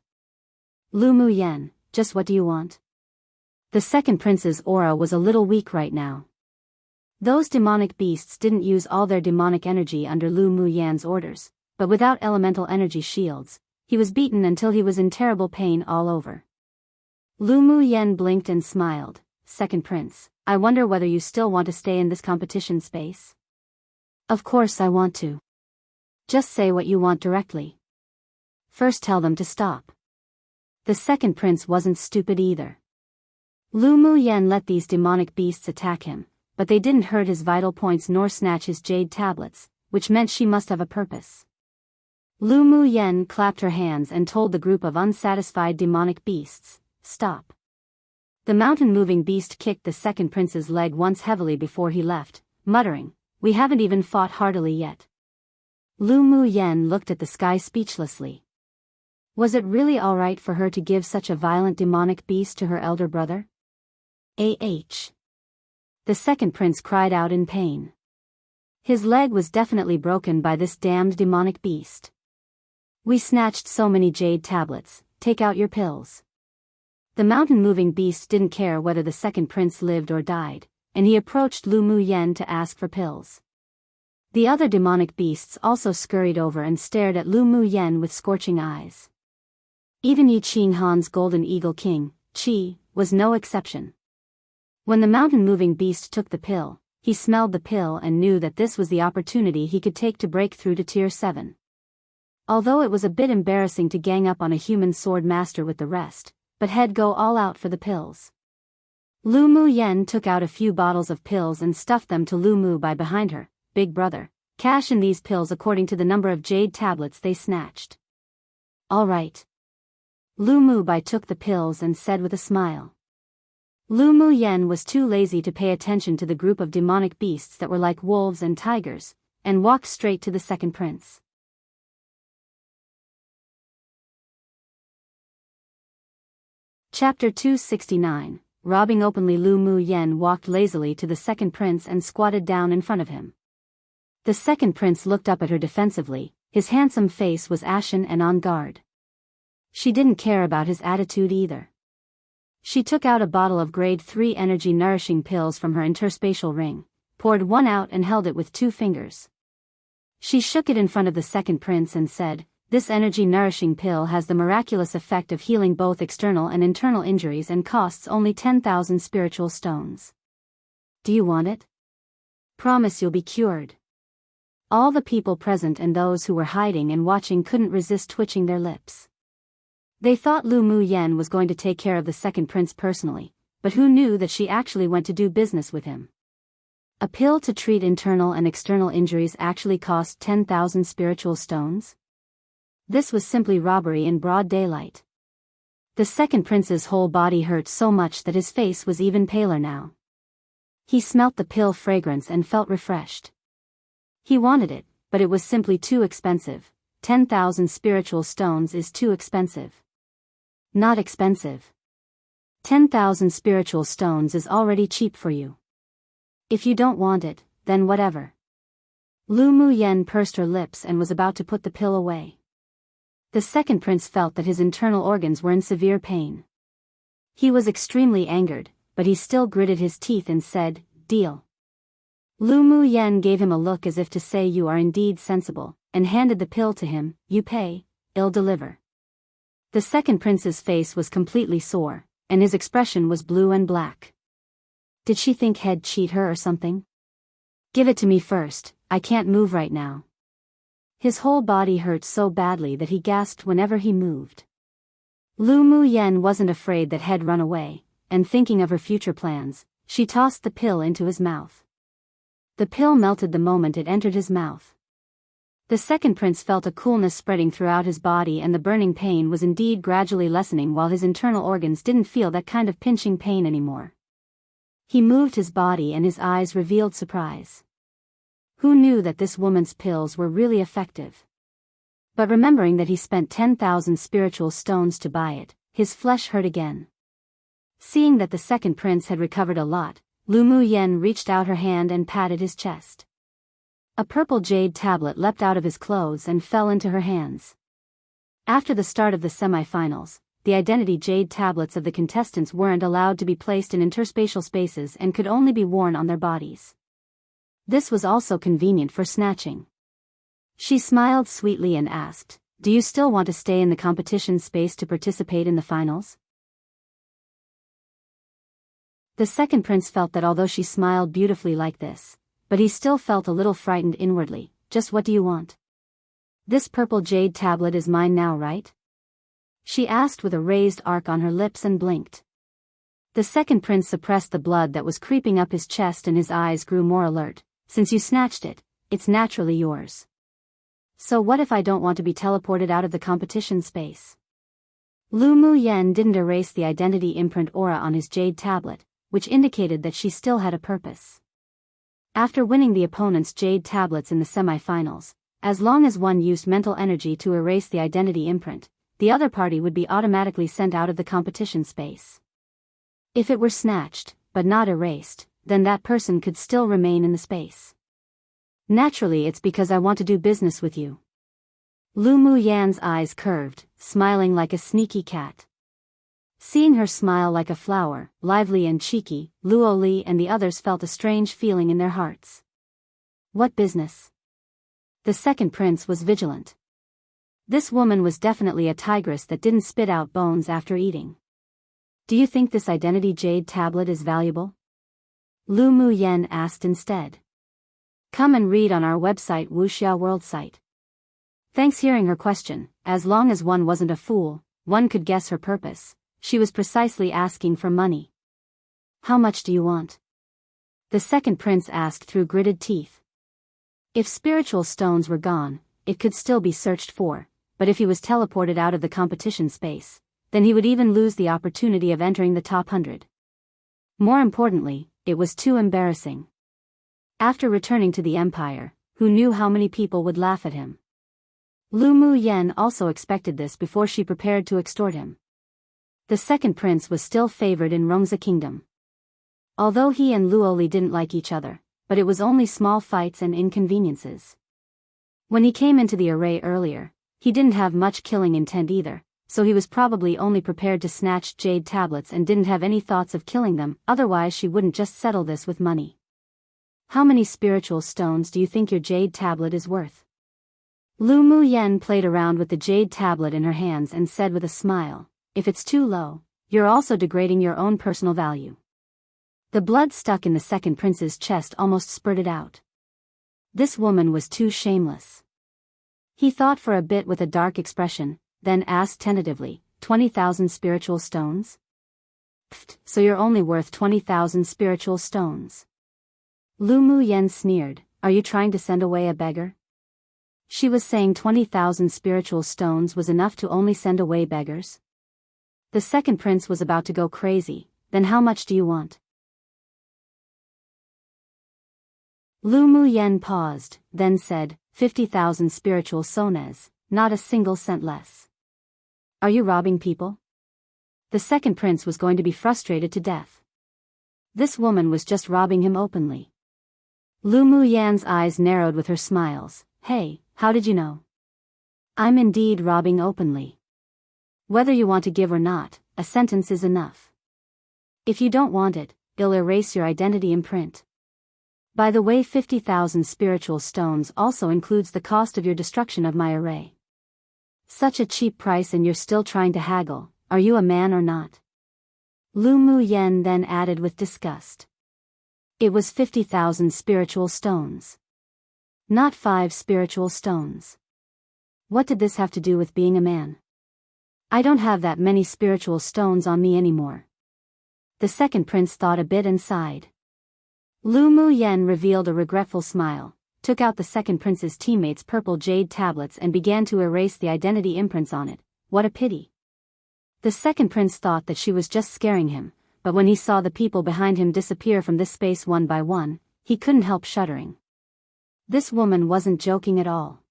Speaker 1: Lu Muyen, just what do you want? The second prince's aura was a little weak right now. Those demonic beasts didn't use all their demonic energy under Lu Muyan's orders, but without elemental energy shields, he was beaten until he was in terrible pain all over. Lu Muyen blinked and smiled. Second prince, I wonder whether you still want to stay in this competition space? Of course I want to. Just say what you want directly. First tell them to stop. The second prince wasn't stupid either. Lu Muyen let these demonic beasts attack him, but they didn't hurt his vital points nor snatch his Jade Tablets, which meant she must have a purpose. Lu Muyen clapped her hands and told the group of unsatisfied demonic beasts, stop. The mountain-moving beast kicked the second prince's leg once heavily before he left, muttering, we haven't even fought heartily yet. Lu Muyen looked at the sky speechlessly. Was it really all right for her to give such a violent demonic beast to her elder brother? The second prince cried out in pain. His leg was definitely broken by this damned demonic beast. We snatched so many jade tablets, take out your pills. The mountain-moving beast didn't care whether the second prince lived or died, and he approached Lu Mu Yen to ask for pills. The other demonic beasts also scurried over and stared at Lu Mu Yen with scorching eyes. Even Yi Qing Han's golden eagle king, Qi, was no exception. When the mountain-moving beast took the pill, he smelled the pill and knew that this was the opportunity he could take to break through to Tier 7. Although it was a bit embarrassing to gang up on a human sword master with the rest, but he'd go all out for the pills. Lu Mu Yen took out a few bottles of pills and stuffed them to Lu Mu by behind her. Big brother, cash in these pills according to the number of jade tablets they snatched. All right. Lu Mu Bai took the pills and said with a smile. Lu Mu Yen was too lazy to pay attention to the group of demonic beasts that were like wolves and tigers, and walked straight to the second prince. Chapter 269, Robbing Openly. Lu Mu Yen walked lazily to the second prince and squatted down in front of him. The second prince looked up at her defensively, his handsome face was ashen and on guard. She didn't care about his attitude either. She took out a bottle of grade 3 energy-nourishing pills from her interspatial ring, poured one out and held it with 2 fingers. She shook it in front of the second prince and said, "This energy-nourishing pill has the miraculous effect of healing both external and internal injuries and costs only 10,000 spiritual stones. Do you want it? Promise you'll be cured." All the people present and those who were hiding and watching couldn't resist twitching their lips. They thought Lu Mu Yen was going to take care of the second prince personally, but who knew that she actually went to do business with him? A pill to treat internal and external injuries actually cost 10,000 spiritual stones? This was simply robbery in broad daylight. The second prince's whole body hurt so much that his face was even paler now. He smelt the pill fragrance and felt refreshed. He wanted it, but it was simply too expensive. 10,000 spiritual stones is too expensive. Not expensive. 10,000 spiritual stones is already cheap for you. If you don't want it, then whatever. Lu Mu Yen pursed her lips and was about to put the pill away. The second prince felt that his internal organs were in severe pain. He was extremely angered, but he still gritted his teeth and said, "Deal." Lu Mu Yen gave him a look as if to say, "You are indeed sensible," and handed the pill to him. "You pay, I'll deliver." The second prince's face was completely sore, and his expression was blue and black. Did she think he'd cheat her or something? "Give it to me first, I can't move right now." His whole body hurt so badly that he gasped whenever he moved. Lu Mu Yen wasn't afraid that he'd run away, and thinking of her future plans, she tossed the pill into his mouth. The pill melted the moment it entered his mouth. The second prince felt a coolness spreading throughout his body, and the burning pain was indeed gradually lessening while his internal organs didn't feel that kind of pinching pain anymore. He moved his body and his eyes revealed surprise. Who knew that this woman's pills were really effective? But remembering that he spent 10,000 spiritual stones to buy it, his flesh hurt again. Seeing that the second prince had recovered a lot, Lu Mu Yen reached out her hand and patted his chest. A purple jade tablet leapt out of his clothes and fell into her hands. After the start of the semi-finals, the identity jade tablets of the contestants weren't allowed to be placed in interspatial spaces and could only be worn on their bodies. This was also convenient for snatching. She smiled sweetly and asked, "Do you still want to stay in the competition space to participate in the finals?" The second prince felt that although she smiled beautifully like this, but he still felt a little frightened inwardly. "Just what do you want? This purple jade tablet is mine now, right?" She asked with a raised arc on her lips and blinked. The second prince suppressed the blood that was creeping up his chest and his eyes grew more alert. "Since you snatched it, it's naturally yours. So what if I don't want to be teleported out of the competition space?" Lu Mu Yen didn't erase the identity imprint aura on his jade tablet, which indicated that she still had a purpose. After winning the opponent's jade tablets in the semi-finals, as long as one used mental energy to erase the identity imprint, the other party would be automatically sent out of the competition space. If it were snatched, but not erased, then that person could still remain in the space. Naturally, it's because I want to do business with you. Lu Muyan's eyes curved, smiling like a sneaky cat. Seeing her smile like a flower, lively and cheeky, Luo Li and the others felt a strange feeling in their hearts. What business? The second prince was vigilant. This woman was definitely a tigress that didn't spit out bones after eating. Do you think this identity jade tablet is valuable? Lu Muyan asked instead. Come and read on our website Wuxia World site. Thanks. Hearing her question, as long as one wasn't a fool, one could guess her purpose. She was precisely asking for money. How much do you want? The second prince asked through gritted teeth. If spiritual stones were gone, it could still be searched for, but if he was teleported out of the competition space, then he would even lose the opportunity of entering the top 100. More importantly, it was too embarrassing. After returning to the empire, who knew how many people would laugh at him? Lu Muyan also expected this before she prepared to extort him. The second prince was still favored in Rongza Kingdom. Although he and Luoli didn't like each other, but it was only small fights and inconveniences. When he came into the array earlier, he didn't have much killing intent either, so he was probably only prepared to snatch jade tablets and didn't have any thoughts of killing them, otherwise she wouldn't just settle this with money. How many spiritual stones do you think your jade tablet is worth? Lu Muyan played around with the jade tablet in her hands and said with a smile, if it's too low, you're also degrading your own personal value. The blood stuck in the second prince's chest almost spurted out. This woman was too shameless. He thought for a bit with a dark expression, then asked tentatively, 20,000 spiritual stones? Pfft, so you're only worth 20,000 spiritual stones. Lu Muyan sneered, are you trying to send away a beggar? She was saying 20,000 spiritual stones was enough to only send away beggars? The second prince was about to go crazy, then how much do you want? Lu Muyan paused, then said, 50,000 spiritual sones, not a single cent less. Are you robbing people? The second prince was going to be frustrated to death. This woman was just robbing him openly. Lu Muyan's eyes narrowed with her smiles. Hey, how did you know? I'm indeed robbing openly. Whether you want to give or not, a sentence is enough. If you don't want it, it'll erase your identity imprint. By the way, 50,000 spiritual stones also includes the cost of your destruction of my array. Such a cheap price and you're still trying to haggle, are you a man or not? Lu Muyan then added with disgust. It was 50,000 spiritual stones. Not 5 spiritual stones. What did this have to do with being a man? I don't have that many spiritual stones on me anymore. The second prince thought a bit and sighed. Lu Muyan revealed a regretful smile, took out the second prince's teammates' purple jade tablets and began to erase the identity imprints on it. What a pity. The second prince thought that she was just scaring him, but when he saw the people behind him disappear from this space one by one, he couldn't help shuddering. This woman wasn't joking at all.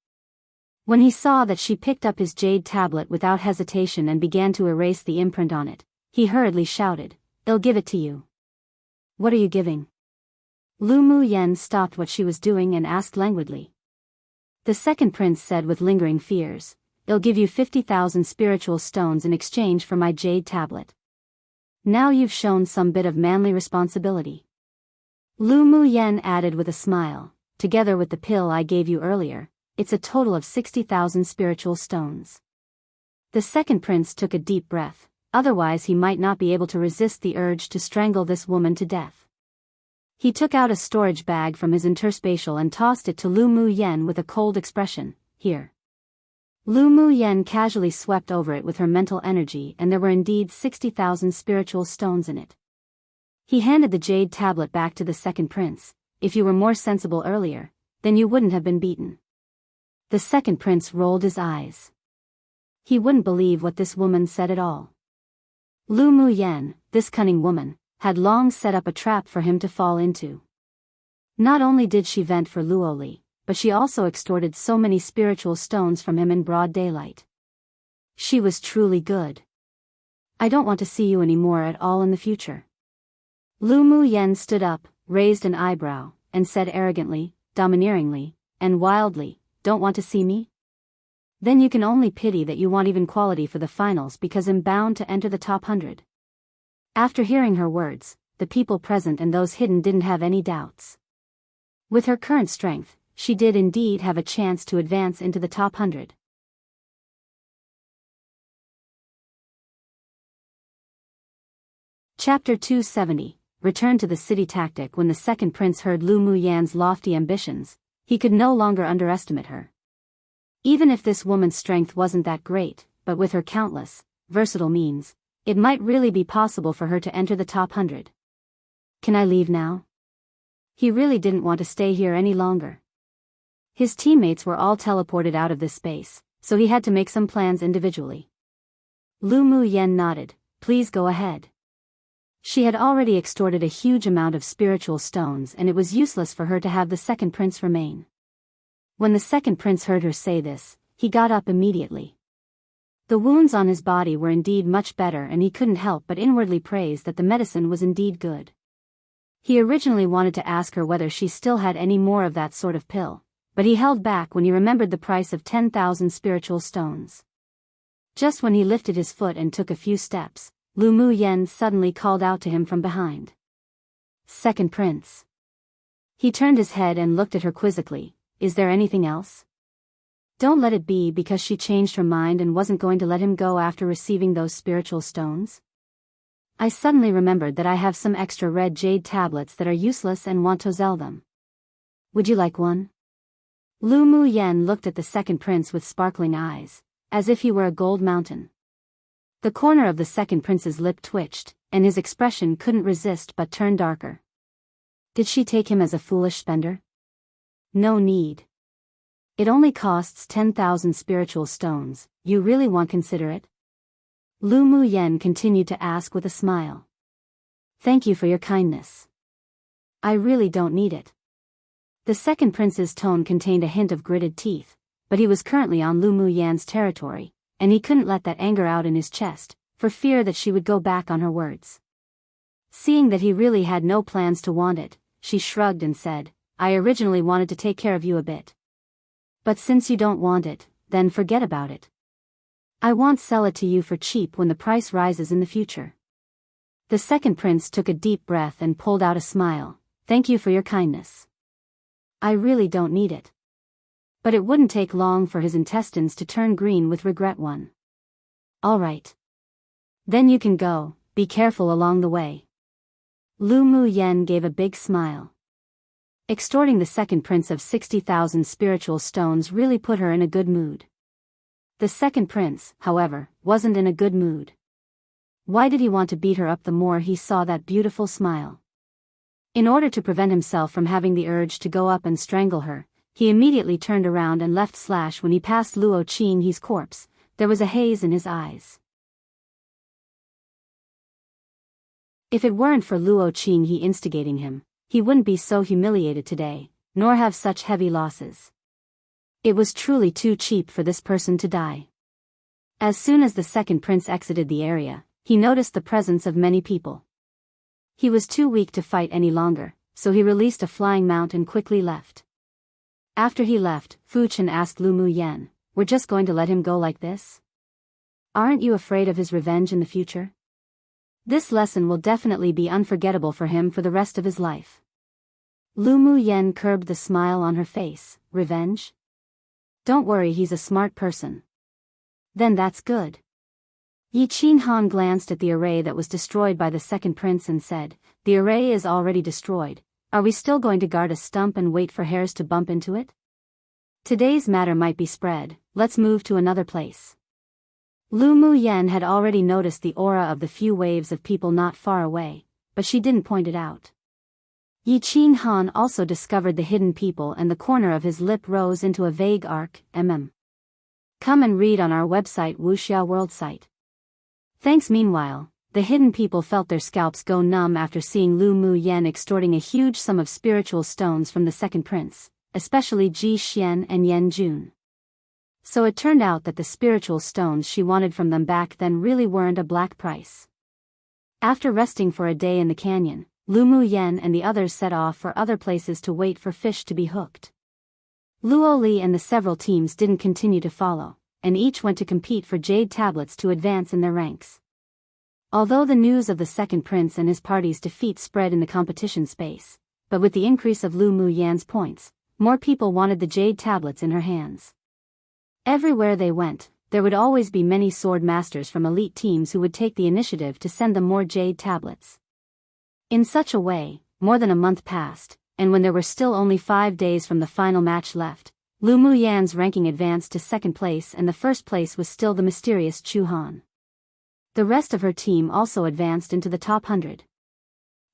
Speaker 1: When he saw that she picked up his jade tablet without hesitation and began to erase the imprint on it, he hurriedly shouted, I'll give it to you. What are you giving? Lu Muyan stopped what she was doing and asked languidly. The second prince said with lingering fears, I'll give you 50,000 spiritual stones in exchange for my jade tablet. Now you've shown some bit of manly responsibility. Lu Muyan added with a smile, together with the pill I gave you earlier, it's a total of 60,000 spiritual stones. The second prince took a deep breath, otherwise he might not be able to resist the urge to strangle this woman to death. He took out a storage bag from his interspatial and tossed it to Lu Muyan with a cold expression, here. Lu Muyan casually swept over it with her mental energy and there were indeed 60,000 spiritual stones in it. He handed the jade tablet back to the second prince. If you were more sensible earlier, then you wouldn't have been beaten. The second prince rolled his eyes. He wouldn't believe what this woman said at all. Lu Muyan, this cunning woman, had long set up a trap for him to fall into. Not only did she vent for Luoli, but she also extorted so many spiritual stones from him in broad daylight. She was truly good. I don't want to see you anymore at all in the future. Lu Muyan stood up, raised an eyebrow, and said arrogantly, domineeringly, and wildly, "Don't want to see me? Then you can only pity that you want even quality for the finals because I'm bound to enter the top 100. After hearing her words, the people present and those hidden didn't have any doubts. With her current strength, she did indeed have a chance to advance into the top 100. Chapter 270, Return to the City Tactic. When the second prince heard Lu Muyan's lofty ambitions, he could no longer underestimate her. Even if this woman's strength wasn't that great, but with her countless, versatile means, it might really be possible for her to enter the top 100. Can I leave now? He really didn't want to stay here any longer. His teammates were all teleported out of this space, so he had to make some plans individually. Lu Muyan nodded. Please go ahead. She had already extorted a huge amount of spiritual stones and it was useless for her to have the second prince remain. When the second prince heard her say this, he got up immediately. The wounds on his body were indeed much better and he couldn't help but inwardly praise that the medicine was indeed good. He originally wanted to ask her whether she still had any more of that sort of pill, but he held back when he remembered the price of 10,000 spiritual stones. Just when he lifted his foot and took a few steps, Lu Muyan suddenly called out to him from behind. Second prince. He turned his head and looked at her quizzically. Is there anything else? Don't let it be because she changed her mind and wasn't going to let him go after receiving those spiritual stones? I suddenly remembered that I have some extra red jade tablets that are useless and want to sell them. Would you like one? Lu Muyan looked at the second prince with sparkling eyes, as if he were a gold mountain. The corner of the second prince's lip twitched, and his expression couldn't resist but turn darker. Did she take him as a foolish spender? No need. It only costs 10,000 spiritual stones. You really won't consider it? Lu Muyan continued to ask with a smile. Thank you for your kindness. I really don't need it. The second prince's tone contained a hint of gritted teeth, but he was currently on Lu Muyan's territory, and he couldn't let that anger out in his chest, for fear that she would go back on her words. Seeing that he really had no plans to want it, she shrugged and said, I originally wanted to take care of you a bit. But since you don't want it, then forget about it. I won't sell it to you for cheap when the price rises in the future. The second prince took a deep breath and pulled out a smile. Thank you for your kindness. I really don't need it. But it wouldn't take long for his intestines to turn green with regret. All right. Then you can go, be careful along the way. Lu Muyan gave a big smile. Extorting the second prince of 60,000 spiritual stones really put her in a good mood. The second prince, however, wasn't in a good mood. Why did he want to beat her up the more he saw that beautiful smile? In order to prevent himself from having the urge to go up and strangle her, he immediately turned around and left. When he passed Luo Qinghe's corpse, there was a haze in his eyes. If it weren't for Luo Qinghe instigating him, he wouldn't be so humiliated today, nor have such heavy losses. It was truly too cheap for this person to die. As soon as the second prince exited the area, he noticed the presence of many people. He was too weak to fight any longer, so he released a flying mount and quickly left. After he left, Fu Chen asked Lu Muyan, We're just going to let him go like this? Aren't you afraid of his revenge in the future? This lesson will definitely be unforgettable for him for the rest of his life. Lu Muyan curbed the smile on her face. Revenge? Don't worry, he's a smart person. Then that's good. Yi Qinhan glanced at the array that was destroyed by the second prince and said, The array is already destroyed. Are we still going to guard a stump and wait for hares to bump into it? Today's matter might be spread, let's move to another place. Lu Muyan had already noticed the aura of the few waves of people not far away, but she didn't point it out. Yi Qinhan also discovered the hidden people and the corner of his lip rose into a vague arc. Come and read on our website Wuxia World site. Thanks. Meanwhile, the hidden people felt their scalps go numb after seeing Lu Muyan extorting a huge sum of spiritual stones from the second prince, especially Ji Xian and Yan Jun. So it turned out that the spiritual stones she wanted from them back then really weren't a black price. After resting for a day in the canyon, Lu Muyen and the others set off for other places to wait for fish to be hooked. Luo Li and the several teams didn't continue to follow, and each went to compete for jade tablets to advance in their ranks. Although the news of the second prince and his party's defeat spread in the competition space, but with the increase of Lu Muyan's points, more people wanted the jade tablets in her hands. Everywhere they went, there would always be many sword masters from elite teams who would take the initiative to send them more jade tablets. In such a way, more than a month passed, and when there were still only 5 days from the final match left, Lu Muyan's ranking advanced to second place and the first place was still the mysterious Chu Han. The rest of her team also advanced into the top 100.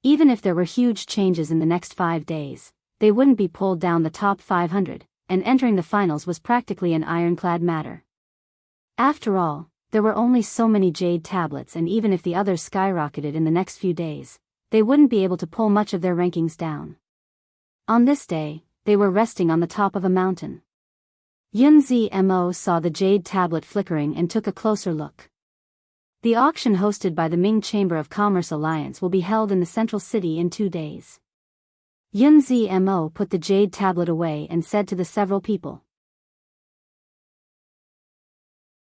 Speaker 1: Even if there were huge changes in the next 5 days, they wouldn't be pulled down the top 500, and entering the finals was practically an ironclad matter. After all, there were only so many jade tablets, and even if the others skyrocketed in the next few days, they wouldn't be able to pull much of their rankings down. On this day, they were resting on the top of a mountain. Yunzi Mo saw the jade tablet flickering and took a closer look. The auction hosted by the Ming Chamber of Commerce Alliance will be held in the central city in 2 days. Yunzi Mo put the jade tablet away and said to the several people.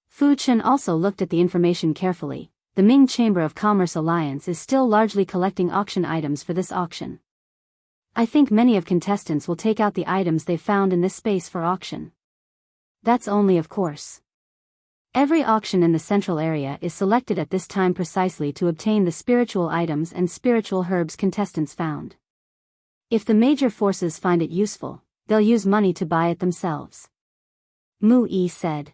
Speaker 1: Fu Chen also looked at the information carefully. The Ming Chamber of Commerce Alliance is still largely collecting auction items for this auction. I think many of contestants will take out the items they found in this space for auction. That's only of course. Every auction in the central area is selected at this time precisely to obtain the spiritual items and spiritual herbs contestants found. If the major forces find it useful, they'll use money to buy it themselves. Mu Yi said.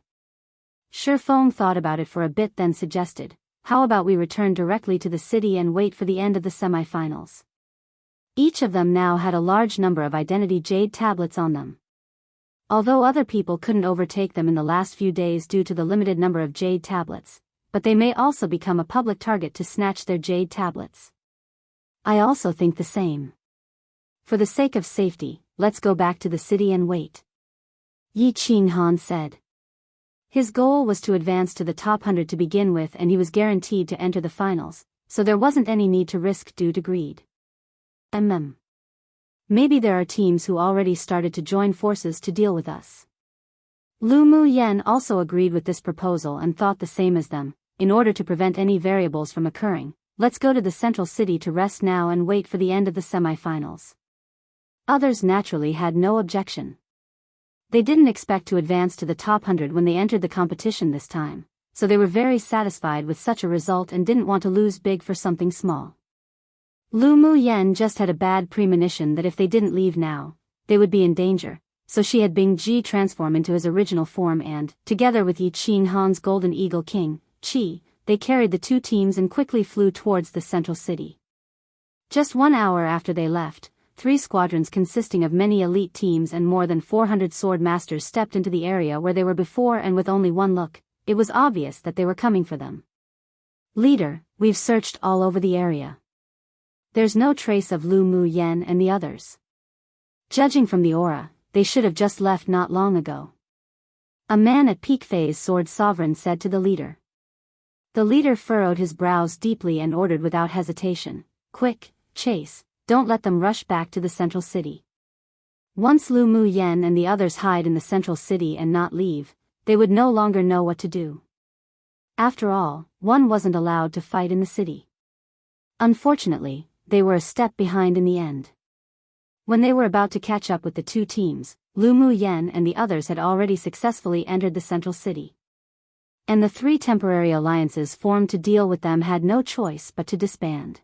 Speaker 1: Shi Feng thought about it for a bit then suggested, how about we return directly to the city and wait for the end of the semi-finals? Each of them now had a large number of identity jade tablets on them. Although other people couldn't overtake them in the last few days due to the limited number of jade tablets, but they may also become a public target to snatch their jade tablets. I also think the same. For the sake of safety, let's go back to the city and wait. Yi Qinghan said. His goal was to advance to the top 100 to begin with, and he was guaranteed to enter the finals, so there wasn't any need to risk due to greed. Maybe there are teams who already started to join forces to deal with us. Lu Muyen also agreed with this proposal and thought the same as them. In order to prevent any variables from occurring, let's go to the central city to rest now and wait for the end of the semi-finals. Others naturally had no objection. They didn't expect to advance to the top 100 when they entered the competition this time, so they were very satisfied with such a result and didn't want to lose big for something small. Lu Muyen just had a bad premonition that if they didn't leave now, they would be in danger, so she had Bing Ji transform into his original form and, together with Yi Qinghan's Golden Eagle King, Qi, they carried the 2 teams and quickly flew towards the central city. Just 1 hour after they left, 3 squadrons consisting of many elite teams and more than 400 sword masters stepped into the area where they were before, and with only one look, it was obvious that they were coming for them. Leader, we've searched all over the area. There's no trace of Lu Muyen and the others. Judging from the aura, they should have just left not long ago. A man at peak phase sword sovereign said to the leader. The leader furrowed his brows deeply and ordered without hesitation, quick, chase, don't let them rush back to the central city. Once Lu Muyen and the others hide in the central city and not leave, they would no longer know what to do. After all, one wasn't allowed to fight in the city. Unfortunately, they were a step behind in the end. When they were about to catch up with the 2 teams, Lu Muyen and the others had already successfully entered the central city. And the 3 temporary alliances formed to deal with them had no choice but to disband.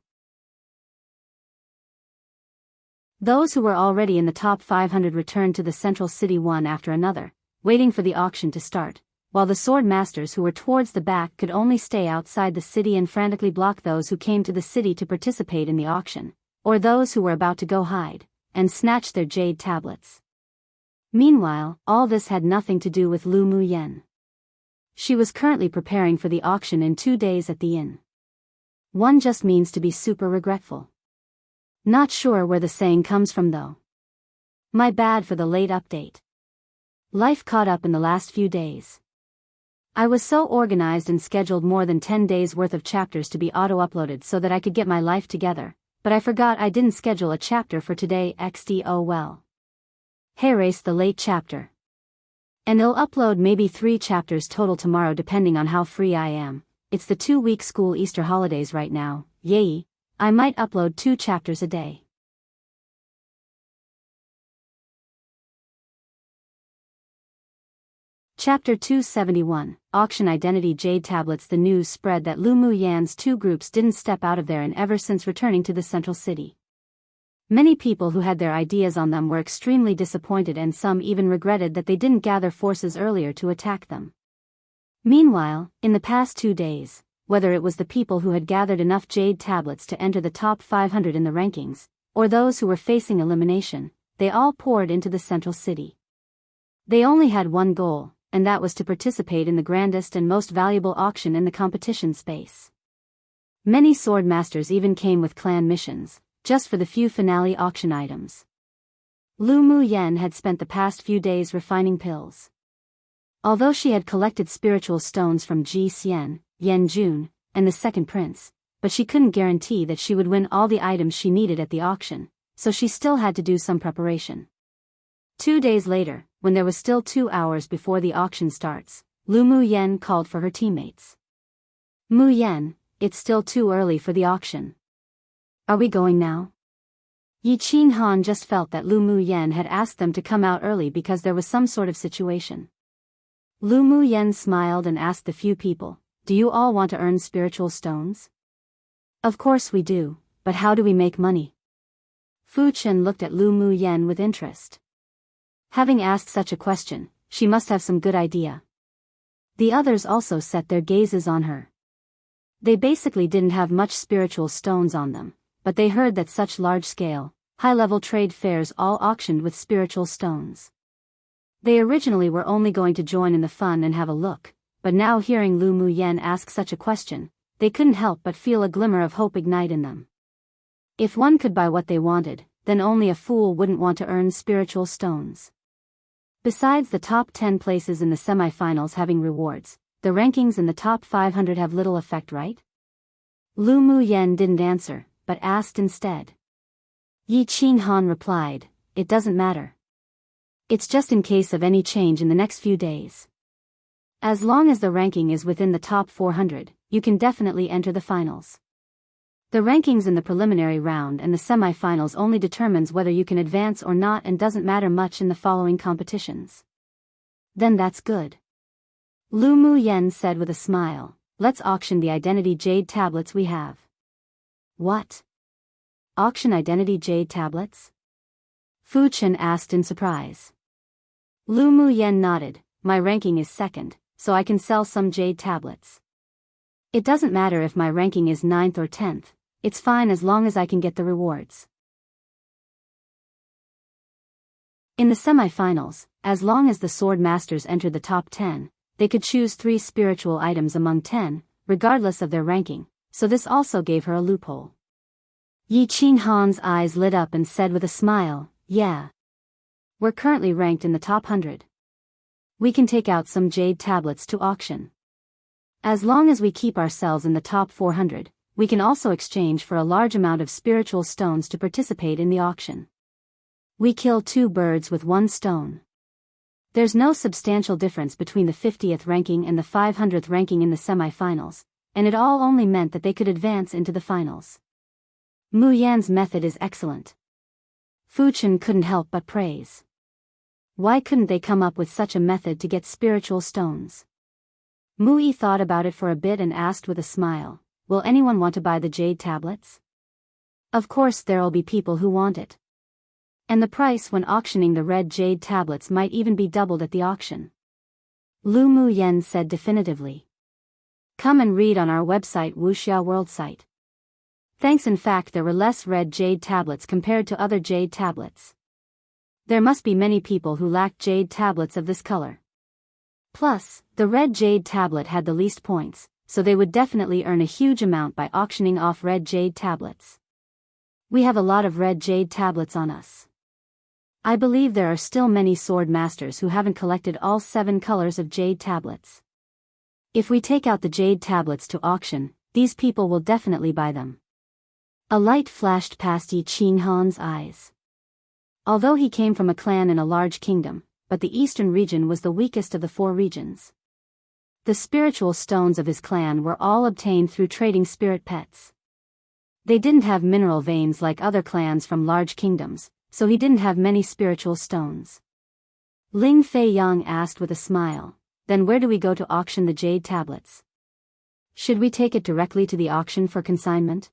Speaker 1: Those who were already in the top 500 returned to the central city one after another, waiting for the auction to start, while the sword masters who were towards the back could only stay outside the city and frantically block those who came to the city to participate in the auction, or those who were about to go hide, and snatch their jade tablets. Meanwhile, all this had nothing to do with Lu Muyen. She was currently preparing for the auction in 2 days at the inn. One just means to be super regretful. Not sure where the saying comes from though. My bad for the late update. Life caught up in the last few days. I was so organized and scheduled more than 10 days worth of chapters to be auto-uploaded so that I could get my life together, but I forgot I didn't schedule a chapter for today xd oh well. Hey race the late chapter. And I'll upload maybe 3 chapters total tomorrow depending on how free I am. It's the 2-week school Easter holidays right now, yay, I might upload 2 chapters a day. Chapter 271, Auction Identity Jade Tablets. The news spread that Lu Muyan's 2 groups didn't step out of there and ever since returning to the central city. Many people who had their ideas on them were extremely disappointed and some even regretted that they didn't gather forces earlier to attack them. Meanwhile, in the past 2 days, whether it was the people who had gathered enough jade tablets to enter the top 500 in the rankings, or those who were facing elimination, they all poured into the central city. They only had one goal, and that was to participate in the grandest and most valuable auction in the competition space. Many sword masters even came with clan missions, just for the few finale auction items. Lu Muyan had spent the past few days refining pills. Although she had collected spiritual stones from Ji Xian, Yan Jun, and the second prince, but she couldn't guarantee that she would win all the items she needed at the auction, so she still had to do some preparation. 2 days later, when there was still 2 hours before the auction starts, Lu Muyan called for her teammates. Muyan, it's still too early for the auction. Are we going now? Yi Qinhan just felt that Lu Muyan had asked them to come out early because there was some sort of situation. Lu Muyan smiled and asked the few people, do you all want to earn spiritual stones? Of course we do, but how do we make money? Fu Chen looked at Lu Muyan with interest. Having asked such a question, she must have some good idea. The others also set their gazes on her. They basically didn't have much spiritual stones on them, but they heard that such large-scale, high-level trade fairs all auctioned with spiritual stones. They originally were only going to join in the fun and have a look, but now hearing Lu Muyan ask such a question, they couldn't help but feel a glimmer of hope ignite in them. If one could buy what they wanted, then only a fool wouldn't want to earn spiritual stones. Besides the top 10 places in the semi-finals having rewards, the rankings in the top 500 have little effect, right? Lu Muyan didn't answer, but asked instead. Yi Qinhan replied, it doesn't matter. It's just in case of any change in the next few days. As long as the ranking is within the top 400, you can definitely enter the finals. The rankings in the preliminary round and the semi-finals only determines whether you can advance or not and doesn't matter much in the following competitions. Then that's good. Lu Muyan said with a smile, let's auction the identity jade tablets we have. What? Auction identity jade tablets? Fu Chen asked in surprise. Lu Muyan nodded, my ranking is 2nd, so I can sell some jade tablets. It doesn't matter if my ranking is 9th or 10th. It's fine as long as I can get the rewards. In the semi-finals, as long as the sword masters entered the top 10, they could choose 3 spiritual items among 10, regardless of their ranking, so this also gave her a loophole. Yi Qinhan's eyes lit up and said with a smile, yeah. We're currently ranked in the top 100. We can take out some jade tablets to auction. As long as we keep ourselves in the top 400, we can also exchange for a large amount of spiritual stones to participate in the auction. We kill 2 birds with 1 stone. There's no substantial difference between the 50th ranking and the 500th ranking in the semi-finals, and it all only meant that they could advance into the finals. Muyan's method is excellent. Fu Chen couldn't help but praise. Why couldn't they come up with such a method to get spiritual stones? Mui thought about it for a bit and asked with a smile, will anyone want to buy the jade tablets? Of course there'll be people who want it. And the price when auctioning the red jade tablets might even be doubled at the auction. Lu Muyan said definitively. Come and read on our website Wuxia World site. Thanks, in fact there were less red jade tablets compared to other jade tablets. There must be many people who lacked jade tablets of this color. Plus, the red jade tablet had the least points, so they would definitely earn a huge amount by auctioning off red jade tablets. We have a lot of red jade tablets on us. I believe there are still many sword masters who haven't collected all 7 colors of jade tablets. If we take out the jade tablets to auction, these people will definitely buy them. A light flashed past Yi Qinghan's eyes. Although he came from a clan in a large kingdom, but the eastern region was the weakest of the 4 regions. The spiritual stones of his clan were all obtained through trading spirit pets. They didn't have mineral veins like other clans from large kingdoms, so he didn't have many spiritual stones. Ling Fei Yang asked with a smile, "Then where do we go to auction the jade tablets? Should we take it directly to the auction for consignment?"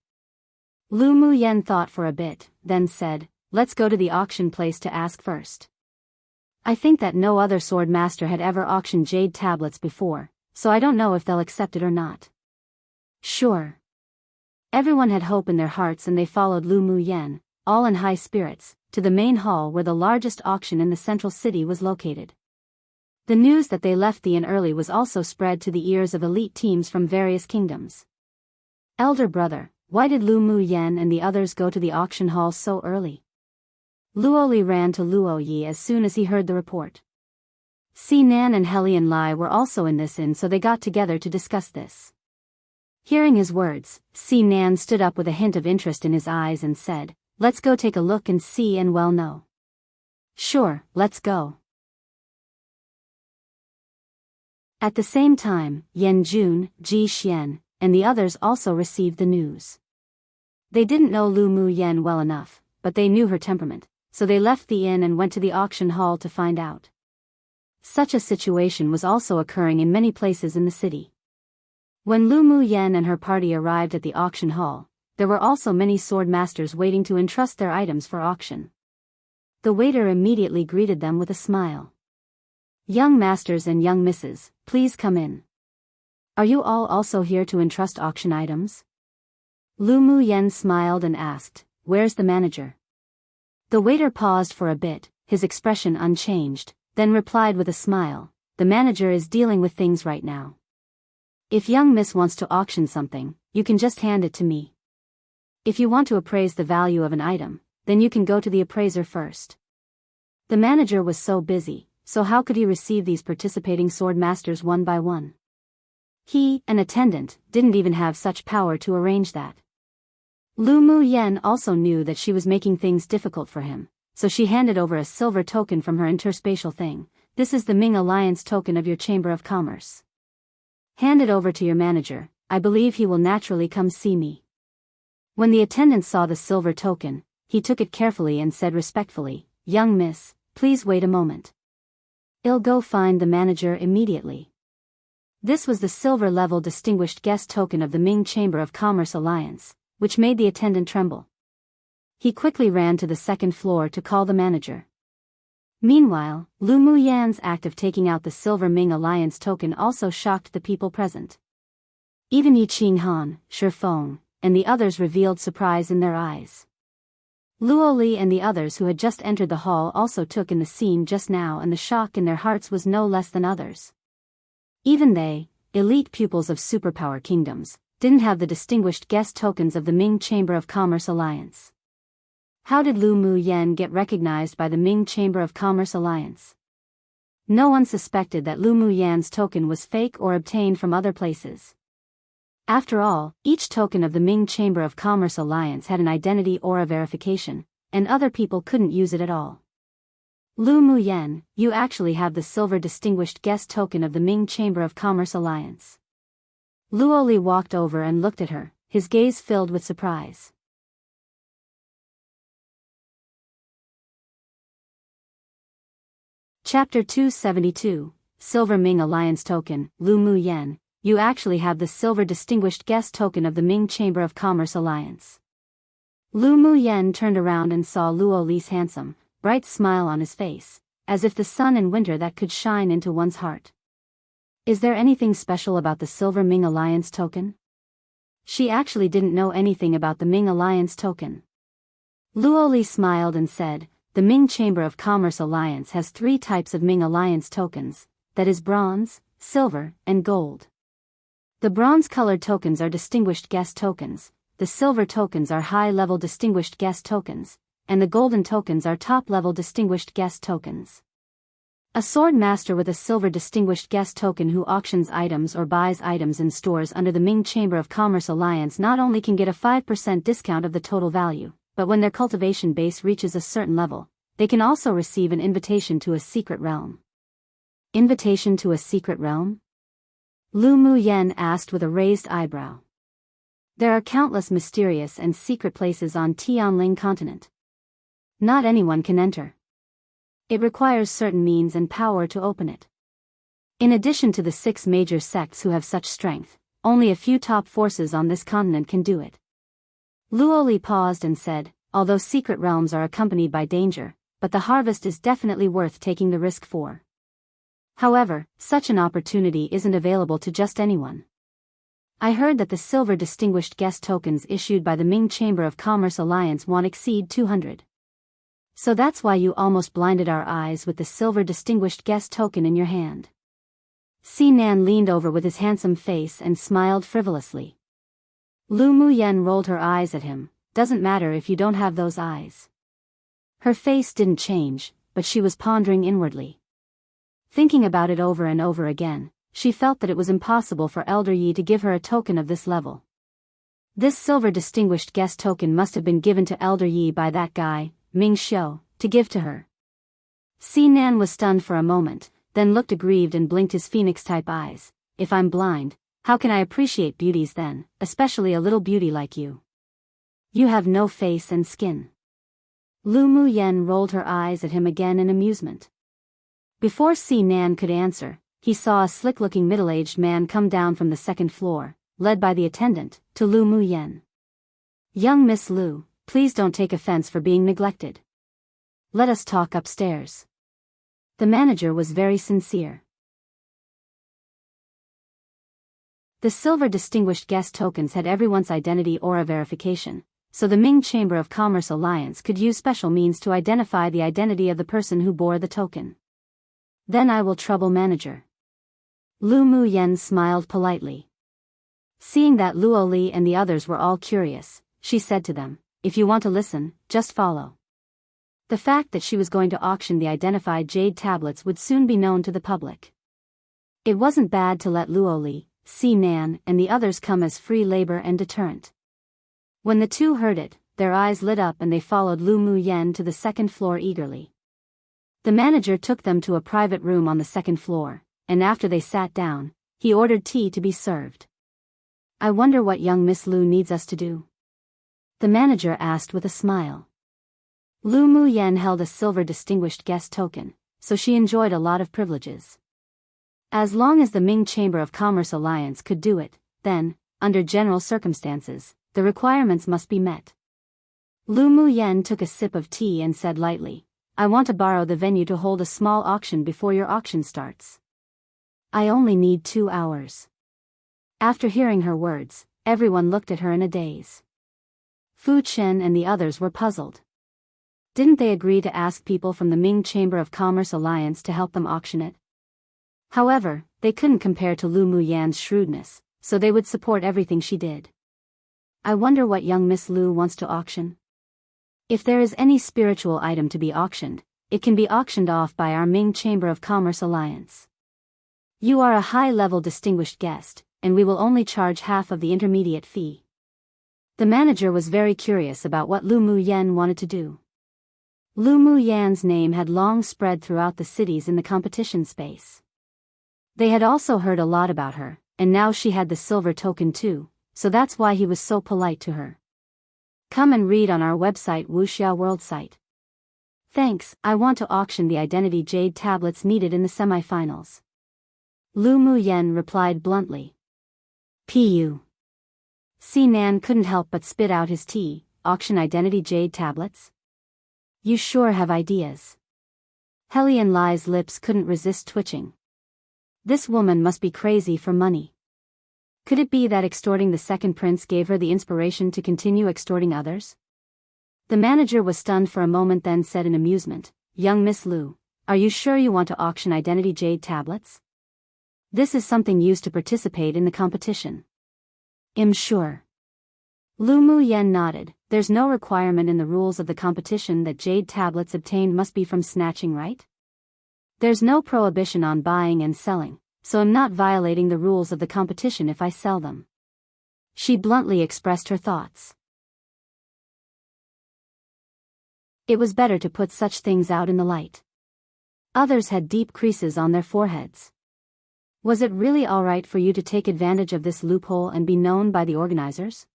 Speaker 1: Lu Muyen thought for a bit, then said, "Let's go to the auction place to ask first." I think that no other sword master had ever auctioned jade tablets before, so I don't know if they'll accept it or not. Sure. Everyone had hope in their hearts and they followed Lu Muyen, all in high spirits, to the main hall where the largest auction in the central city was located. The news that they left the inn early was also spread to the ears of elite teams from various kingdoms. "Elder brother, why did Lu Muyen and the others go to the auction hall so early?" Luoli ran to Luoyi as soon as he heard the report. Si Nan and Helian Lai were also in this inn, so they got together to discuss this. Hearing his words, Si Nan stood up with a hint of interest in his eyes and said, "Let's go take a look and see and well know." "Sure, let's go." At the same time, Yan Jun, Ji Xian, and the others also received the news. They didn't know Lu Muyen well enough, but they knew her temperament, so they left the inn and went to the auction hall to find out. Such a situation was also occurring in many places in the city. When Lu Muyen and her party arrived at the auction hall, there were also many sword masters waiting to entrust their items for auction. The waiter immediately greeted them with a smile. "Young masters and young misses, please come in. Are you all also here to entrust auction items?" Lu Muyen smiled and asked, "Where's the manager?" The waiter paused for a bit, his expression unchanged, then replied with a smile, "The manager is dealing with things right now. If young miss wants to auction something, you can just hand it to me. If you want to appraise the value of an item, then you can go to the appraiser first." The manager was so busy, so how could he receive these participating sword masters one by one? He, an attendant, didn't even have such power to arrange that. Lu Muyen also knew that she was making things difficult for him, so she handed over a silver token from her interspatial thing. "This is the Ming Alliance token of your Chamber of Commerce. Hand it over to your manager, I believe he will naturally come see me." When the attendant saw the silver token, he took it carefully and said respectfully, "Young miss, please wait a moment. I'll go find the manager immediately." This was the silver-level distinguished guest token of the Ming Chamber of Commerce Alliance, which made the attendant tremble. He quickly ran to the second floor to call the manager. Meanwhile, Lu Muyan's act of taking out the silver Ming Alliance token also shocked the people present. Even Yi Qinghan, Shi Feng, and the others revealed surprise in their eyes. Luo Li and the others who had just entered the hall also took in the scene just now, and the shock in their hearts was no less than others. Even they, elite pupils of superpower kingdoms, didn't have the distinguished guest tokens of the Ming Chamber of Commerce Alliance. How did Lu Muyen get recognized by the Ming Chamber of Commerce Alliance? No one suspected that Lu Muyan's token was fake or obtained from other places. After all, each token of the Ming Chamber of Commerce Alliance had an identity aura verification, and other people couldn't use it at all. Lu Muyen, you actually have the silver distinguished guest token of the Ming Chamber of Commerce Alliance. Luo Li walked over and looked at her, his gaze filled with surprise. Chapter 272, Silver Ming Alliance Token. Lu Muyen, you actually have the silver distinguished guest token of the Ming Chamber of Commerce Alliance. Lu Muyen turned around and saw Luo Li's handsome, bright smile on his face, as if the sun in winter that could shine into one's heart. Is there anything special about the silver Ming Alliance token? She actually didn't know anything about the Ming Alliance token. Luo Li smiled and said, the Ming Chamber of Commerce Alliance has 3 types of Ming Alliance tokens, that is bronze, silver, and gold. The bronze-colored tokens are distinguished guest tokens, the silver tokens are high-level distinguished guest tokens, and the golden tokens are top-level distinguished guest tokens. A sword master with a silver distinguished guest token who auctions items or buys items in stores under the Ming Chamber of Commerce Alliance not only can get a 5% discount of the total value, but when their cultivation base reaches a certain level, they can also receive an invitation to a secret realm. Invitation to a secret realm? Lu Mu Yen asked with a raised eyebrow. There are countless mysterious and secret places on Tianling continent. Not anyone can enter. It requires certain means and power to open it. In addition to the 6 major sects who have such strength, only a few top forces on this continent can do it. Luoli paused and said, although secret realms are accompanied by danger, but the harvest is definitely worth taking the risk for. However, such an opportunity isn't available to just anyone. I heard that the silver distinguished guest tokens issued by the Ming Chamber of Commerce Alliance won't exceed 200. So that's why you almost blinded our eyes with the silver distinguished guest token in your hand. Si Nan leaned over with his handsome face and smiled frivolously. Lu Mu Yen rolled her eyes at him. Doesn't matter if you don't have those eyes. Her face didn't change, but she was pondering inwardly. Thinking about it over and over again, she felt that it was impossible for Elder Yi to give her a token of this level. This silver distinguished guest token must have been given to Elder Yi by that guy, Ming Xiu, to give to her. Si Nan was stunned for a moment, then looked aggrieved and blinked his phoenix-type eyes. If I'm blind, how can I appreciate beauties then, especially a little beauty like you? You have no face and skin. Lu Mu Yen rolled her eyes at him again in amusement. Before Si Nan could answer, he saw a slick-looking middle-aged man come down from the 2nd floor, led by the attendant, to Lu Mu Yen. Young Miss Lu, please don't take offense for being neglected. Let us talk upstairs. The manager was very sincere. The silver distinguished guest tokens had everyone's identity aura verification, so the Ming Chamber of Commerce Alliance could use special means to identify the identity of the person who bore the token. Then I will trouble manager. Lu Mu Yen smiled politely. Seeing that Luo Li and the others were all curious, she said to them, if you want to listen, just follow. The fact that she was going to auction the identified jade tablets would soon be known to the public. It wasn't bad to let Luo Li, Si Nan, and the others come as free labor and deterrent. When the two heard it, their eyes lit up and they followed Lu Mu Yen to the 2nd floor eagerly. The manager took them to a private room on the 2nd floor, and after they sat down, he ordered tea to be served. I wonder what young Miss Lu needs us to do? The manager asked with a smile. Lu Mu Yen held a silver distinguished guest token, so she enjoyed a lot of privileges. As long as the Ming Chamber of Commerce Alliance could do it, then, under general circumstances, the requirements must be met. Lu Mu Yen took a sip of tea and said lightly, I want to borrow the venue to hold a small auction before your auction starts. I only need 2 hours. After hearing her words, everyone looked at her in a daze. Fu Chen and the others were puzzled. Didn't they agree to ask people from the Ming Chamber of Commerce Alliance to help them auction it? However, they couldn't compare to Lu Mu Yan's shrewdness, so they would support everything she did. I wonder what young Miss Lu wants to auction? If there is any spiritual item to be auctioned, it can be auctioned off by our Ming Chamber of Commerce Alliance. You are a high-level distinguished guest, and we will only charge half of the intermediate fee. The manager was very curious about what Lu Mu Yen wanted to do. Lu Mu Yan's name had long spread throughout the cities in the competition space. They had also heard a lot about her, and now she had the silver token too, so that's why he was so polite to her. Come and read on our website Wuxia World site. Thanks, I want to auction the identity jade tablets needed in the semi-finals. Lu Mu Yen replied bluntly. Pu. Si Nan couldn't help but spit out his tea. Auction identity jade tablets? You sure have ideas. Helian Lai's lips couldn't resist twitching. This woman must be crazy for money. Could it be that extorting the second prince gave her the inspiration to continue extorting others? The manager was stunned for a moment, then said in amusement, Young Miss Lu, are you sure you want to auction identity jade tablets? This is something used to participate in the competition. I'm sure. Lu Mu Yen nodded. There's no requirement in the rules of the competition that jade tablets obtained must be from snatching, right? There's no prohibition on buying and selling, so I'm not violating the rules of the competition if I sell them. She bluntly expressed her thoughts. It was better to put such things out in the light. Others had deep creases on their foreheads. Was it really all right for you to take advantage of this loophole and be known by the organizers?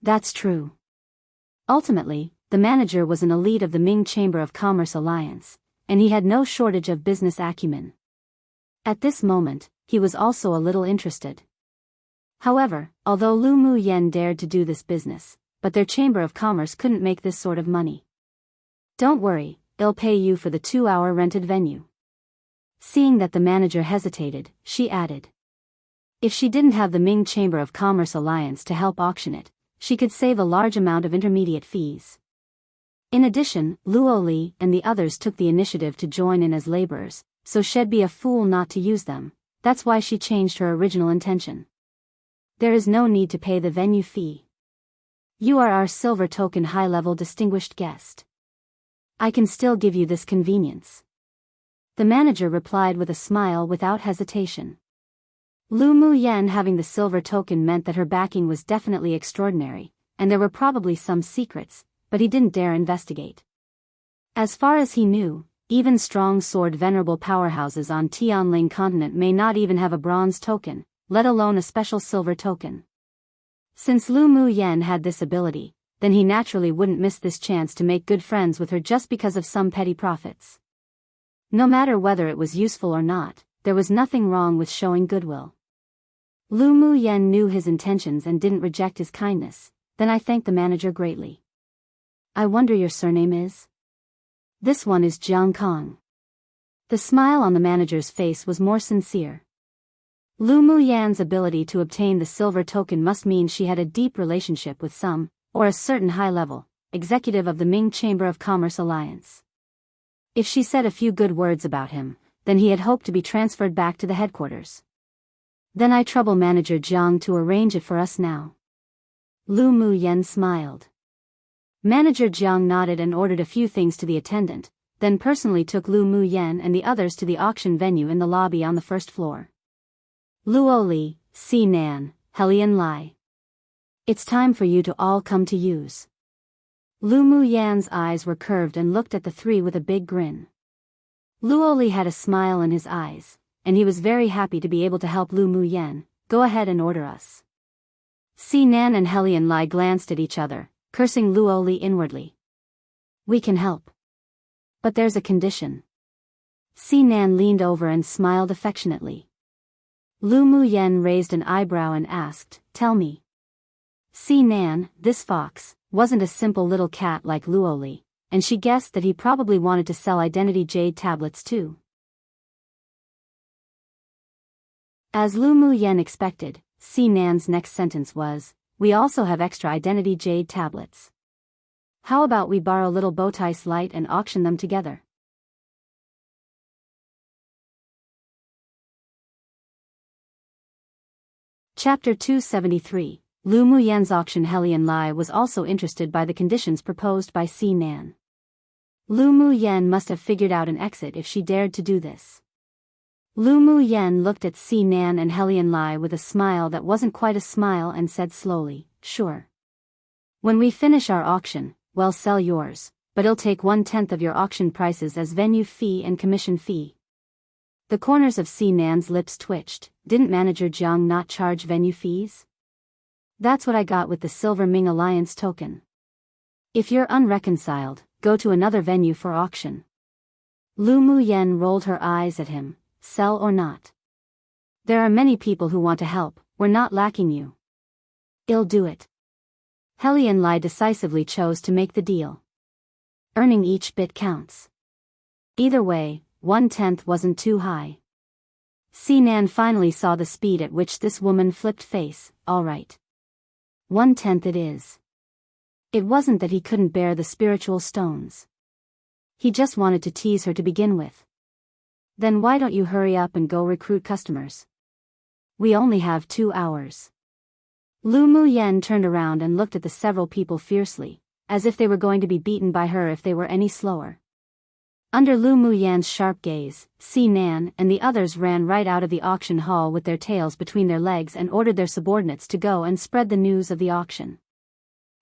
Speaker 1: That's true. Ultimately, the manager was an elite of the Ming Chamber of Commerce Alliance, and he had no shortage of business acumen. At this moment, he was also a little interested. However, although Lu Mu Yen dared to do this business, but their Chamber of Commerce couldn't make this sort of money. Don't worry, they'll pay you for the 2-hour rented venue. Seeing that the manager hesitated, she added. If she didn't have the Ming Chamber of Commerce Alliance to help auction it, she could save a large amount of intermediate fees. In addition, Luo Li and the others took the initiative to join in as laborers, so she'd be a fool not to use them. That's why she changed her original intention. There is no need to pay the venue fee. You are our silver token high-level distinguished guest. I can still give you this convenience. The manager replied with a smile without hesitation. Lu Mu Yen having the silver token meant that her backing was definitely extraordinary, and there were probably some secrets, but he didn't dare investigate. As far as he knew, even strong sword venerable powerhouses on Tianling continent may not even have a bronze token, let alone a special silver token. Since Lu Mu Yen had this ability, then he naturally wouldn't miss this chance to make good friends with her just because of some petty profits. No matter whether it was useful or not, there was nothing wrong with showing goodwill. Lu Mu Yen knew his intentions and didn't reject his kindness. Then I thanked the manager greatly. I wonder your surname is? This one is Jianghu. The smile on the manager's face was more sincere. Lu Mu Yan's ability to obtain the silver token must mean she had a deep relationship with some, or a certain high-level, executive of the Ming Chamber of Commerce Alliance. If she said a few good words about him, then he had hoped to be transferred back to the headquarters. Then I trouble Manager Jiang to arrange it for us now. Lu Mu Yen smiled. Manager Jiang nodded and ordered a few things to the attendant, then personally took Lu Mu Yen and the others to the auction venue in the lobby on the first floor. Luo Li, Si Nan, Helian Lai. It's time for you to all come to use. Lu Mu Yan's eyes were curved and looked at the three with a big grin. Luo Li had a smile in his eyes, and he was very happy to be able to help Lu Mu Yen. Go ahead and order us. Si Nan and Helian Lai glanced at each other, cursing Luo Li inwardly. We can help. But there's a condition. Si Nan leaned over and smiled affectionately. Lu Mu Yen raised an eyebrow and asked, Tell me. Si Nan, this fox, wasn't a simple little cat like Luo Li, and she guessed that he probably wanted to sell identity jade tablets too. As Lu Mu Yen expected, Si Nan's next sentence was, We also have extra identity jade tablets. How about we borrow little Bowtie Slight and auction them together? Chapter 273. Lu Mu Yan's auction. Helian Lai was also interested by the conditions proposed by Si Nan. Lu Mu Yen must have figured out an exit if she dared to do this. Lu Mu Yen looked at Si Nan and Helian Lai with a smile that wasn't quite a smile and said slowly, Sure. When we finish our auction, we'll sell yours, but it'll take 1/10 of your auction prices as venue fee and commission fee. The corners of Si Nan's lips twitched. Didn't Manager Jiang not charge venue fees? That's what I got with the Silver Ming Alliance token. If you're unreconciled, go to another venue for auction. Lu Mu Yen rolled her eyes at him. Sell or not? There are many people who want to help, we're not lacking you. I'll do it. Helian Lai decisively chose to make the deal. Earning each bit counts. Either way, 1/10 wasn't too high. Si Nan finally saw the speed at which this woman flipped face. All right. 1/10 it is. It wasn't that he couldn't bear the spiritual stones. He just wanted to tease her to begin with. Then why don't you hurry up and go recruit customers? We only have 2 hours. Lu Mu Yen turned around and looked at the several people fiercely, as if they were going to be beaten by her if they were any slower. Under Lu Muyan's sharp gaze, Si Nan and the others ran right out of the auction hall with their tails between their legs and ordered their subordinates to go and spread the news of the auction.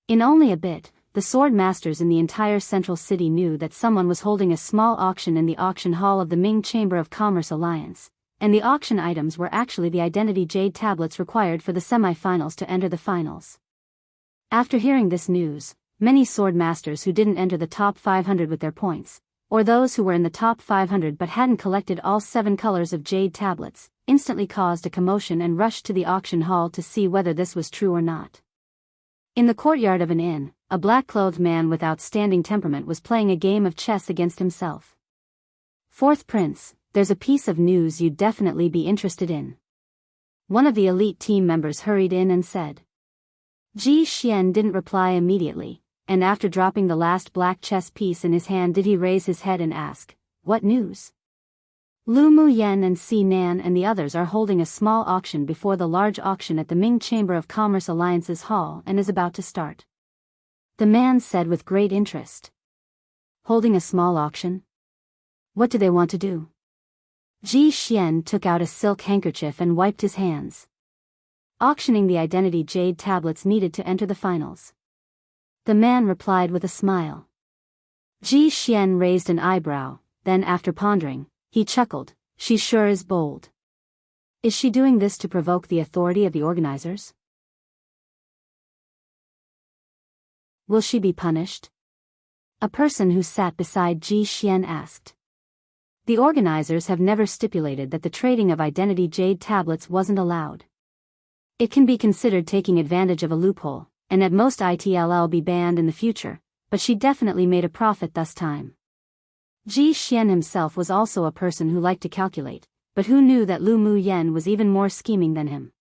Speaker 1: In only a bit, the sword masters in the entire central city knew that someone was holding a small auction in the auction hall of the Ming Chamber of Commerce Alliance, and the auction items were actually the identity jade tablets required for the semi-finals to enter the finals. After hearing this news, many sword masters who didn't enter the top 500 with their points, or those who were in the top 500 but hadn't collected all 7 colors of jade tablets, instantly caused a commotion and rushed to the auction hall to see whether this was true or not. In the courtyard of an inn, a black-clothed man with outstanding temperament was playing a game of chess against himself. "Fourth Prince, there's a piece of news you'd definitely be interested in." One of the elite team members hurried in and said. Ji Xian didn't reply immediately, and after dropping the last black chess piece in his hand did he raise his head and ask, "What news?" Lu Muyan and Si Nan and the others are holding a small auction before the large auction at the Ming Chamber of Commerce Alliance's hall and is about to start. The man said with great interest. "Holding a small auction? What do they want to do?" Ji Xian took out a silk handkerchief and wiped his hands. "Auctioning the identity jade tablets needed to enter the finals." The man replied with a smile. Ji Xian raised an eyebrow, then after pondering, he chuckled, "She sure is bold. Is she doing this to provoke the authority of the organizers? Will she be punished?" A person who sat beside Ji Xian asked. The organizers have never stipulated that the trading of identity jade tablets wasn't allowed. It can be considered taking advantage of a loophole, and at most it'll be banned in the future, but she definitely made a profit this time. Ji Xian himself was also a person who liked to calculate, but who knew that Lu Muyan was even more scheming than him.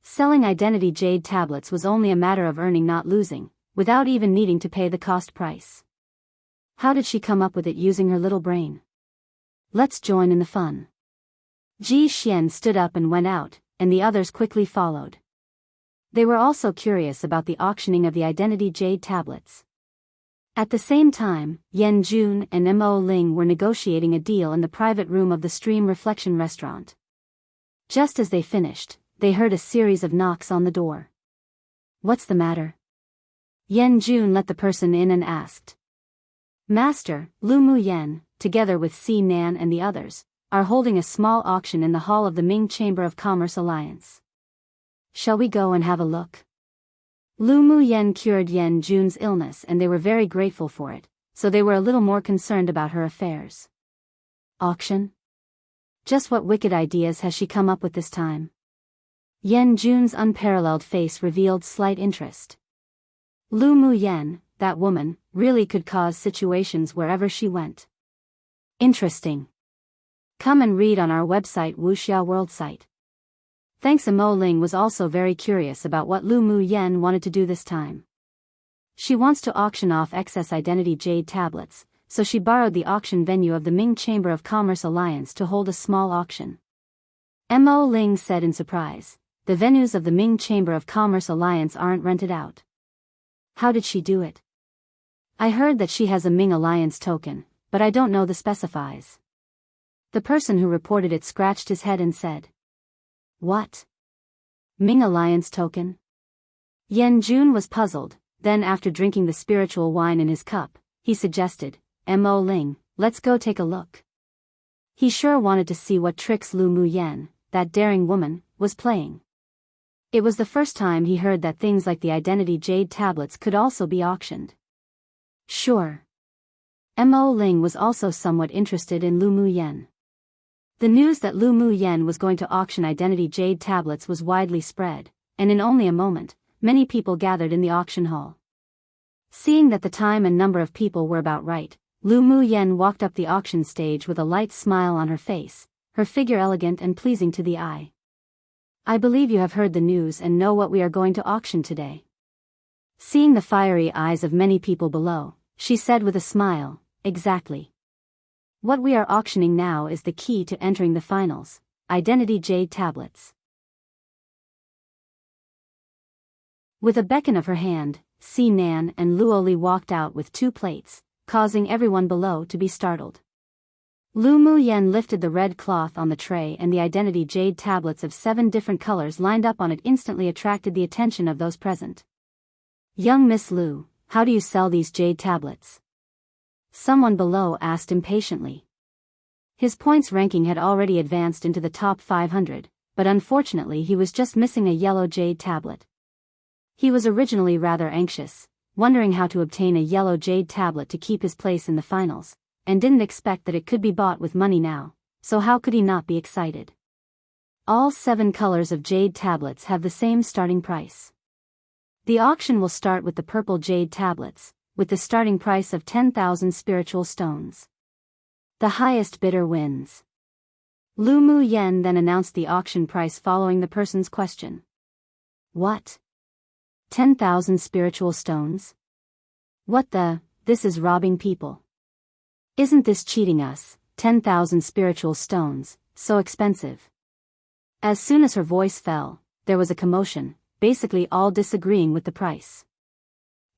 Speaker 1: Selling identity jade tablets was only a matter of earning not losing, without even needing to pay the cost price. How did she come up with it using her little brain? Let's join in the fun. Ji Xian stood up and went out, and the others quickly followed. They were also curious about the auctioning of the identity jade tablets. At the same time, Yan Jun and Mo Ling were negotiating a deal in the private room of the Stream Reflection restaurant. Just as they finished, they heard a series of knocks on the door. "What's the matter?" Yan Jun let the person in and asked. "Master, Lu Muyan, together with Si Nan and the others, are holding a small auction in the hall of the Ming Chamber of Commerce Alliance. Shall we go and have a look?" Lu Muyan cured Yan Jun's illness and they were very grateful for it, so they were a little more concerned about her affairs. Auction? Just what wicked ideas has she come up with this time? Yan Jun's unparalleled face revealed slight interest. Lu Muyan, that woman, really could cause situations wherever she went. Interesting. Come and read on our website Wuxia World site. Thanks. Mo Ling was also very curious about what Lu Muyan wanted to do this time. She wants to auction off excess identity jade tablets, so she borrowed the auction venue of the Ming Chamber of Commerce Alliance to hold a small auction. Mo Ling said in surprise, "The venues of the Ming Chamber of Commerce Alliance aren't rented out. How did she do it?" "I heard that she has a Ming Alliance token, but I don't know the specifies." The person who reported it scratched his head and said, "What? Ming Alliance token?" Yan Jun was puzzled, then after drinking the spiritual wine in his cup, he suggested, "Mo Ling, let's go take a look." He sure wanted to see what tricks Lu Muyan, that daring woman, was playing. It was the first time he heard that things like the identity jade tablets could also be auctioned. Sure. Mo Ling was also somewhat interested in Lu Muyan. The news that Lu Muyan was going to auction identity jade tablets was widely spread, and in only a moment, many people gathered in the auction hall. Seeing that the time and number of people were about right, Lu Muyan walked up the auction stage with a light smile on her face, her figure elegant and pleasing to the eye. "I believe you have heard the news and know what we are going to auction today." Seeing the fiery eyes of many people below, she said with a smile, "Exactly. What we are auctioning now is the key to entering the finals, identity jade tablets." With a beckon of her hand, Si Nan and Luoli walked out with 2 plates, causing everyone below to be startled. Lu Muyen lifted the red cloth on the tray, and the identity jade tablets of 7 different colors lined up on it instantly attracted the attention of those present. "Young Miss Lu, how do you sell these jade tablets?" someone below asked impatiently. His points ranking had already advanced into the top 500, but unfortunately he was just missing a yellow jade tablet. He was originally rather anxious, wondering how to obtain a yellow jade tablet to keep his place in the finals, and didn't expect that it could be bought with money now, so how could he not be excited? All 7 colors of jade tablets have the same starting price. The auction will start with the purple jade tablets, with the starting price of 10,000 spiritual stones. The highest bidder wins. Lu Muyen then announced the auction price following the person's question. What? 10,000 spiritual stones? What the? This is robbing people. Isn't this cheating us? 10,000 spiritual stones, so expensive. As soon as her voice fell, there was a commotion, basically all disagreeing with the price.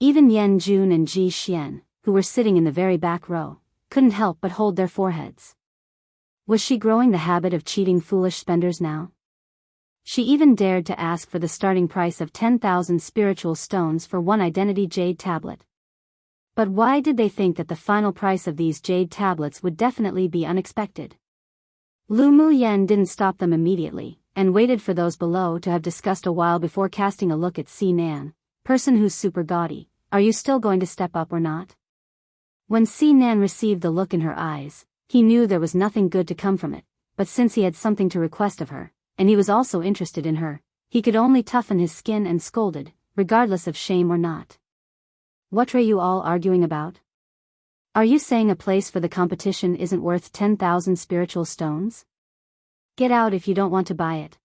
Speaker 1: Even Yan Jun and Ji Xian, who were sitting in the very back row, couldn't help but hold their foreheads. Was she growing the habit of cheating foolish spenders now? She even dared to ask for the starting price of 10,000 spiritual stones for one identity jade tablet. But why did they think that the final price of these jade tablets would definitely be unexpected? Lu Muyen didn't stop them immediately, and waited for those below to have discussed a while before casting a look at Si Nan, person who's super gaudy. Are you still going to step up or not? When Si Nan received the look in her eyes, he knew there was nothing good to come from it, but since he had something to request of her, and he was also interested in her, he could only toughen his skin and scolded, regardless of shame or not. What are you all arguing about? Are you saying a place for the competition isn't worth 10,000 spiritual stones? Get out if you don't want to buy it.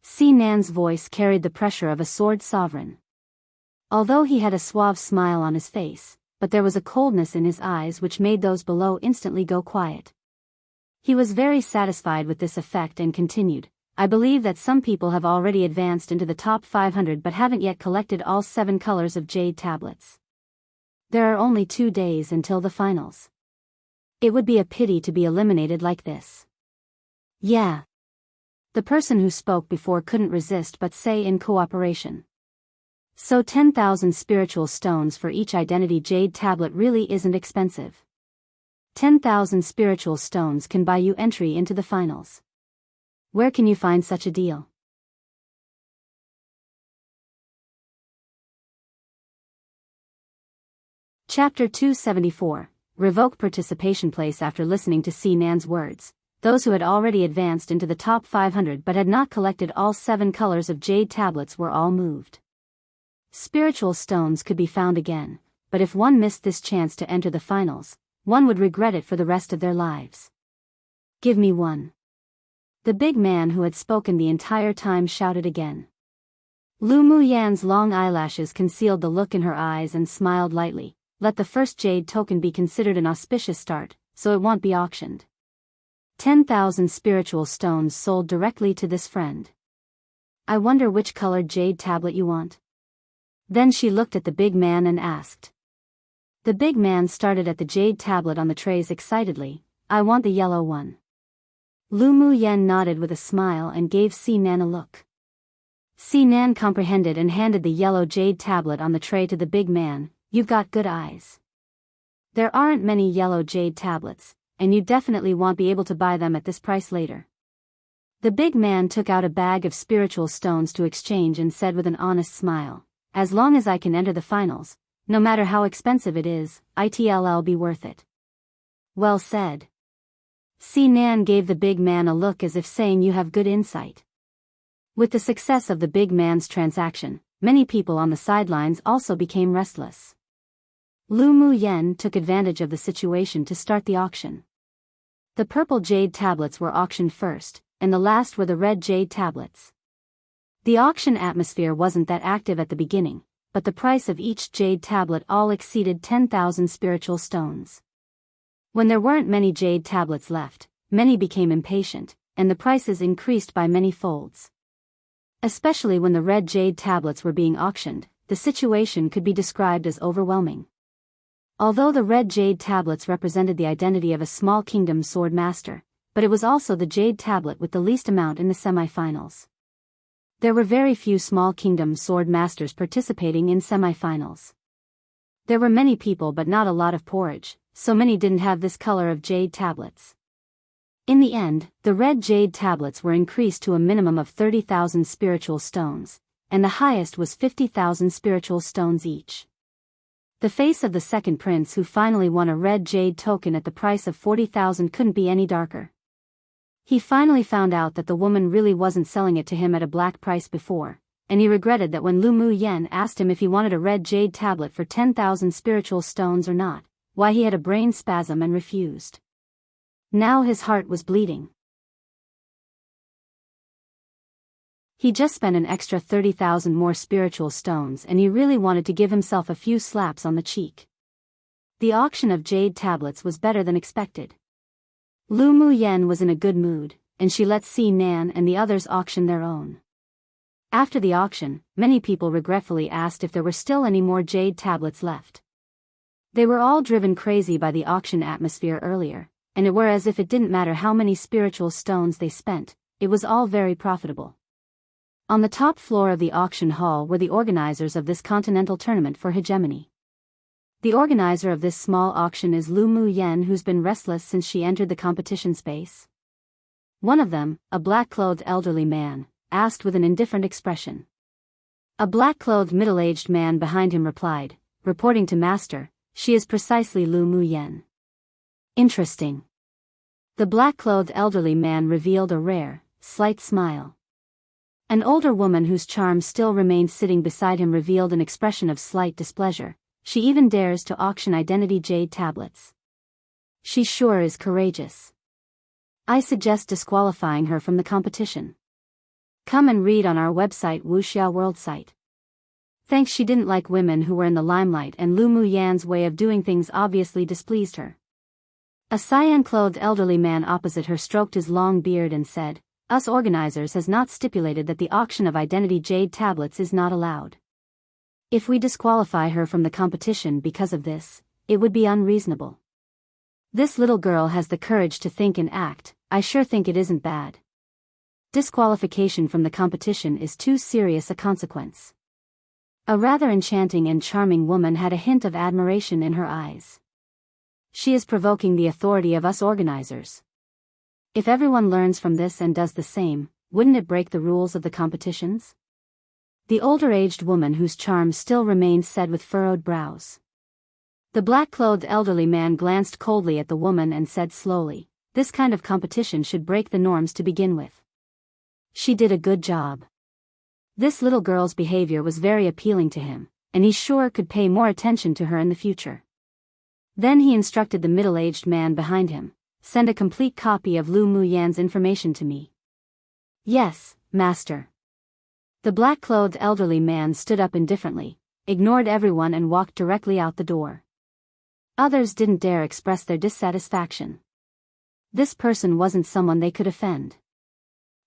Speaker 1: Si Nan's voice carried the pressure of a sword sovereign. Although he had a suave smile on his face, but there was a coldness in his eyes which made those below instantly go quiet. He was very satisfied with this effect and continued, I believe that some people have already advanced into the top 500 but haven't yet collected all 7 colors of jade tablets. There are only 2 days until the finals. It would be a pity to be eliminated like this. Yeah. The person who spoke before couldn't resist but say in cooperation. So 10,000 spiritual stones for each identity jade tablet really isn't expensive. 10,000 spiritual stones can buy you entry into the finals. Where can you find such a deal? Chapter 274, Revoke Participation Place. After listening to Si Nan's words, those who had already advanced into the top 500 but had not collected all 7 colors of jade tablets were all moved. Spiritual stones could be found again, but if one missed this chance to enter the finals, one would regret it for the rest of their lives. Give me one. The big man who had spoken the entire time shouted again. Lu Muyan's long eyelashes concealed the look in her eyes and smiled lightly. Let the first jade token be considered an auspicious start, so it won't be auctioned. 10,000 spiritual stones sold directly to this friend. I wonder which colored jade tablet you want. Then she looked at the big man and asked. The big man started at the jade tablet on the trays excitedly. I want the yellow one. Lu Muyen nodded with a smile and gave Si Nan a look. Si Nan comprehended and handed the yellow jade tablet on the tray to the big man. You've got good eyes. There aren't many yellow jade tablets, and you definitely won't be able to buy them at this price later. The big man took out a bag of spiritual stones to exchange and said with an honest smile, as long as I can enter the finals, no matter how expensive it is, it'll be worth it. Well said. Si Nan gave the big man a look as if saying you have good insight. With the success of the big man's transaction, many people on the sidelines also became restless. Lu Muyen took advantage of the situation to start the auction. The purple jade tablets were auctioned first, and the last were the red jade tablets. The auction atmosphere wasn't that active at the beginning, but the price of each jade tablet all exceeded 10,000 spiritual stones. When there weren't many jade tablets left, many became impatient, and the prices increased by many folds. Especially when the red jade tablets were being auctioned, the situation could be described as overwhelming. Although the red jade tablets represented the identity of a small kingdom sword master, but it was also the jade tablet with the least amount in the semi-finals. There were very few small kingdom sword masters participating in semi-finals. There were many people but not a lot of porridge, so many didn't have this color of jade tablets. In the end, the red jade tablets were increased to a minimum of 30,000 spiritual stones, and the highest was 50,000 spiritual stones each. The face of the second prince who finally won a red jade token at the price of 40,000 couldn't be any darker. He finally found out that the woman really wasn't selling it to him at a black price before, and he regretted that when Lu Mu Yan asked him if he wanted a red jade tablet for 10,000 spiritual stones or not, why he had a brain spasm and refused. Now his heart was bleeding. He just spent an extra 30,000 more spiritual stones and he really wanted to give himself a few slaps on the cheek. The auction of jade tablets was better than expected. Lu Mu Yan was in a good mood, and she let Si Nan and the others auction their own. After the auction, many people regretfully asked if there were still any more jade tablets left. They were all driven crazy by the auction atmosphere earlier, and it were as if it didn't matter how many spiritual stones they spent, it was all very profitable. On the top floor of the auction hall were the organizers of this continental tournament for hegemony. The organizer of this small auction is Lu Mu Yan, who's been restless since she entered the competition space. One of them, a black-clothed elderly man, asked with an indifferent expression. A black-clothed middle-aged man behind him replied, reporting to Master, "She is precisely Lu Mu Yan." Interesting. The black-clothed elderly man revealed a rare, slight smile. An older woman whose charm still remained sitting beside him revealed an expression of slight displeasure. She even dares to auction identity jade tablets. She sure is courageous. I suggest disqualifying her from the competition. Come and read on our website Wuxia World site. Thanks. She didn't like women who were in the limelight, and Lu Mu Yan's way of doing things obviously displeased her. A cyan-clothed elderly man opposite her stroked his long beard and said, "Us organizers has not stipulated that the auction of identity jade tablets is not allowed. If we disqualify her from the competition because of this, it would be unreasonable. This little girl has the courage to think and act. I sure think it isn't bad. Disqualification from the competition is too serious a consequence." A rather enchanting and charming woman had a hint of admiration in her eyes. She is provoking the authority of us organizers. If everyone learns from this and does the same, wouldn't it break the rules of the competitions? The older-aged woman whose charm still remained said with furrowed brows. The black-clothed elderly man glanced coldly at the woman and said slowly, "This kind of competition should break the norms to begin with." She did a good job. This little girl's behavior was very appealing to him, and he sure could pay more attention to her in the future. Then he instructed the middle-aged man behind him, "Send a complete copy of Lu Mu Yan's information to me." "Yes, Master." The black-clothed elderly man stood up indifferently, ignored everyone and walked directly out the door. Others didn't dare express their dissatisfaction. This person wasn't someone they could offend.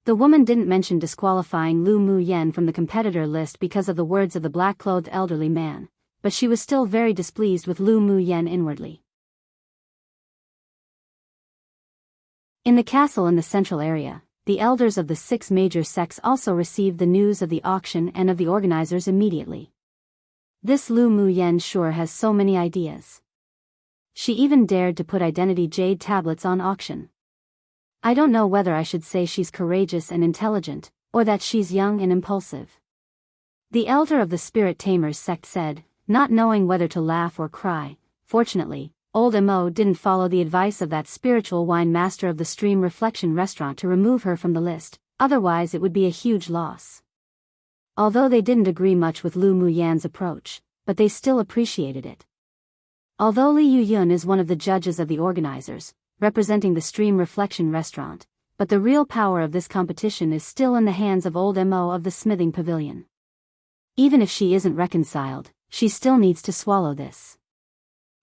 Speaker 1: The woman didn't mention disqualifying Lu Mu Yan from the competitor list because of the words of the black-clothed elderly man, but she was still very displeased with Lu Mu Yan inwardly. In the castle in the central area, the elders of the 6 major sects also received the news of the auction and of the organizers immediately. This Lu Mu Yan sure has so many ideas. She even dared to put identity jade tablets on auction. I don't know whether I should say she's courageous and intelligent, or that she's young and impulsive. The elder of the Spirit Tamers sect said, not knowing whether to laugh or cry. Fortunately, old Mo didn't follow the advice of that spiritual wine master of the Stream Reflection restaurant to remove her from the list, otherwise it would be a huge loss. Although they didn't agree much with Lu Mu Yan's approach, but they still appreciated it. Although Li Yuyun is one of the judges of the organizers, representing the Stream Reflection restaurant, but the real power of this competition is still in the hands of old Mo of the Smithing Pavilion. Even if she isn't reconciled, she still needs to swallow this.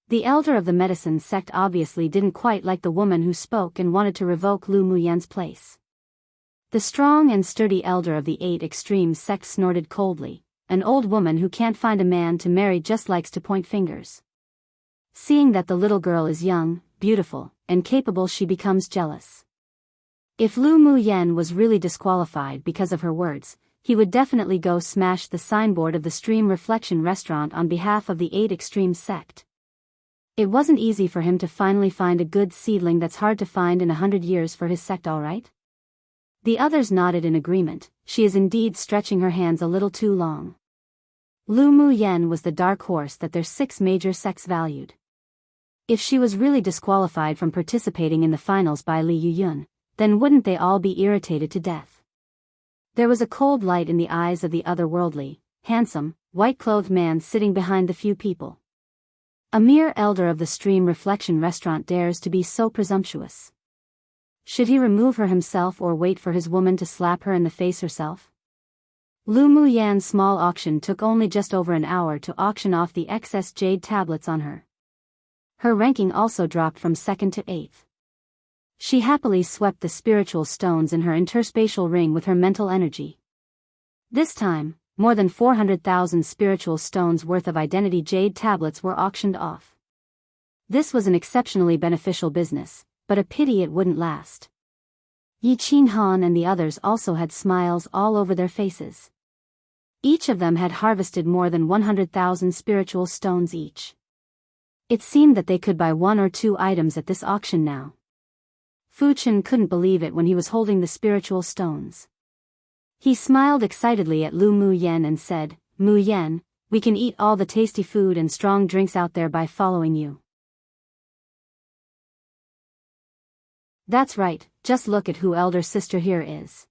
Speaker 1: The elder of the medicine sect obviously didn't quite like the woman who spoke and wanted to revoke Lu Mu Yan's place. The strong and sturdy elder of the 8 extreme sects snorted coldly. An old woman who can't find a man to marry just likes to point fingers. Seeing that the little girl is young, beautiful, and capable, she becomes jealous. If Lu Muyen was really disqualified because of her words, he would definitely go smash the signboard of the Stream Reflection restaurant on behalf of the 8 Extremes sect. It wasn't easy for him to finally find a good seedling that's hard to find in 100 years for his sect, alright? The others nodded in agreement. She is indeed stretching her hands a little too long. Lu Muyen was the dark horse that their 6 major sects valued. If she was really disqualified from participating in the finals by Li Yuyun, then wouldn't they all be irritated to death? There was a cold light in the eyes of the otherworldly, handsome, white-clothed man sitting behind the few people. A mere elder of the Stream Reflection restaurant dares to be so presumptuous. Should he remove her himself or wait for his woman to slap her in the face herself? Lu Muyan's small auction took only just over an hour to auction off the excess jade tablets on her. Her ranking also dropped from 2nd to 8th. She happily swept the spiritual stones in her interspatial ring with her mental energy. This time, more than 400,000 spiritual stones worth of identity jade tablets were auctioned off. This was an exceptionally beneficial business, but a pity it wouldn't last. Yi Qinhan and the others also had smiles all over their faces. Each of them had harvested more than 100,000 spiritual stones each. It seemed that they could buy 1 or 2 items at this auction now. Fu Chen couldn't believe it when he was holding the spiritual stones. He smiled excitedly at Lu Muyen and said, "Muyen, we can eat all the tasty food and strong drinks out there by following you." "That's right, just look at who elder sister here is."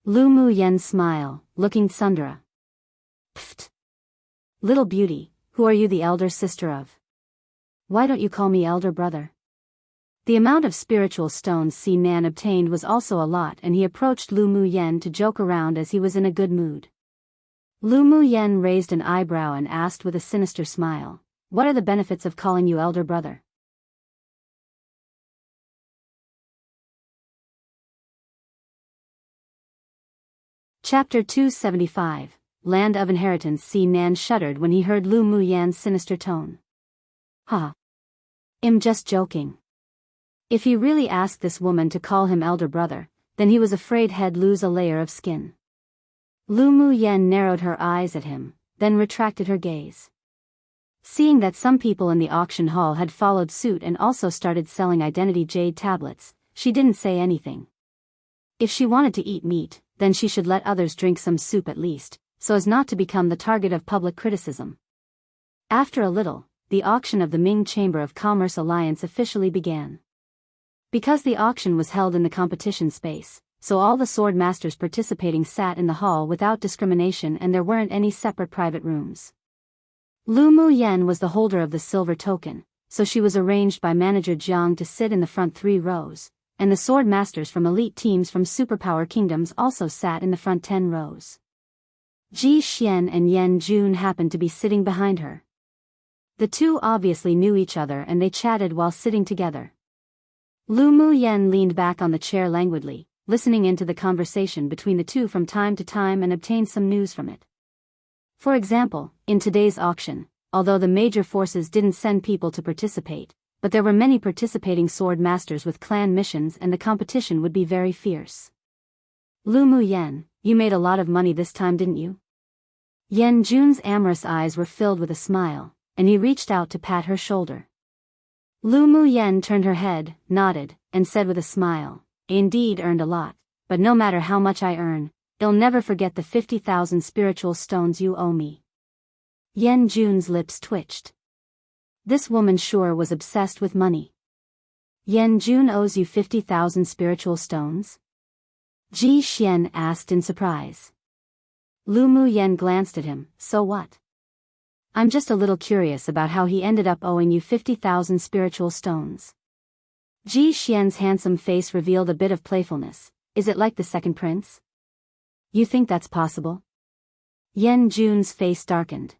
Speaker 1: Lu Muyen smiled, looking Sundara. "Pfft. Little beauty, who are you the elder sister of? Why don't you call me elder brother?" The amount of spiritual stones Si Nan obtained was also a lot, and he approached Lu Muyen to joke around as he was in a good mood. Lu Muyen raised an eyebrow and asked with a sinister smile, "What are the benefits of calling you elder brother?" Chapter 275, Land of Inheritance. Si Nan shuddered when he heard Lu Muyen's sinister tone. "Ha. I'm just joking." If he really asked this woman to call him elder brother, then he was afraid he'd lose a layer of skin. Lu Muyen narrowed her eyes at him, then retracted her gaze. Seeing that some people in the auction hall had followed suit and also started selling identity jade tablets, she didn't say anything. If she wanted to eat meat, then she should let others drink some soup at least, so as not to become the target of public criticism. After a little, the auction of the Ming Chamber of Commerce Alliance officially began. Because the auction was held in the competition space, so all the sword masters participating sat in the hall without discrimination and there weren't any separate private rooms. Lu Muyen was the holder of the silver token, so she was arranged by manager Jianghu to sit in the front 3 rows, and the sword masters from elite teams from superpower kingdoms also sat in the front 10 rows. Ji Xian and Yan Jun happened to be sitting behind her. The two obviously knew each other and they chatted while sitting together. Lu Muyen leaned back on the chair languidly, listening into the conversation between the two from time to time and obtained some news from it. For example, in today's auction, although the major forces didn't send people to participate, but there were many participating sword masters with clan missions and the competition would be very fierce. "Lu Muyen, you made a lot of money this time, didn't you?" Yan Jun's amorous eyes were filled with a smile, and he reached out to pat her shoulder. Lu Muyen turned her head, nodded, and said with a smile, "I indeed earned a lot, but no matter how much I earn, I'll never forget the 50,000 spiritual stones you owe me." Yan Jun's lips twitched. This woman sure was obsessed with money. "Yan Jun owes you 50,000 spiritual stones?" Ji Xian asked in surprise. Lu Muyen glanced at him, "So what? I'm just a little curious about how he ended up owing you 50,000 spiritual stones." Ji Xian's handsome face revealed a bit of playfulness. "Is it like the second prince? You think that's possible?" Yan Jun's face darkened.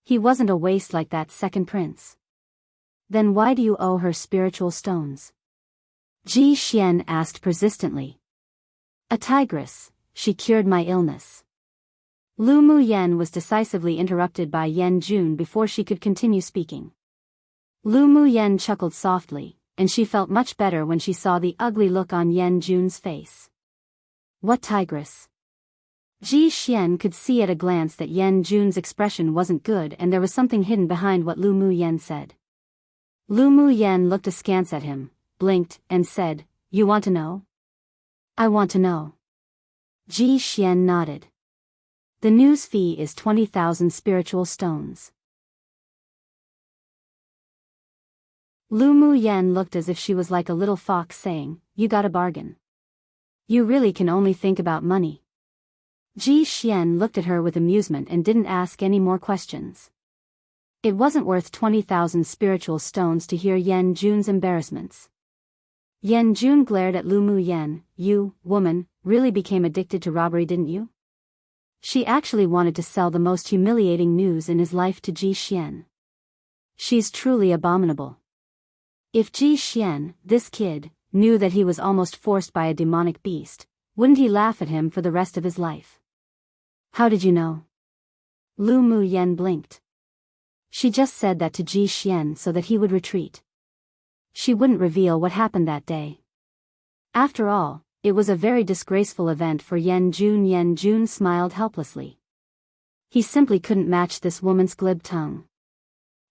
Speaker 1: He wasn't a waste like that second prince. "Then why do you owe her spiritual stones?" Ji Xian asked persistently. "A tigress, she cured my illness." Lu Muyen was decisively interrupted by Yan Jun before she could continue speaking. Lu Mu Yen chuckled softly, and she felt much better when she saw the ugly look on Yan Jun's face. What tigress? Ji Xian could see at a glance that Yan Jun's expression wasn't good and there was something hidden behind what Lu Mu Yen said. Lu Mu Yen looked askance at him, blinked, and said, "You want to know?" "I want to know." Ji Xian nodded. "The news fee is 20,000 spiritual stones." Lu Mu Yen looked as if she was like a little fox saying, "You got a bargain. You really can only think about money." Ji Xian looked at her with amusement and didn't ask any more questions. It wasn't worth 20,000 spiritual stones to hear Yan Jun's embarrassments. Yan Jun glared at Lu Mu Yen. "You, woman, really became addicted to robbery, didn't you?" She actually wanted to sell the most humiliating news in his life to Ji Xian. She's truly abominable. If Ji Xian, this kid, knew that he was almost forced by a demonic beast, wouldn't he laugh at him for the rest of his life? "How did you know?" Lu Mu Yen blinked. She just said that to Ji Xian so that he would retreat. She wouldn't reveal what happened that day. After all, it was a very disgraceful event for Yan Jun. Yan Jun smiled helplessly. He simply couldn't match this woman's glib tongue.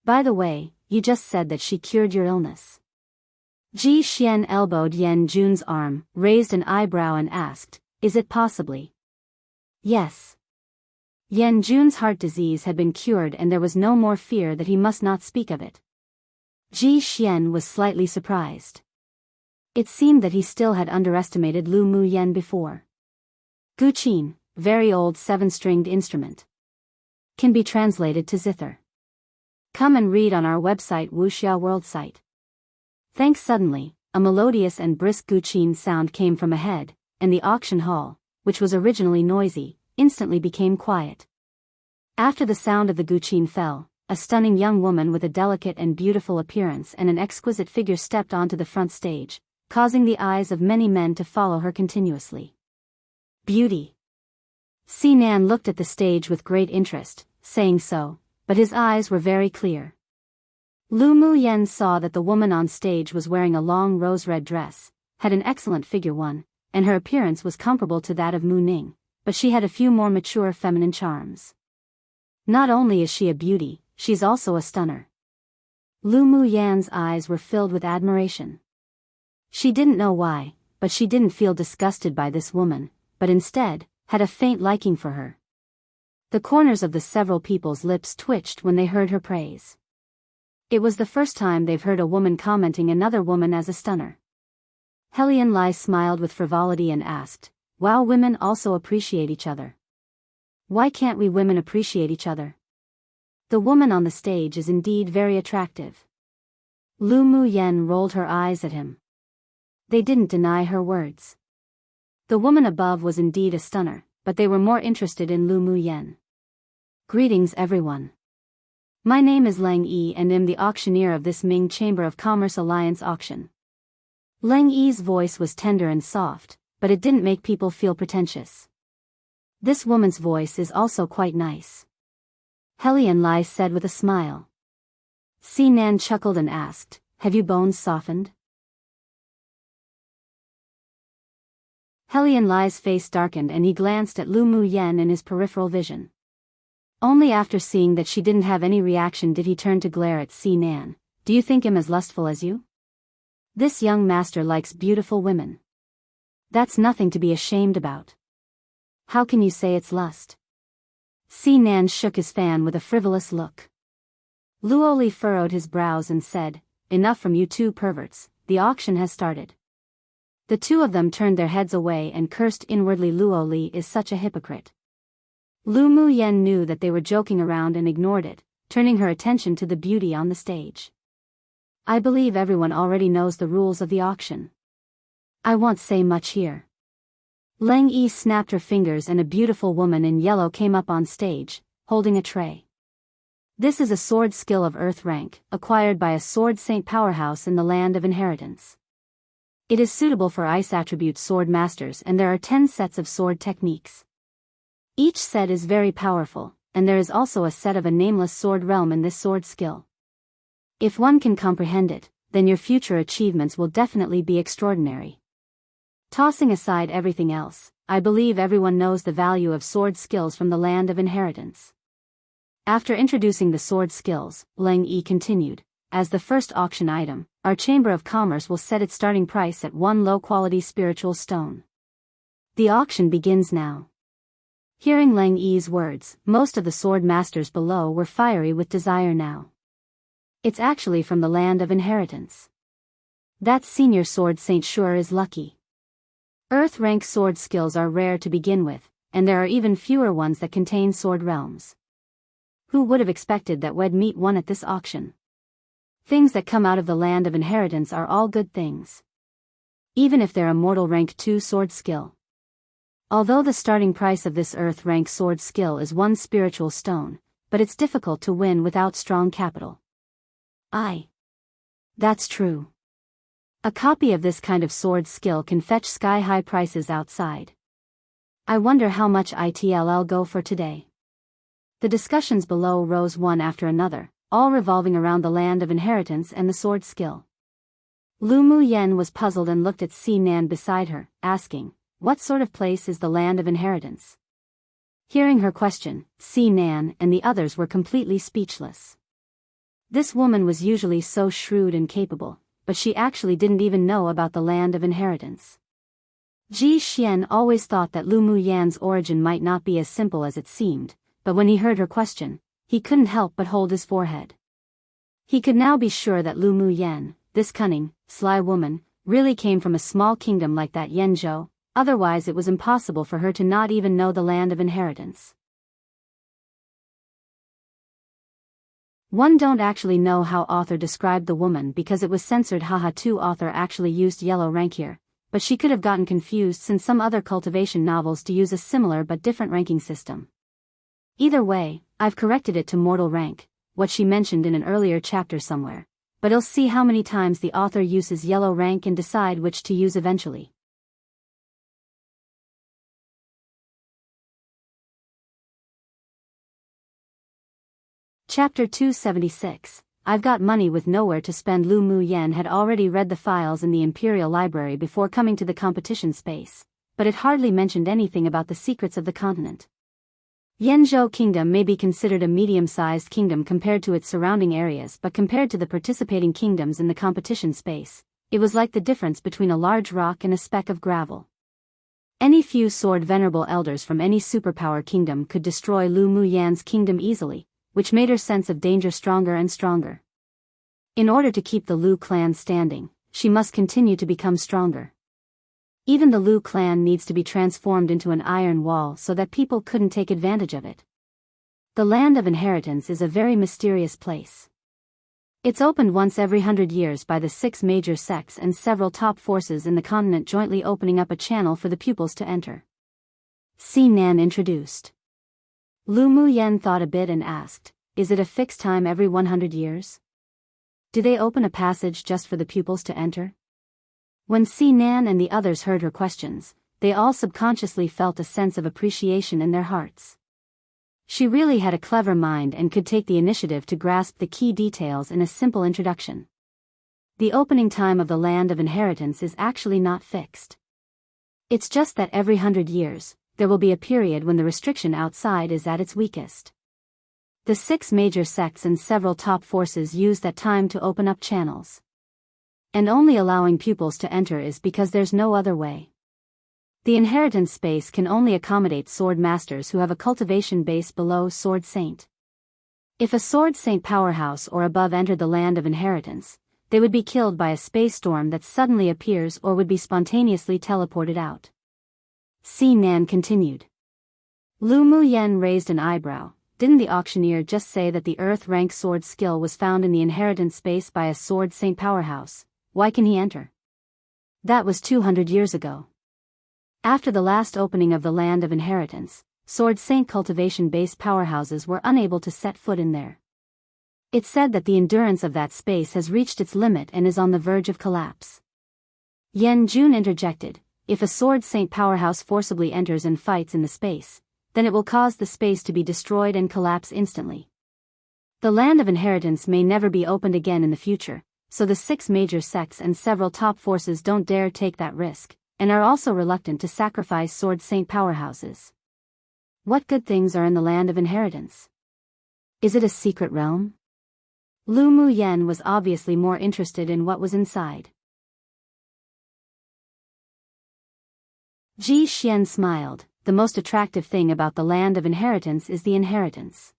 Speaker 1: "By the way, you just said that she cured your illness." Ji Xian elbowed Yan Jun's arm, raised an eyebrow and asked, "Is it possibly?" "Yes." Yan Jun's heart disease had been cured and there was no more fear that he must not speak of it. Ji Xian was slightly surprised. It seemed that he still had underestimated Lu Mu Yen before. Guqin, very old 7-stringed instrument. Can be translated to zither. Come and read on our website Wuxia World site. Thanks. Suddenly, a melodious and brisk Guqin sound came from ahead, and the auction hall, which was originally noisy, instantly became quiet. After the sound of the Guqin fell, a stunning young woman with a delicate and beautiful appearance and an exquisite figure stepped onto the front stage, causing the eyes of many men to follow her continuously. Beauty. Sinan looked at the stage with great interest, saying so, but his eyes were very clear. Lu Mu Yen saw that the woman on stage was wearing a long rose-red dress, had an excellent figure one, and her appearance was comparable to that of Mu Ning, but she had a few more mature feminine charms. Not only is she a beauty, she's also a stunner. Lu Mu Yan's eyes were filled with admiration. She didn't know why, but she didn't feel disgusted by this woman, but instead, had a faint liking for her. The corners of the several people's lips twitched when they heard her praise. It was the first time they've heard a woman commenting another woman as a stunner. Helian Lai smiled with frivolity and asked, "Wow, women also appreciate each other. Why can't we women appreciate each other? The woman on the stage is indeed very attractive." Lu Mu Yen rolled her eyes at him. They didn't deny her words. The woman above was indeed a stunner, but they were more interested in Lu Mu Yen. "Greetings everyone. My name is Lang Yi and am the auctioneer of this Ming Chamber of Commerce Alliance auction." Lang Yi's voice was tender and soft, but it didn't make people feel pretentious. "This woman's voice is also quite nice," Helian Lai said with a smile. Sinan chuckled and asked, "Have you bones softened?" Helian Lai's face darkened and he glanced at Lu Mu Yen in his peripheral vision. Only after seeing that she didn't have any reaction did he turn to glare at Sinan. "Do you think him as lustful as you? This young master likes beautiful women. That's nothing to be ashamed about. How can you say it's lust?" Sinan shook his fan with a frivolous look. Luoli furrowed his brows and said, "Enough from you two perverts, the auction has started." The two of them turned their heads away and cursed inwardly. Luoli is such a hypocrite. Lu Mu Yen knew that they were joking around and ignored it, turning her attention to the beauty on the stage. "I believe everyone already knows the rules of the auction. I won't say much here." Lang Yi snapped her fingers and a beautiful woman in yellow came up on stage, holding a tray. This is a sword skill of earth rank, acquired by a sword saint powerhouse in the land of inheritance. It is suitable for ice attribute sword masters and there are 10 sets of sword techniques. Each set is very powerful, and there is also a set of a nameless sword realm in this sword skill. If one can comprehend it, then your future achievements will definitely be extraordinary. Tossing aside everything else, I believe everyone knows the value of sword skills from the land of inheritance. After introducing the sword skills, Leng Yi continued, as the first auction item, our Chamber of Commerce will set its starting price at 1 low-quality spiritual stone. The auction begins now. Hearing Leng Yi's words, most of the sword masters below were fiery with desire now. It's actually from the land of inheritance. That senior sword saint sure is lucky. Earth-rank sword skills are rare to begin with, and there are even fewer ones that contain sword realms. Who would have expected that we'd meet one at this auction? Things that come out of the land of inheritance are all good things. Even if they're a mortal rank 2 sword skill. Although the starting price of this earth rank sword skill is 1 spiritual stone, but it's difficult to win without strong capital. That's true. A copy of this kind of sword skill can fetch sky-high prices outside. I wonder how much I'll go for today. The discussions below rose one after another, all revolving around the land of inheritance and the sword skill. Lu Mu Yen was puzzled and looked at Si Nan beside her, asking, what sort of place is the land of inheritance? Hearing her question, Si Nan and the others were completely speechless. This woman was usually so shrewd and capable, but she actually didn't even know about the land of inheritance. Ji Xian always thought that Lu Mu Yan's origin might not be as simple as it seemed, but when he heard her question, he couldn't help but hold his forehead. He could now be sure that Lu Mu Yan, this cunning, sly woman, really came from a small kingdom like that Yenzhou, otherwise it was impossible for her to not even know the land of inheritance. One don't actually know how author described the woman because it was censored. Haha, 2 author actually used yellow rank here, but she could have gotten confused since some other cultivation novels to use a similar but different ranking system. Either way, I've corrected it to mortal rank, what she mentioned in an earlier chapter somewhere, but I'll see how many times the author uses yellow rank and decide which to use eventually. Chapter 276, I've got money with nowhere to spend. Lu Mu Yen had already read the files in the Imperial Library before coming to the competition space, but it hardly mentioned anything about the secrets of the continent. Yenzhou Kingdom may be considered a medium-sized kingdom compared to its surrounding areas, but compared to the participating kingdoms in the competition space, it was like the difference between a large rock and a speck of gravel. Any few sword venerable elders from any superpower kingdom could destroy Lu Mu Yan's kingdom easily, which made her sense of danger stronger and stronger. In order to keep the Lu clan standing, she must continue to become stronger. Even the Lu clan needs to be transformed into an iron wall so that people couldn't take advantage of it. The land of inheritance is a very mysterious place. It's opened once every 100 years by the 6 major sects and several top forces in the continent jointly opening up a channel for the pupils to enter. Si Nan introduced. Lu Mu Yen thought a bit and asked, is it a fixed time every 100 years? Do they open a passage just for the pupils to enter? When Si Nan and the others heard her questions, they all subconsciously felt a sense of appreciation in their hearts. She really had a clever mind and could take the initiative to grasp the key details in a simple introduction. The opening time of the land of inheritance is actually not fixed. It's just that every 100 years, there will be a period when the restriction outside is at its weakest. The 6 major sects and several top forces use that time to open up channels. And only allowing pupils to enter is because there's no other way. The inheritance space can only accommodate sword masters who have a cultivation base below Sword Saint. If a Sword Saint powerhouse or above entered the land of inheritance, they would be killed by a space storm that suddenly appears or would be spontaneously teleported out. Si Nan continued. Lu Mu Yen raised an eyebrow. Didn't the auctioneer just say that the earth-rank sword skill was found in the inheritance space by a Sword Saint powerhouse? Why can he enter? That was 200 years ago. After the last opening of the land of inheritance, Sword Saint cultivation-based powerhouses were unable to set foot in there. It's said that the endurance of that space has reached its limit and is on the verge of collapse. Yen Jun interjected, if a Sword Saint powerhouse forcibly enters and fights in the space, then it will cause the space to be destroyed and collapse instantly. The land of inheritance may never be opened again in the future, so the 6 major sects and several top forces don't dare take that risk, and are also reluctant to sacrifice sword saint powerhouses. What good things are in the land of inheritance? Is it a secret realm? Lu Muyen was obviously more interested in what was inside. Ji Xian smiled. The most attractive thing about the land of inheritance is the inheritance.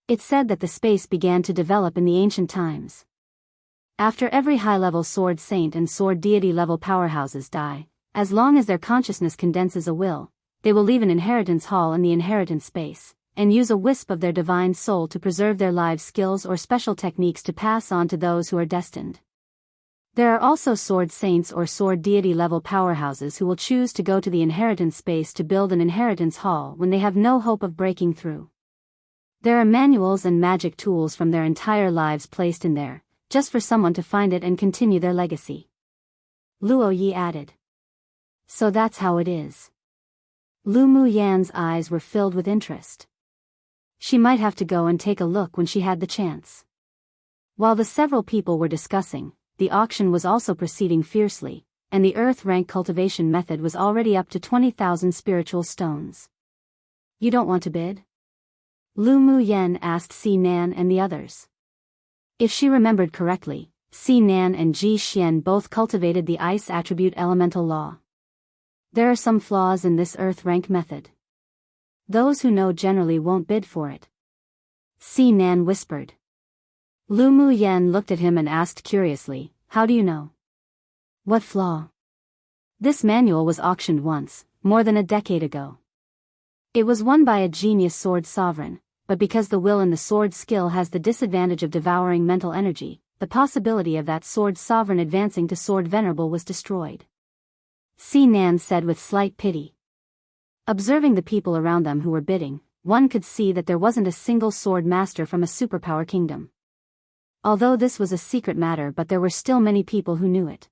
Speaker 1: It said that the space began to develop in the ancient times. After every high-level sword saint and sword deity level powerhouses die, as long as their consciousness condenses a will, they will leave an inheritance hall in the inheritance space, and use a wisp of their divine soul to preserve their lives skills or special techniques to pass on to those who are destined. There are also sword saints or sword deity level powerhouses who will choose to go to the inheritance space to build an inheritance hall when they have no hope of breaking through. There are manuals and magic tools from their entire lives placed in there, just for someone to find it and continue their legacy. Luo Yi added. So that's how it is. Lu Muyan's eyes were filled with interest. She might have to go and take a look when she had the chance. While the several people were discussing, the auction was also proceeding fiercely, and the earth rank cultivation method was already up to 20,000 spiritual stones. You don't want to bid? Lu Muyen asked Si Nan and the others. If she remembered correctly, Si Nan and Ji Xian both cultivated the ice attribute elemental law. There are some flaws in this earth rank method. Those who know generally won't bid for it. Si Nan whispered. Lu Muyen looked at him and asked curiously, how do you know? What flaw? This manual was auctioned once, more than a decade ago. It was won by a genius sword sovereign, but because the will in the sword skill has the disadvantage of devouring mental energy, the possibility of that sword sovereign advancing to sword venerable was destroyed. Si Nan said with slight pity. Observing the people around them who were bidding, one could see that there wasn't a single sword master from a superpower kingdom. Although this was a secret matter, but there were still many people who knew it.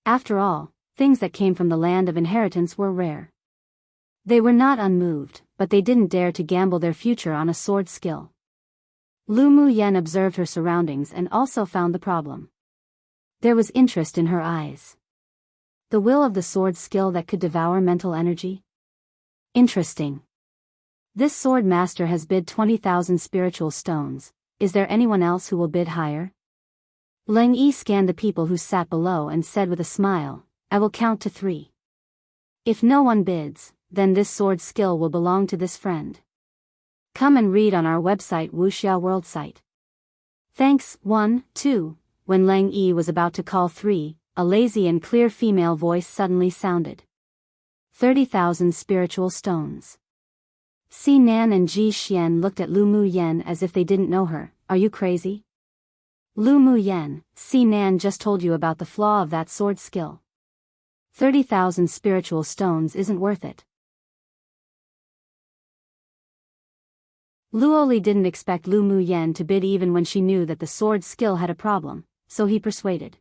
Speaker 1: After all, things that came from the land of inheritance were rare. They were not unmoved, but they didn't dare to gamble their future on a sword skill. Lu Muyen observed her surroundings and also found the problem. There was interest in her eyes. The will of the sword skill that could devour mental energy? Interesting. This sword master has bid 20,000 spiritual stones. Is there anyone else who will bid higher? Leng Yi scanned the people who sat below and said with a smile, I will count to 3. If no one bids, then this sword skill will belong to this friend. Come and read on our website Wuxia World site. Thanks. 1, 2. When Leng Yi was about to call 3, a lazy and clear female voice suddenly sounded. 30,000 spiritual stones. Si Nan and Ji Xian looked at Lu Muyen as if they didn't know her. Are you crazy? Lu Muyen, Si Nan just told you about the flaw of that sword skill. 30,000 spiritual stones isn't worth it. Luoli didn't expect Lu Muyen to bid even when she knew that the sword skill had a problem, so he persuaded.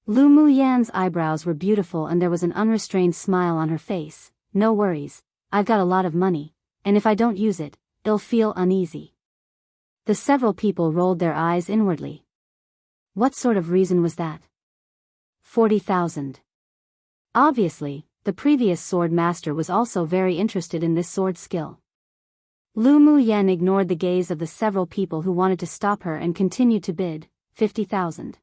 Speaker 1: Lu Muyen's eyebrows were beautiful and there was an unrestrained smile on her face. No worries, I've got a lot of money. And if I don't use it, it'll feel uneasy. The several people rolled their eyes inwardly. What sort of reason was that? 40,000. Obviously, the previous sword master was also very interested in this sword skill. Lu Muyen ignored the gaze of the several people who wanted to stop her and continued to bid, 50,000.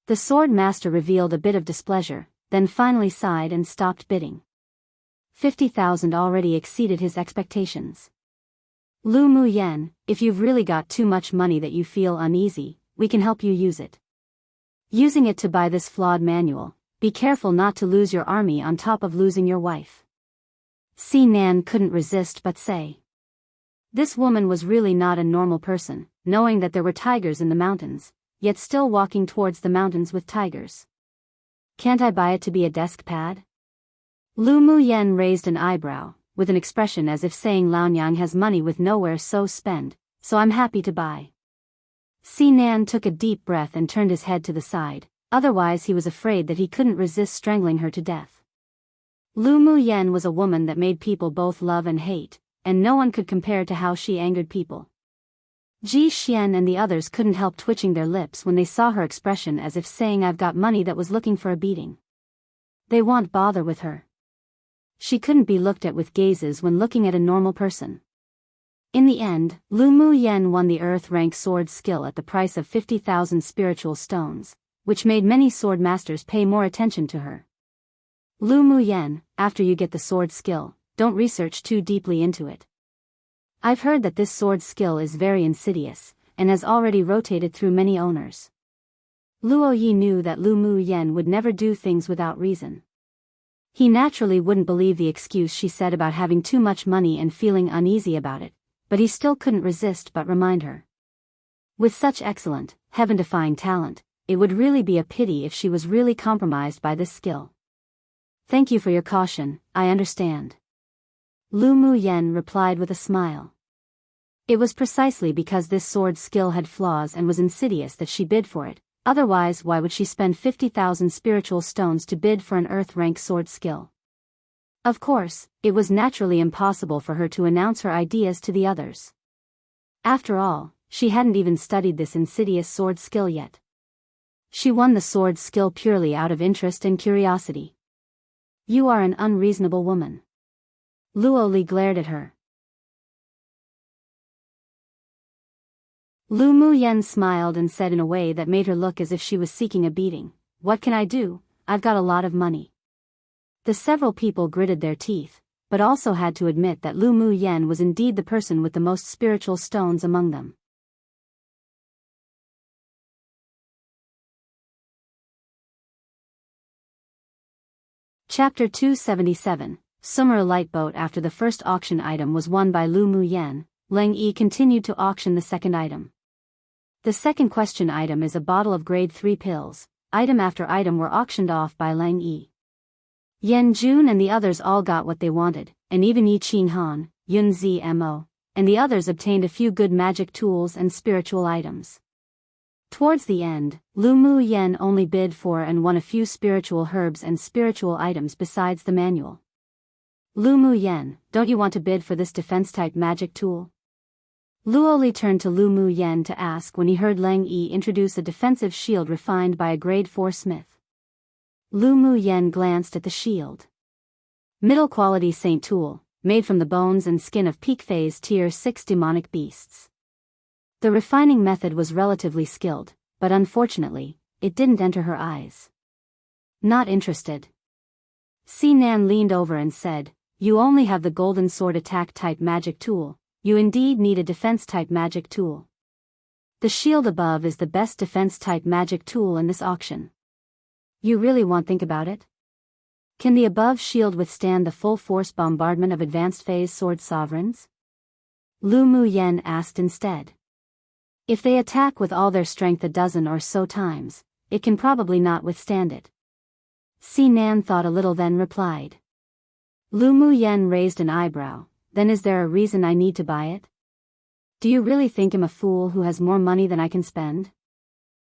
Speaker 1: The sword master revealed a bit of displeasure, then finally sighed and stopped bidding. 50,000 already exceeded his expectations. Lu Muyen, if you've really got too much money that you feel uneasy, we can help you use it. Using it to buy this flawed manual, be careful not to lose your army on top of losing your wife. Si Nan couldn't resist but say. This woman was really not a normal person, knowing that there were tigers in the mountains, yet still walking towards the mountains with tigers. Can't I buy it to be a desk pad? Lu Muyen raised an eyebrow, with an expression as if saying Laonyang has money with nowhere so spend, so I'm happy to buy. Si Nan took a deep breath and turned his head to the side, otherwise he was afraid that he couldn't resist strangling her to death. Lu Muyen was a woman that made people both love and hate, and no one could compare to how she angered people. Ji Xian and the others couldn't help twitching their lips when they saw her expression, as if saying, "I've got money that was looking for a beating." They won't bother with her. She couldn't be looked at with gazes when looking at a normal person. In the end, Lu Mu Yen won the Earth rank sword skill at the price of 50,000 spiritual stones, which made many sword masters pay more attention to her. Lu Mu Yen, after you get the sword skill, don't research too deeply into it. I've heard that this sword skill is very insidious, and has already rotated through many owners. Luo Yi knew that Lu Mu Yen would never do things without reason. He naturally wouldn't believe the excuse she said about having too much money and feeling uneasy about it, but he still couldn't resist but remind her. With such excellent, heaven-defying talent, it would really be a pity if she was really compromised by this skill. Thank you for your caution, I understand. Lu Mu Yen replied with a smile. It was precisely because this sword skill had flaws and was insidious that she bid for it, otherwise why would she spend 50,000 spiritual stones to bid for an earth-rank sword skill? Of course, it was naturally impossible for her to announce her ideas to the others. After all, she hadn't even studied this insidious sword skill yet. She won the sword skill purely out of interest and curiosity. You are an unreasonable woman. Luo Li glared at her. Lu Mu Yen smiled and said in a way that made her look as if she was seeking a beating, "What can I do? I've got a lot of money." The several people gritted their teeth, but also had to admit that Lu Mu Yen was indeed the person with the most spiritual stones among them. Chapter 277, Summer Light Boat. After the first auction item was won by Lu Mu Yen, Leng Yi continued to auction the second item. The second question item is a bottle of grade 3 pills. Item after item were auctioned off by Leng Yi. Yan Jun and the others all got what they wanted, and even Yi Qing Han, Yun Zmo, and the others obtained a few good magic tools and spiritual items. Towards the end, Lu Mu Yen only bid for and won a few spiritual herbs and spiritual items besides the manual. Lu Mu Yen, don't you want to bid for this defense-type magic tool? Luo Li turned to Lu Mu Yen to ask when he heard Leng Yi introduce a defensive shield refined by a grade 4 smith. Lu Mu Yen glanced at the shield. Middle-quality saint tool, made from the bones and skin of peak phase tier 6 demonic beasts. The refining method was relatively skilled, but unfortunately, it didn't enter her eyes. Not interested. Si Nan leaned over and said, "You only have the golden sword attack-type magic tool. You indeed need a defense-type magic tool. The shield above is the best defense-type magic tool in this auction. You really want to think about it? Can the above shield withstand the full-force bombardment of advanced phase sword sovereigns?" Lu Mu Yen asked instead. If they attack with all their strength a dozen or so times, it can probably not withstand it. Si Nan thought a little then replied. Lu Mu Yen raised an eyebrow, "Then is there a reason I need to buy it? Do you really think I'm a fool who has more money than I can spend?"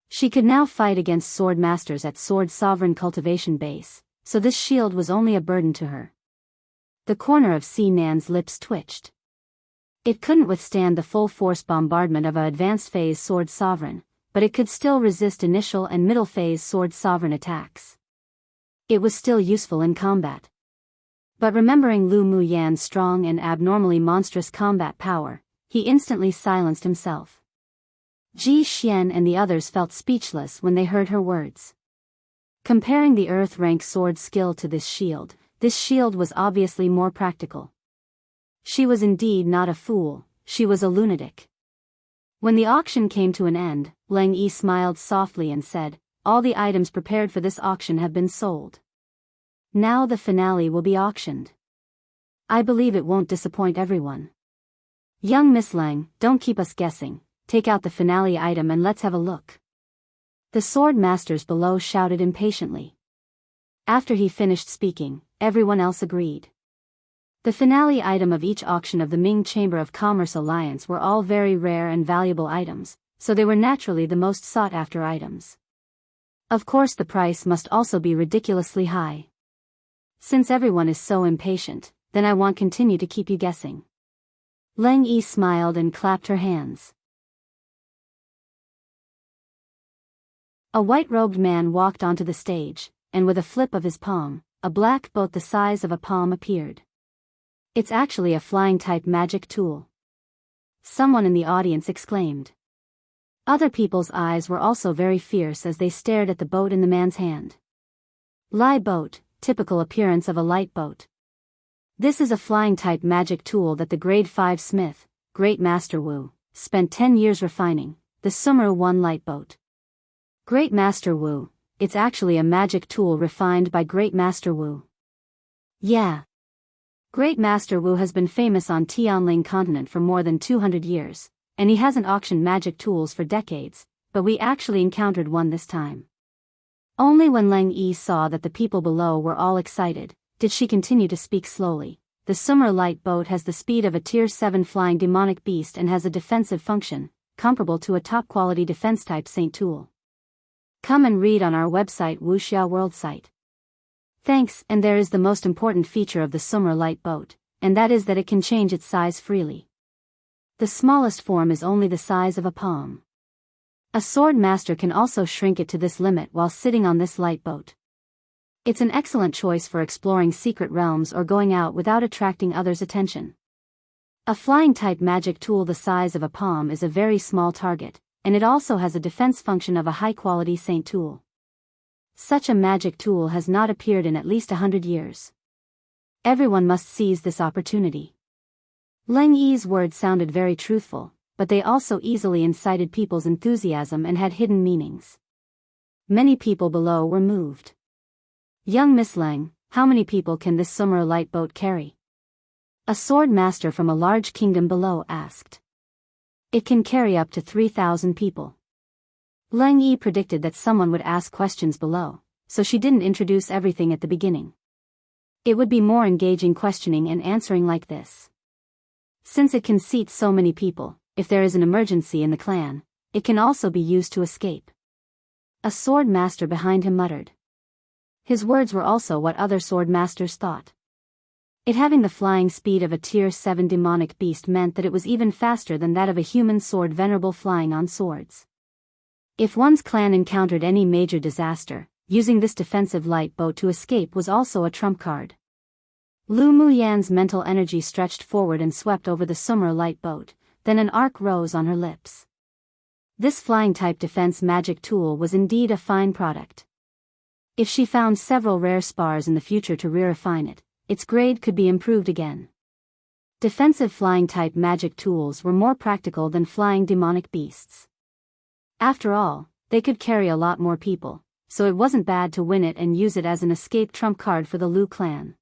Speaker 1: She could now fight against sword masters at Sword Sovereign Cultivation Base, so this shield was only a burden to her. The corner of Si Nan's lips twitched. It couldn't withstand the full-force bombardment of a advanced phase sword sovereign, but it could still resist initial and middle phase sword sovereign attacks. It was still useful in combat. But remembering Lu Mu Yan's strong and abnormally monstrous combat power, he instantly silenced himself. Ji Xian and the others felt speechless when they heard her words. Comparing the earth-rank sword skill to this shield was obviously more practical. She was indeed not a fool, she was a lunatic. When the auction came to an end, Leng Yi smiled softly and said, "All the items prepared for this auction have been sold. Now the finale will be auctioned. I believe it won't disappoint everyone. Young Miss Leng, don't keep us guessing, take out the finale item and let's have a look." The sword masters below shouted impatiently. After he finished speaking, everyone else agreed. The finale item of each auction of the Ming Chamber of Commerce Alliance were all very rare and valuable items, so they were naturally the most sought-after items. Of course the price must also be ridiculously high. Since everyone is so impatient, then I won't continue to keep you guessing. Leng Yi smiled and clapped her hands. A white-robed man walked onto the stage, and with a flip of his palm, a black boat the size of a palm appeared. It's actually a flying-type magic tool. Someone in the audience exclaimed. Other people's eyes were also very fierce as they stared at the boat in the man's hand. Lai boat, typical appearance of a light boat. This is a flying-type magic tool that the Grade 5 smith, Great Master Wu, spent 10 years refining, the Summer 1 light boat. Great Master Wu, it's actually a magic tool refined by Great Master Wu. Yeah. Great Master Wu has been famous on Tianling continent for more than 200 years, and he hasn't auctioned magic tools for decades, but we actually encountered one this time. Only when Lang Yi saw that the people below were all excited, did she continue to speak slowly. The Summer light boat has the speed of a Tier 7 flying demonic beast and has a defensive function, comparable to a top-quality defense-type saint tool. Come and read on our website Wuxia World site. Thanks. And there is the most important feature of the Summer light boat, and that is that it can change its size freely. The smallest form is only the size of a palm. A sword master can also shrink it to this limit while sitting on this light boat. It's an excellent choice for exploring secret realms or going out without attracting others' attention. A flying-type magic tool the size of a palm is a very small target, and it also has a defense function of a high-quality saint tool. Such a magic tool has not appeared in at least 100 years. Everyone must seize this opportunity. Lang Yi's words sounded very truthful, but they also easily incited people's enthusiasm and had hidden meanings. Many people below were moved. Young Miss Lang, how many people can this Summer light boat carry? A sword master from a large kingdom below asked. It can carry up to 3,000 people. Lang Yi predicted that someone would ask questions below, so she didn't introduce everything at the beginning. It would be more engaging questioning and answering like this. Since it can seat so many people, if there is an emergency in the clan, it can also be used to escape. A sword master behind him muttered. His words were also what other sword masters thought. It having the flying speed of a Tier 7 demonic beast meant that it was even faster than that of a human sword venerable flying on swords. If one's clan encountered any major disaster, using this defensive light boat to escape was also a trump card. Lu Muyan's mental energy stretched forward and swept over the Summer light boat, then an arc rose on her lips. This flying-type defense magic tool was indeed a fine product. If she found several rare spars in the future to re-refine it, its grade could be improved again. Defensive flying-type magic tools were more practical than flying demonic beasts. After all, they could carry a lot more people, so it wasn't bad to win it and use it as an escape trump card for the Lu clan.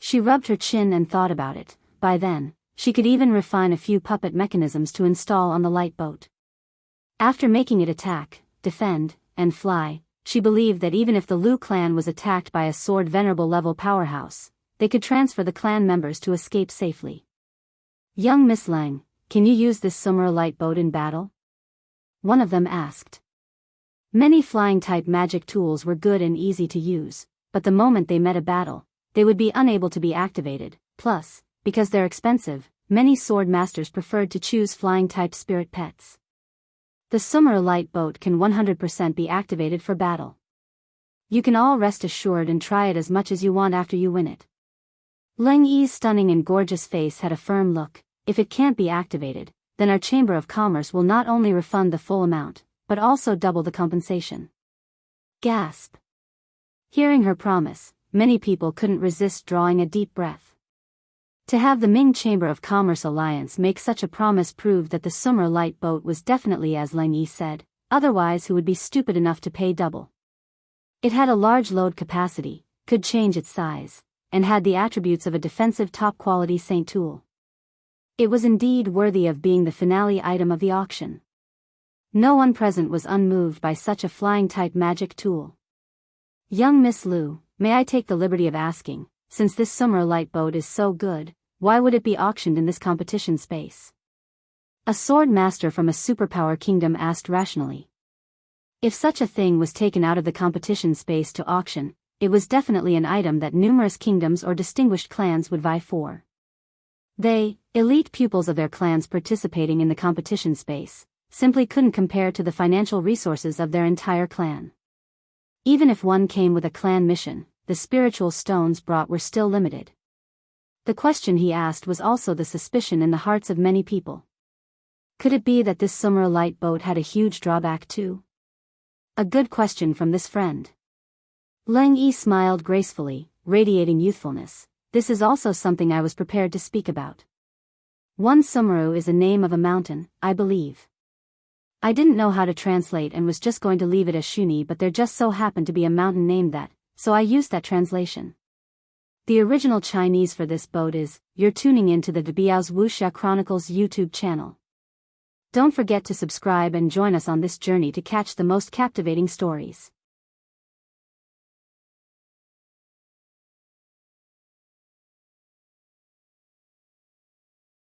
Speaker 1: She rubbed her chin and thought about it. By then, she could even refine a few puppet mechanisms to install on the light boat. After making it attack, defend, and fly, she believed that even if the Lu clan was attacked by a sword venerable level powerhouse, they could transfer the clan members to escape safely. Young Miss Lang, can you use this Summer light boat in battle? One of them asked. Many flying-type magic tools were good and easy to use, but the moment they met a battle, they would be unable to be activated. Plus, because they're expensive, many sword masters preferred to choose flying-type spirit pets. The Summer light boat can 100% be activated for battle. You can all rest assured and try it as much as you want after you win it. Lang Yi's stunning and gorgeous face had a firm look. If it can't be activated, then our Chamber of Commerce will not only refund the full amount, but also double the compensation. Gasp. Hearing her promise, many people couldn't resist drawing a deep breath. To have the Ming Chamber of Commerce Alliance make such a promise proved that the Summer light boat was definitely as Lang Yi said, otherwise who would be stupid enough to pay double. It had a large load capacity, could change its size, and had the attributes of a defensive top-quality saint tool. It was indeed worthy of being the finale item of the auction. No one present was unmoved by such a flying-type magic tool. Young Miss Lu, may I take the liberty of asking, since this Summer light boat is so good, why would it be auctioned in this competition space? A sword master from a superpower kingdom asked rationally. If such a thing was taken out of the competition space to auction, it was definitely an item that numerous kingdoms or distinguished clans would vie for. They, elite pupils of their clans participating in the competition space, simply couldn't compare to the financial resources of their entire clan. Even if one came with a clan mission, the spiritual stones brought were still limited. The question he asked was also the suspicion in the hearts of many people. Could it be that this Sumera light boat had a huge drawback too? A good question from this friend. Leng Yi smiled gracefully, radiating youthfulness. This is also something I was prepared to speak about. One Sumeru is a name of a mountain, I believe. I didn't know how to translate and was just going to leave it as Shuni, but there just so happened to be a mountain named that, so I used that translation. The original Chinese for this boat is, you're tuning in to the Biyao's Wuxia Chronicles YouTube channel. Don't forget to subscribe and join us on this journey to catch the most captivating stories.